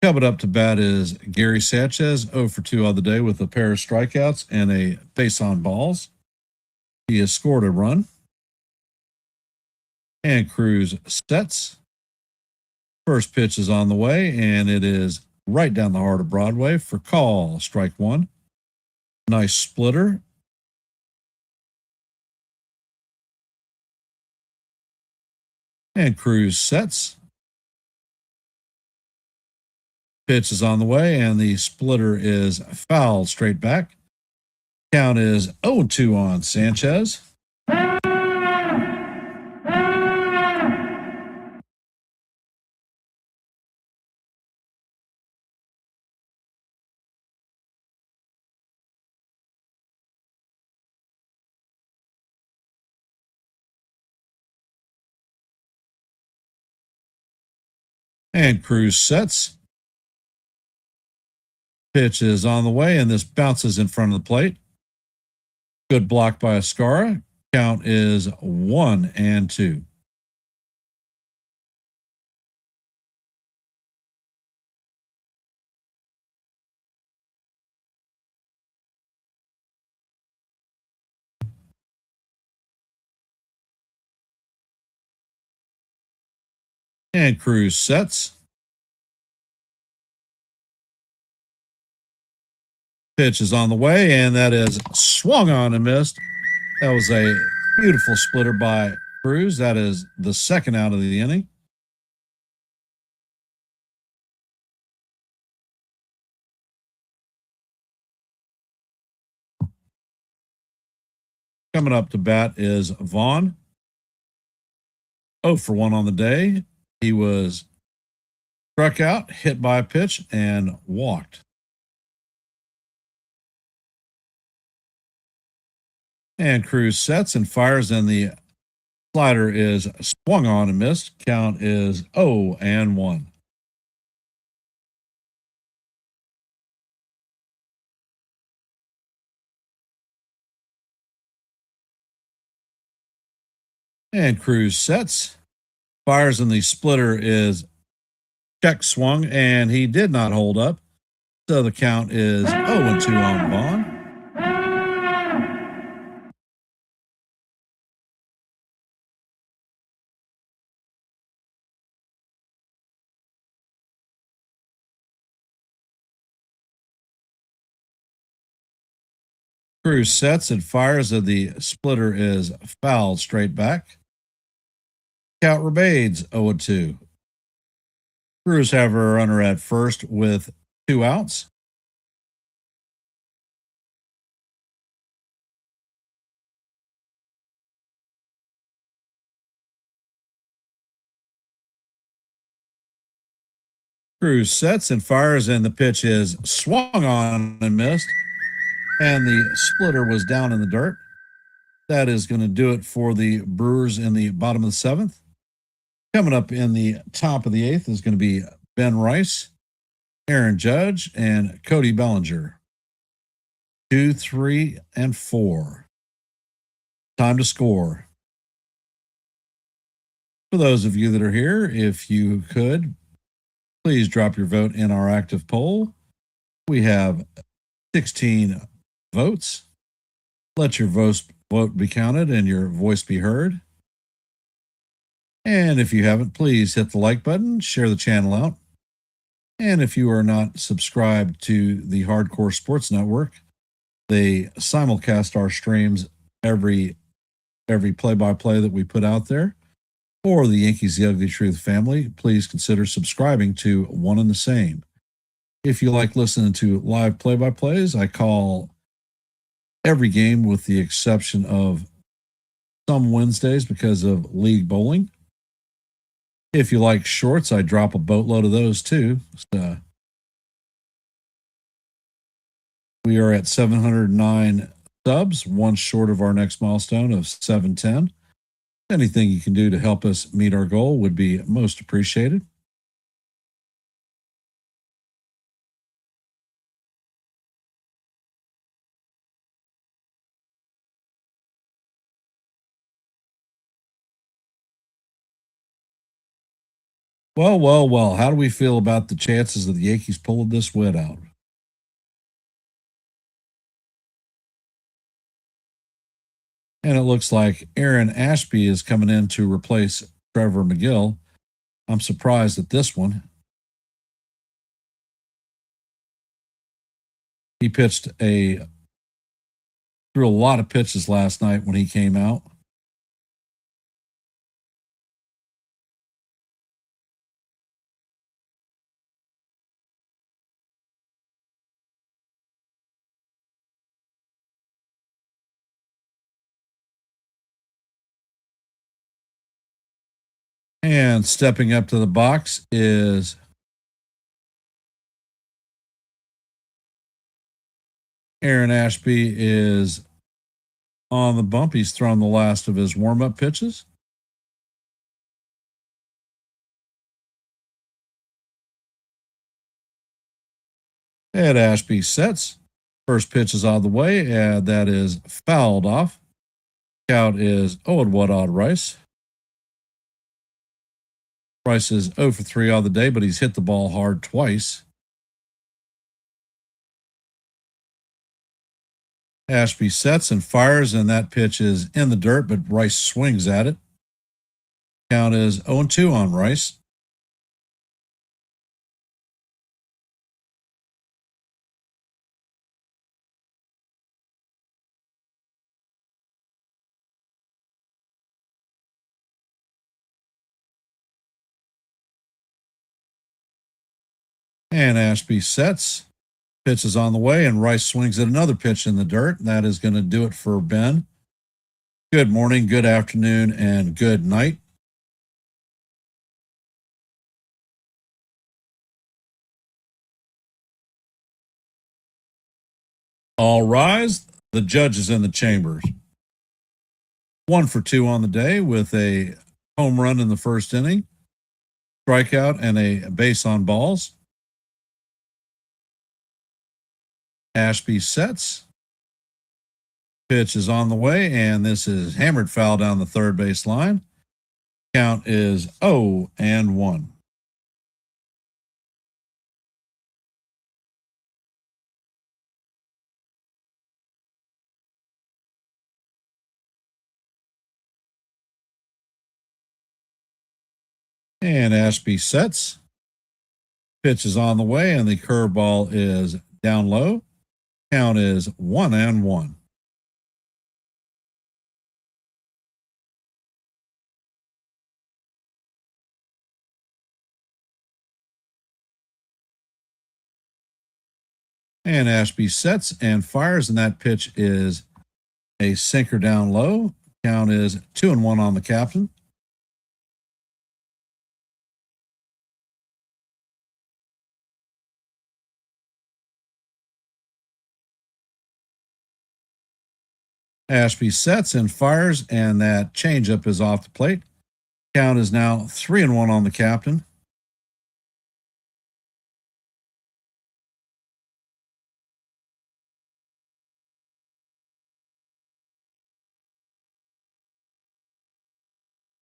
B: Coming up to bat is Gary Sanchez, 0 for 2 on the day with a pair of strikeouts and a base on balls. He has scored a run. And Cruz sets. First pitch is on the way, and it is right down the heart of Broadway for call. Strike one. Nice splitter. And Cruz sets. Pitch is on the way, and the splitter is fouled straight back. Count is 0-2 on Sanchez. And Cruz sets. Pitch is on the way, and this bounces in front of the plate. Good block by Ascara. Count is 1-2. And Cruz sets. Pitch is on the way, and that is swung on and missed. That was a beautiful splitter by Cruz. That is the second out of the inning. Coming up to bat is Vaughn. 0 for 1 on the day. He was struck out, hit by a pitch, and walked. And Cruz sets and fires, and the slider is swung on and missed. Count is 0-1. And Cruz sets, fires, and the splitter is check swung, and he did not hold up. So the count is 0-2 on Vaughn. Cruz sets and fires, and the splitter is fouled straight back. Count remains 0-2. Brewers have a runner at first with 2 outs. Cruz sets and fires, and the pitch is swung on and missed. And the splitter was down in the dirt. That is going to do it for the Brewers in the bottom of the 7th. Coming up in the top of the 8th is going to be Ben Rice, Aaron Judge, and Cody Bellinger. 2, 3, and 4. Time to score. For those of you that are here, if you could, please drop your vote in our active poll. We have 16 votes. Let your vote be counted and your voice be heard. And if you haven't, please hit the like button, share the channel out. And if you are not subscribed to the Hardcore Sports Network, they simulcast our streams every play-by-play that we put out there. Or the Yankees The Ugly Truth family, please consider subscribing to one and the same. If you like listening to live play-by-plays, I call every game with the exception of some Wednesdays because of league bowling. If you like shorts, I drop a boatload of those too. So we are at 709 subs, one short of our next milestone of 710. Anything you can do to help us meet our goal would be most appreciated. Well. How do we feel about the chances of the Yankees pulling this win out? And it looks like Aaron Ashby is coming in to replace Trevor McGill. I'm surprised at this one. He threw a lot of pitches last night when he came out. And stepping up to the box is Aaron Ashby is on the bump. He's thrown the last of his warm-up pitches. And Ashby sets. First pitch is out of the way, and that is fouled off. Count is 0-1 on Rice. Rice is 0 for 3 on the day, but he's hit the ball hard twice. Ashby sets and fires, and that pitch is in the dirt, but Rice swings at it. Count is 0-2 on Rice. And Ashby sets. Pitch is on the way, and Rice swings at another pitch in the dirt. That is going to do it for Ben. Good morning, good afternoon, and good night. All rise. The judge is in the chambers. 1 for 2 on the day with a home run in the first inning, strikeout, and a base on balls. Ashby sets. Pitch is on the way, and this is hammered foul down the third base line. Count is 0-1. And Ashby sets. Pitch is on the way, and the curveball is down low. Count is 1-1. And Ashby sets and fires, and that pitch is a sinker down low. Count is 2-1 on the captain. Ashby sets and fires, and that changeup is off the plate. Count is now 3-1 on the captain.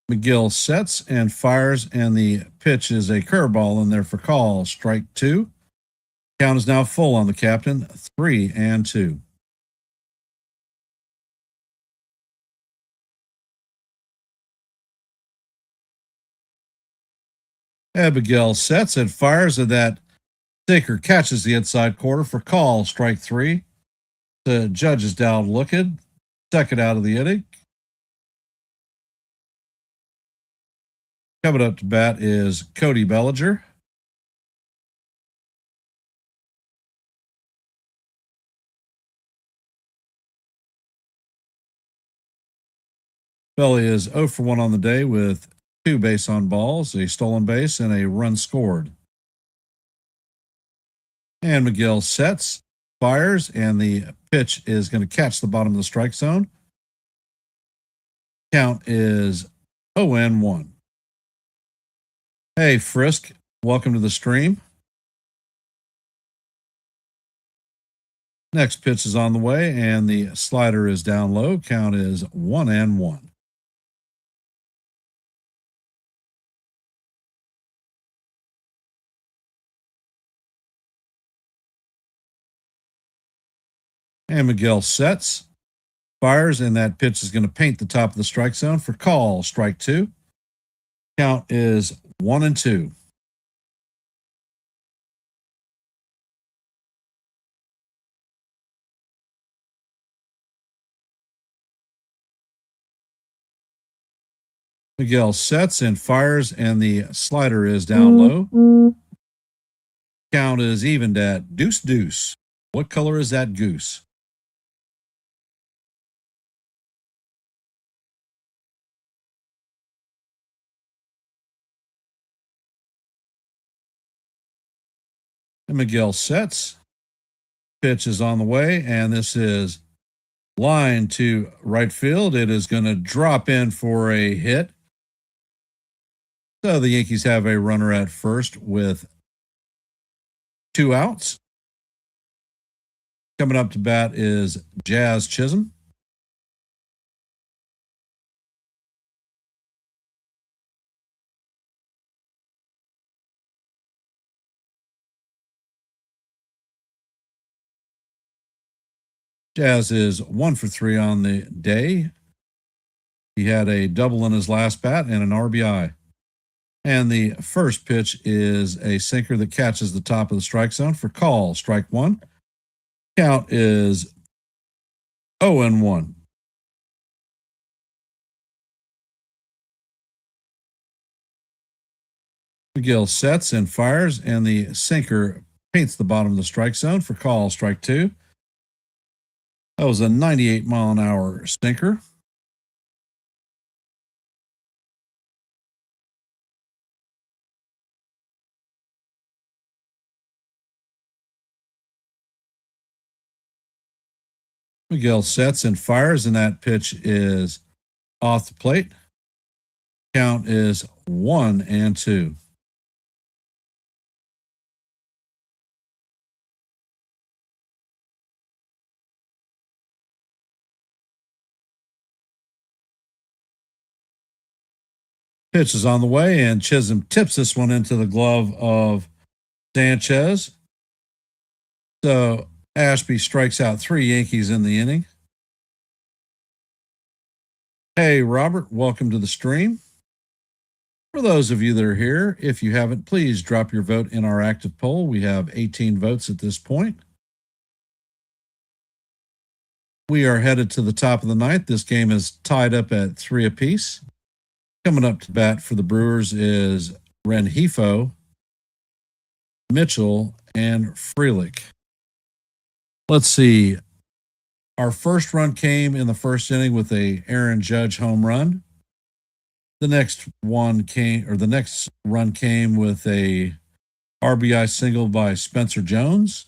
B: McGill sets and fires, and the pitch is a curveball in there for call. Strike 2. Count is now full on the captain, 3-2. Abigail sets and fires, and that sinker catches the inside corner for call. Strike 3. The judge is down looking. Second out of the inning. Coming up to bat is Cody Bellinger. Belly is 0 for 1 on the day with 2 base on balls, a stolen base, and a run scored. And McGill sets, fires, and the pitch is going to catch the bottom of the strike zone. Count is 0-1. Hey, Frisk, welcome to the stream. Next pitch is on the way, and the slider is down low. Count is 1-1. And Miguel sets, fires, and that pitch is going to paint the top of the strike zone for call. Strike 2. Count is 1-2. Miguel sets and fires, and the slider is down low. Count is evened at deuce. What color is that goose? And Miguel sets. Pitch is on the way, and this is line to right field. It is going to drop in for a hit. So the Yankees have a runner at first with 2 outs. Coming up to bat is Jazz Chisholm. Jazz is 1 for 3 on the day. He had a double in his last bat and an RBI. And the first pitch is a sinker that catches the top of the strike zone for call, strike 1. Count is 0-1. McGill sets and fires, and the sinker paints the bottom of the strike zone for call, strike 2. That was a 98-mile-an-hour sinker. Miguel sets and fires, and that pitch is off the plate. Count is 1-2. Pitch is on the way, and Chisholm tips this one into the glove of Sanchez. So Ashby strikes out 3 Yankees in the inning. Hey, Robert, welcome to the stream. For those of you that are here, if you haven't, please drop your vote in our active poll. We have 18 votes at this point. We are headed to the top of the ninth. This game is tied up at 3 apiece. Coming up to bat for the Brewers is Rengifo, Mitchell, and Frelick. Let's see. Our first run came in the first inning with a Aaron Judge home run. The next run came with a RBI single by Spencer Jones,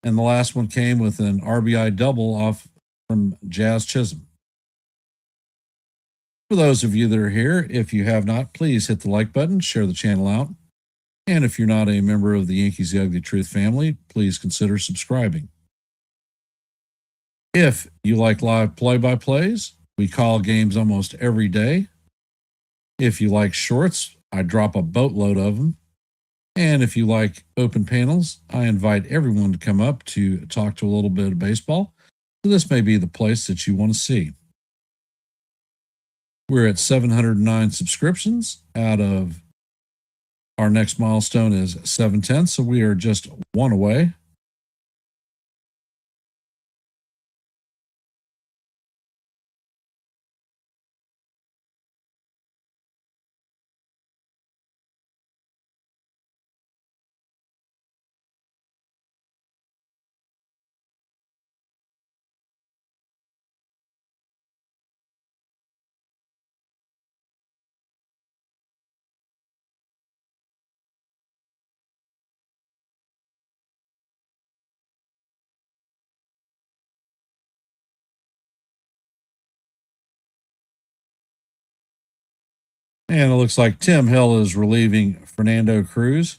B: and the last one came with an RBI double off from Jazz Chisholm. For those of you that are here, if you have not, please hit the like button, share the channel out. And if you're not a member of the Yankees The Ugly Truth family, please consider subscribing. If you like live play-by-plays, we call games almost every day. If you like shorts, I drop a boatload of them. And if you like open panels, I invite everyone to come up to talk to a little bit of baseball. So this may be the place that you want to see. We're at 709 subscriptions out of our next milestone is 710. So we are just 1 away. And it looks like Tim Hill is relieving Fernando Cruz.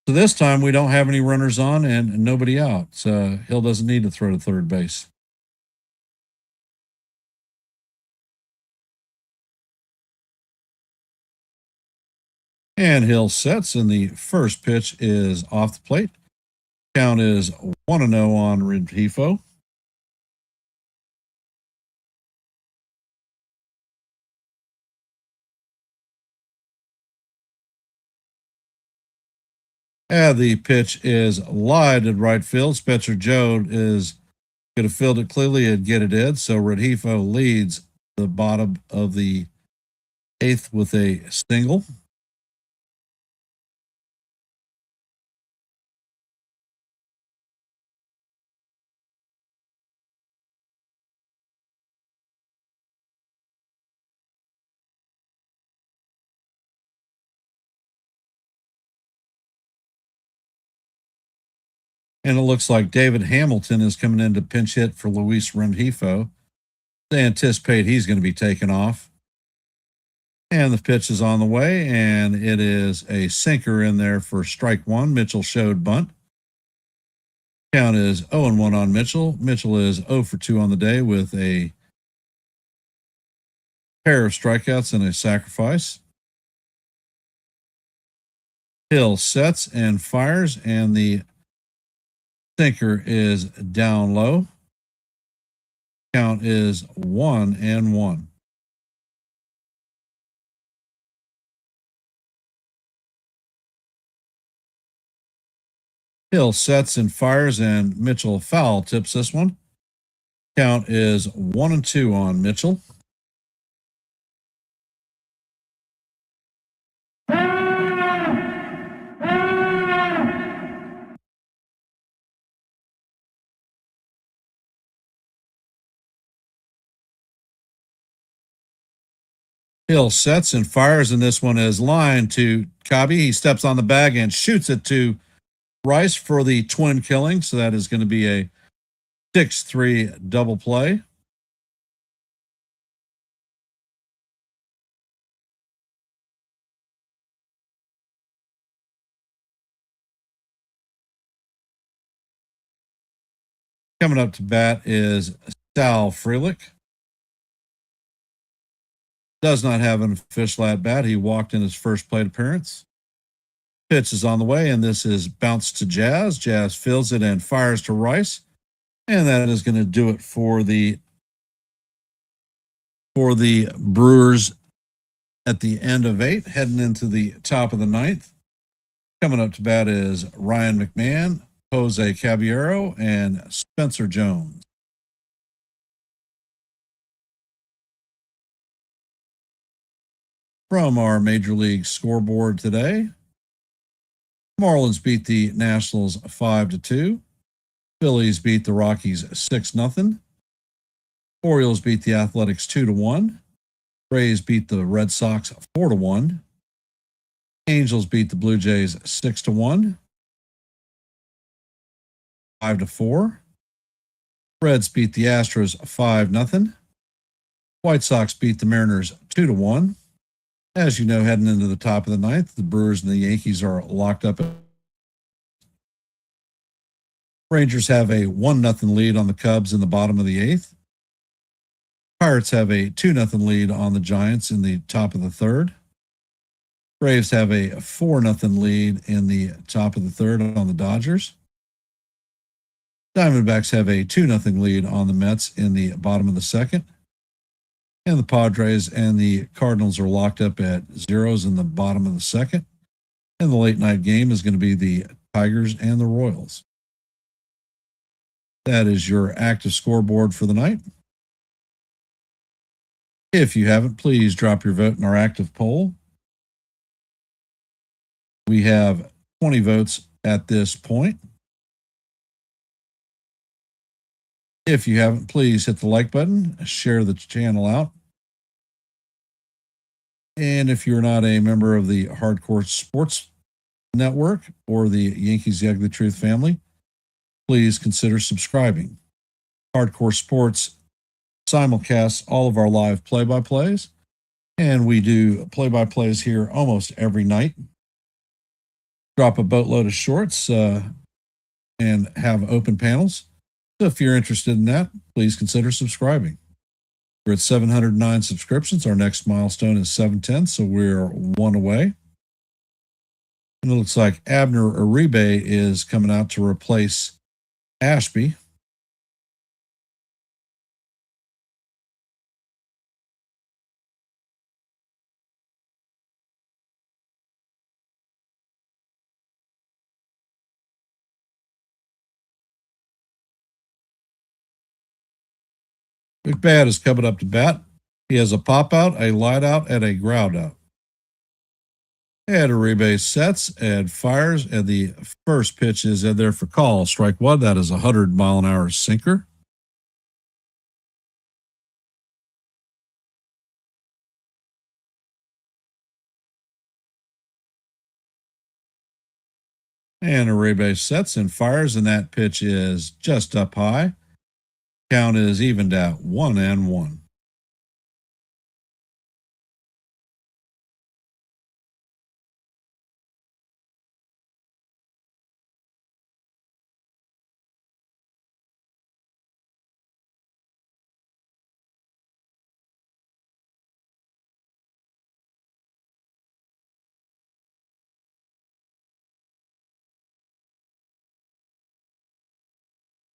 B: So this time we don't have any runners on and nobody out. So Hill doesn't need to throw to third base. And Hill sets, and the first pitch is off the plate. Count is 1-0 on Rengifo. And the pitch is lined in right field. Spencer Jones is going to field it cleanly and get it in. So Rengifo leads the bottom of the eighth with a single. And it looks like David Hamilton is coming in to pinch hit for Luis Rengifo. They anticipate he's going to be taken off. And the pitch is on the way, and it is a sinker in there for strike one. Mitchell showed bunt. Count is 0-1 on Mitchell. Mitchell is 0 for 2 on the day with a pair of strikeouts and a sacrifice. Hill sets and fires, and the sinker is down low. Count is 1-1. Hill sets and fires, and Mitchell foul tips this one. Count is 1-2 on Mitchell. Hill sets and fires, and this one is lined to Cobby. He steps on the bag and shoots it to Rice for the twin killing. So that is going to be a 6-3 double play. Coming up to bat is Sal Frelick. Does not have an official at bat. He walked in his first plate appearance. Pitch is on the way, and this is bounced to Jazz. Jazz fills it and fires to Rice. And that is going to do it for the Brewers at the end of 8, heading into the top of the 9th. Coming up to bat is Ryan McMahon, Jose Caballero, and Spencer Jones. From our Major League scoreboard today, Marlins beat the Nationals 5-2. Phillies beat the Rockies 6-0. Orioles beat the Athletics 2-1. Rays beat the Red Sox 4-1. Angels beat the Blue Jays 6-1. 5-4. Reds beat the Astros 5-0. White Sox beat the Mariners 2-1. As you know, heading into the top of the 9th, the Brewers and the Yankees are locked up. Rangers have a 1-0 lead on the Cubs in the bottom of the 8th. Pirates have a 2-0 lead on the Giants in the top of the 3rd. Braves have a 4-0 lead in the top of the 3rd on the Dodgers. Diamondbacks have a 2-0 lead on the Mets in the bottom of the 2nd. And the Padres and the Cardinals are locked up at zeros in the bottom of the 2nd. And the late night game is going to be the Tigers and the Royals. That is your active scoreboard for the night. If you haven't, please drop your vote in our active poll. We have 20 votes at this point. If you haven't, please hit the like button, share the channel out. And if you're not a member of the Hardcore Sports Network or the Yankees The Ugly Truth family, please consider subscribing. Hardcore Sports simulcasts all of our live play-by-plays, and we do play-by-plays here almost every night. Drop a boatload of shorts and have open panels. So if you're interested in that, please consider subscribing. We're at 709 subscriptions. Our next milestone is 710, so we're one away. And it looks like Abner Uribe is coming out to replace Ashby. McMahon is coming up to bat. He has a pop out, a line out, and a ground out. And Uribe sets and fires, and the first pitch is in there for call. Strike one. That is a 100-mile-an-hour sinker. And Uribe sets and fires, and that pitch is just up high. Count is evened out 1-1.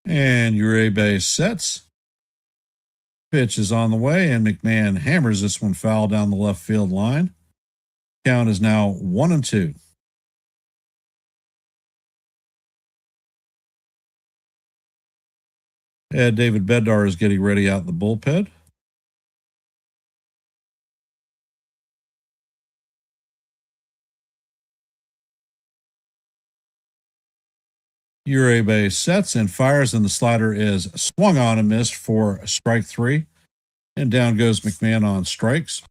B: And Uribe sets. Pitch is on the way, and McMahon hammers this one foul down the left field line. Count is now 1-2. And David Bednar is getting ready out in the bullpen. Uribe sets and fires, and the slider is swung on and missed for strike three. And down goes McMahon on strikes.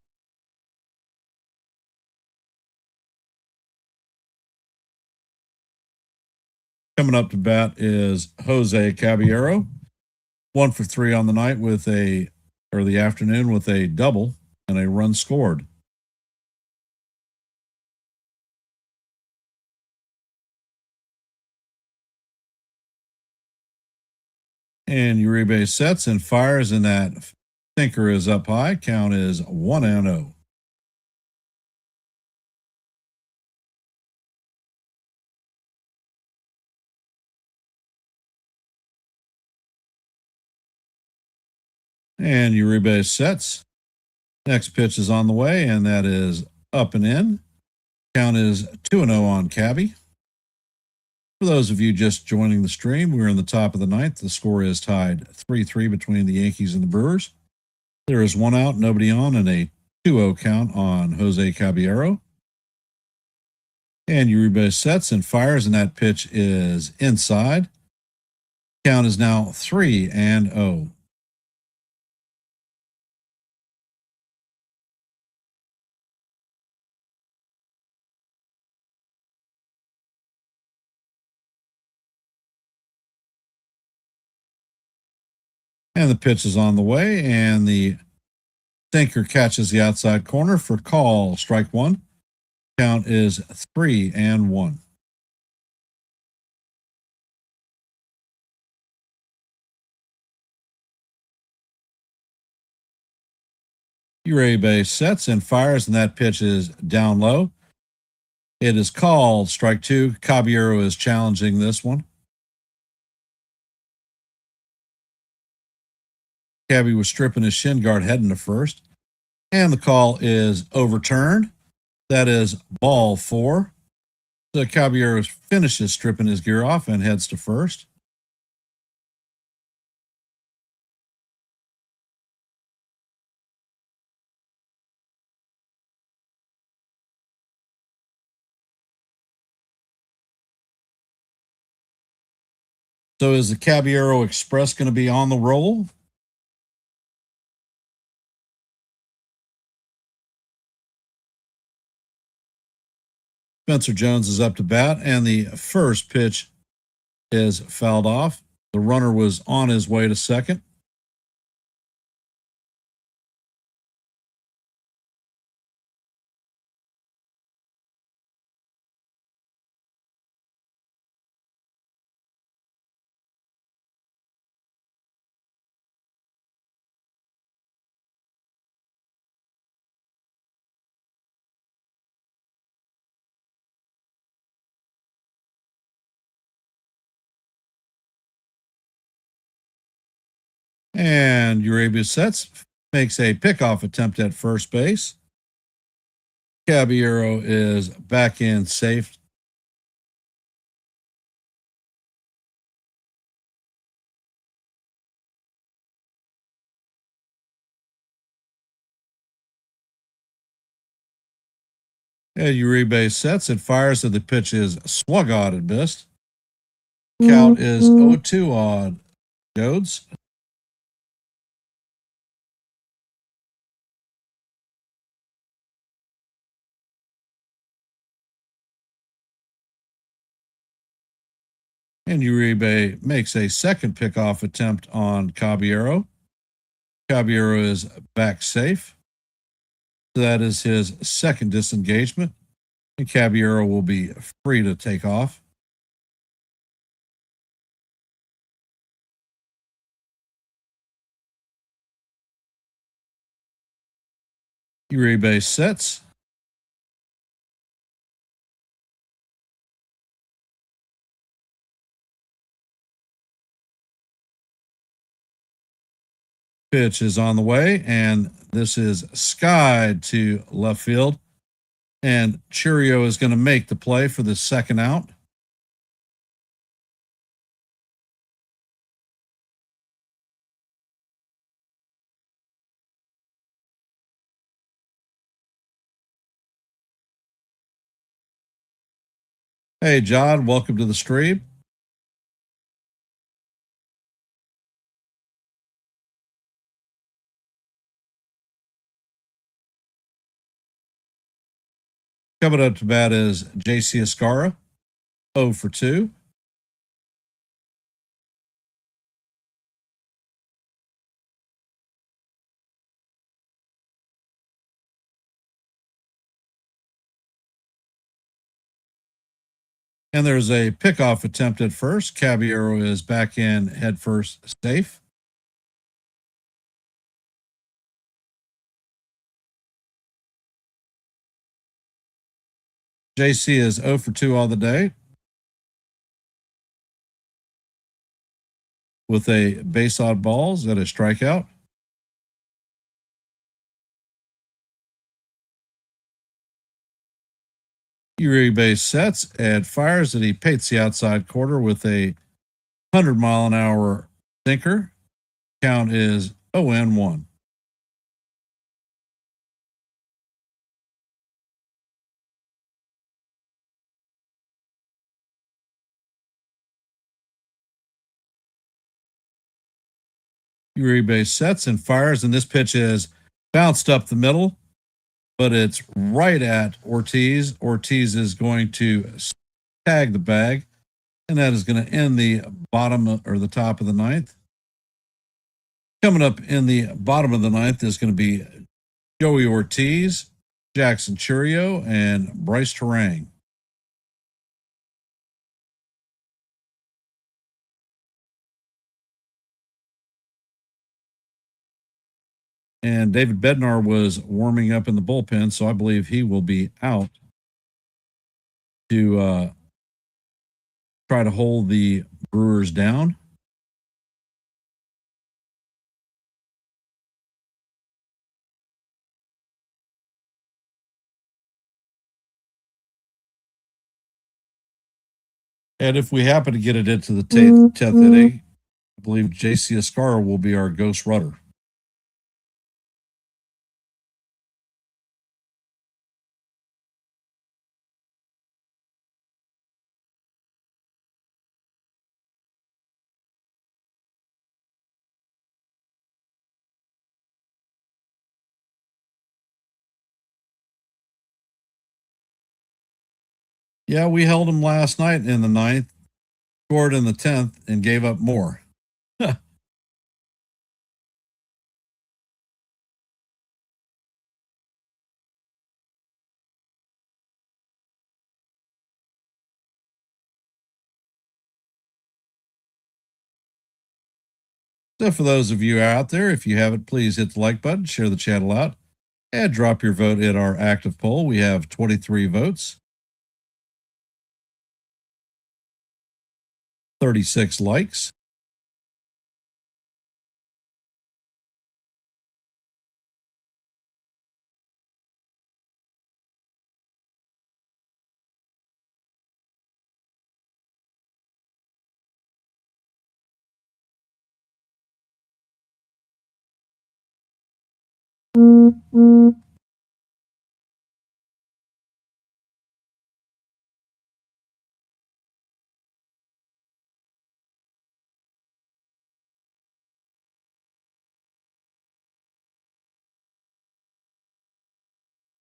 B: Coming up to bat is Jose Caballero. 1 for 3 on the night the afternoon with a double and a run scored. And Uribe sets and fires, and that sinker is up high. Count is 1-0. And Uribe sets. Next pitch is on the way, and that is up and in. Count is 2-0 on Cabby. For those of you just joining the stream, we're in the top of the ninth. The score is tied 3-3 between the Yankees and the Brewers. There is one out, nobody on, and a 2-0 count on Jose Caballero. And Uribe sets and fires, and that pitch is inside. Count is now 3-0. And the pitch is on the way, and the sinker catches the outside corner for call. Strike one. Count is 3-1. Uribe sets and fires, and that pitch is down low. It is called strike two. Caballero is challenging this one. Cabby was stripping his shin guard heading to first, and the call is overturned. That is ball 4. So Caballero finishes stripping his gear off and heads to first. So is the Caballero Express going to be on the roll? Spencer Jones is up to bat, and the first pitch is fouled off. The runner was on his way to second. And Uribe sets, makes a pickoff attempt at first base. Caballero is back in safe. And Uribe sets and fires, and the pitch is swung on and missed. Count is 0-2 on Jones. And Uribe makes a second pickoff attempt on Caballero. Caballero is back safe. So that is his second disengagement. And Caballero will be free to take off. Uribe sets. Pitch is on the way, and this is skied to left field. And Churio is going to make the play for the second out. Hey, John, welcome to the stream. Coming up to bat is J.C. Escara, 0 for 2. And there's a pickoff attempt at first. Caballero is back in head first, safe. JC is 0 for 2 on the day with a base on balls and a strikeout. Uribe sets and fires, and he paints the outside corner with a 100-mile-an-hour sinker. Count is 0-1. Uribe sets and fires, and this pitch is bounced up the middle, but it's right at Ortiz. Ortiz is going to tag the bag, and that is going to end the bottom or the top of the ninth. Coming up in the bottom of the ninth is going to be Joey Ortiz, Jackson Churio, and Bryce Terang. And David Bednar was warming up in the bullpen, so I believe he will be out to try to hold the Brewers down. And if we happen to get it into the 10th inning, I believe J.C. Escara will be our ghost runner. Yeah, we held them last night in the ninth, scored in the 10th, and gave up more. So for those of you out there, if you haven't, please hit the like button, share the channel out, and drop your vote in our active poll. We have 23 votes, 36 likes.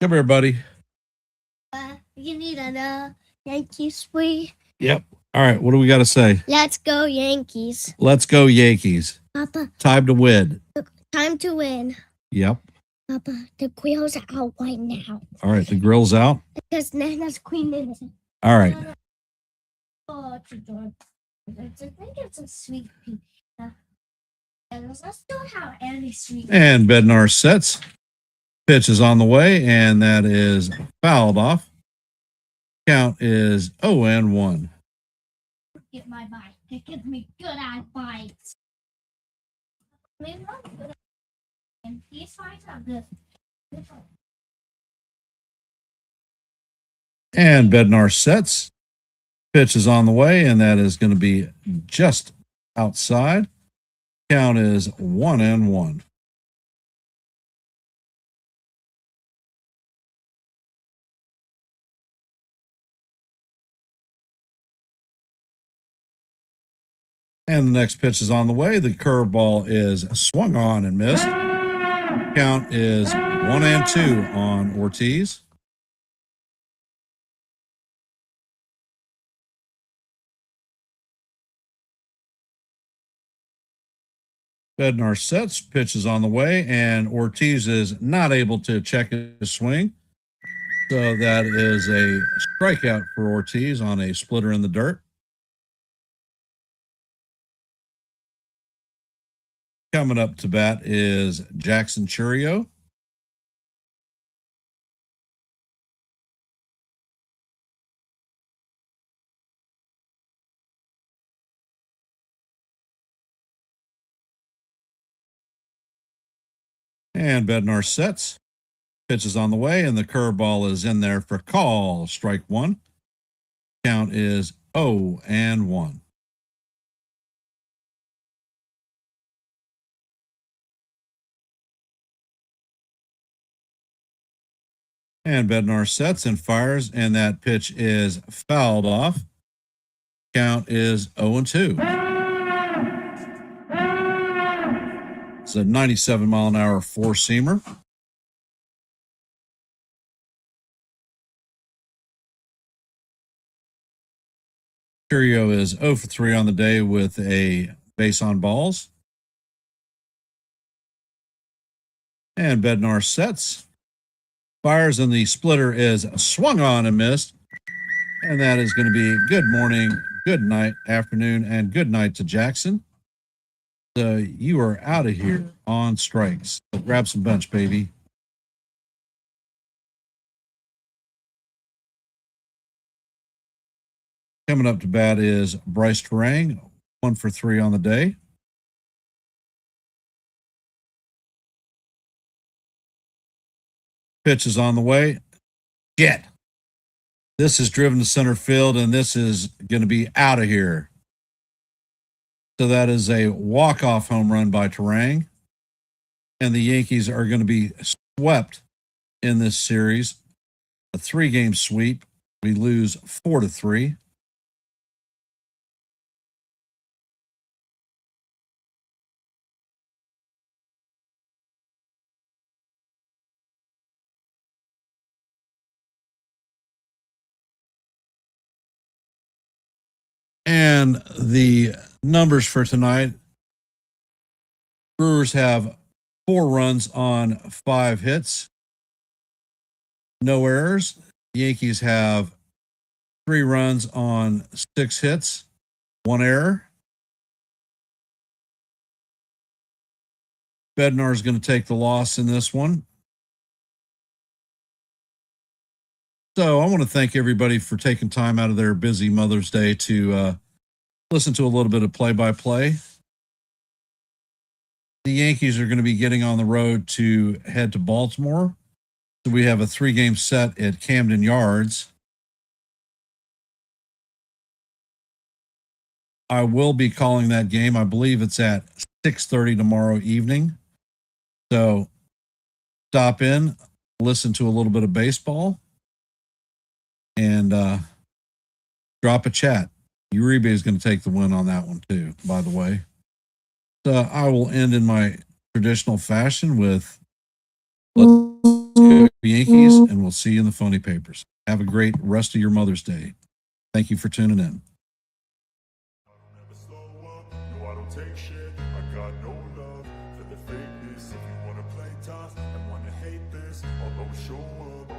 B: Come here, buddy.
C: You need a Yankees free.
B: Yep. All right. What do we got to say?
C: Let's go Yankees.
B: Let's go Yankees.
C: Papa,
B: Time to win.
C: time to win.
B: Yep.
C: Papa, the grill's out right now.
B: All right. The grill's out.
C: Because Nana's queen is.
B: All right.
C: Oh, it's a good. I think it's a sweet pizza. And let's don't have any sweet.
B: And Bednar sets. Pitch is on the way, and that is fouled off. Count is 0-1.
C: Get my bite. It gives me good eye bites. And these bites are good.
B: And Bednar sets. Pitch is on the way, and that is going to be just outside. Count is 1-1. And the next pitch is on the way. The curveball is swung on and missed. Count is 1-2 on Ortiz. Bednar sets, pitch is on the way, and Ortiz is not able to check his swing. So that is a strikeout for Ortiz on a splitter in the dirt. Coming up to bat is Jackson Churio. And Bednar sets. Pitch is on the way, and the curveball is in there for call. Strike one. Count is 0-1. And Bednar sets and fires, and that pitch is fouled off. Count is 0-2. It's a 97-mile-an-hour four-seamer. Churio is 0 for 3 on the day with a base on balls. And Bednar sets. Fires, and the splitter is swung on and missed. And that is going to be good morning, good night, afternoon, and good night to Jackson. So you are out of here on strikes. So grab some bench, baby. Coming up to bat is Bryce Terang, 1 for 3 on the day. Pitch is on the way. Get. This is driven to center field, and this is going to be out of here. So that is a walk-off home run by Terang. And the Yankees are going to be swept in this series. A 3-game sweep. We lose 4-3. And the numbers for tonight, Brewers have 4 runs on 5 hits, no errors. Yankees have 3 runs on 6 hits, 1 error. Bednar is going to take the loss in this one. So I want to thank everybody for taking time out of their busy Mother's Day to listen to a little bit of play-by-play. The Yankees are going to be getting on the road to head to Baltimore. So we have a 3-game set at Camden Yards. I will be calling that game. I believe it's at 6:30 tomorrow evening. So stop in, listen to a little bit of baseball, and drop a chat. Uribe is going to take the win on that one too, by the way. So I will end in my traditional fashion with let's Go Yankees, and we'll see you in the funny papers. Have a great rest of your Mother's Day. Thank you for tuning in.
A: I don't ever slow up, no I don't take shit. I got no love for the fakeness. If you wanna play tough and wanna hate this, I'll always show up.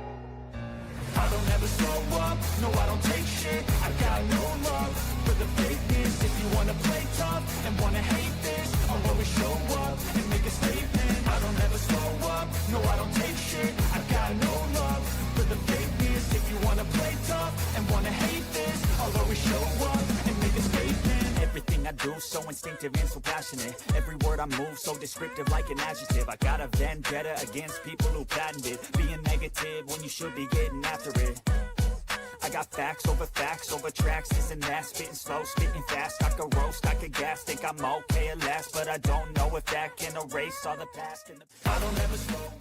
A: I don't ever slow up, no I don't take shit. I got no love for the fakeness. If you wanna play tough and wanna hate this, I'll always show up and make a statement. I don't ever slow up, no I don't take shit. I got no love for the fakeness. If you wanna play tough and wanna hate this, I'll always show up and make a statement.
E: Everything I do so instinctive and so passionate. Every word I move so descriptive like an adjective. I got a vendetta against people who patented being negative when you should be getting after it. I got facts over tracks, this and that. Spitting slow, spitting fast. I could roast, I could gas. Think I'm okay at last, but I don't know if that can erase all the past. I don't ever slow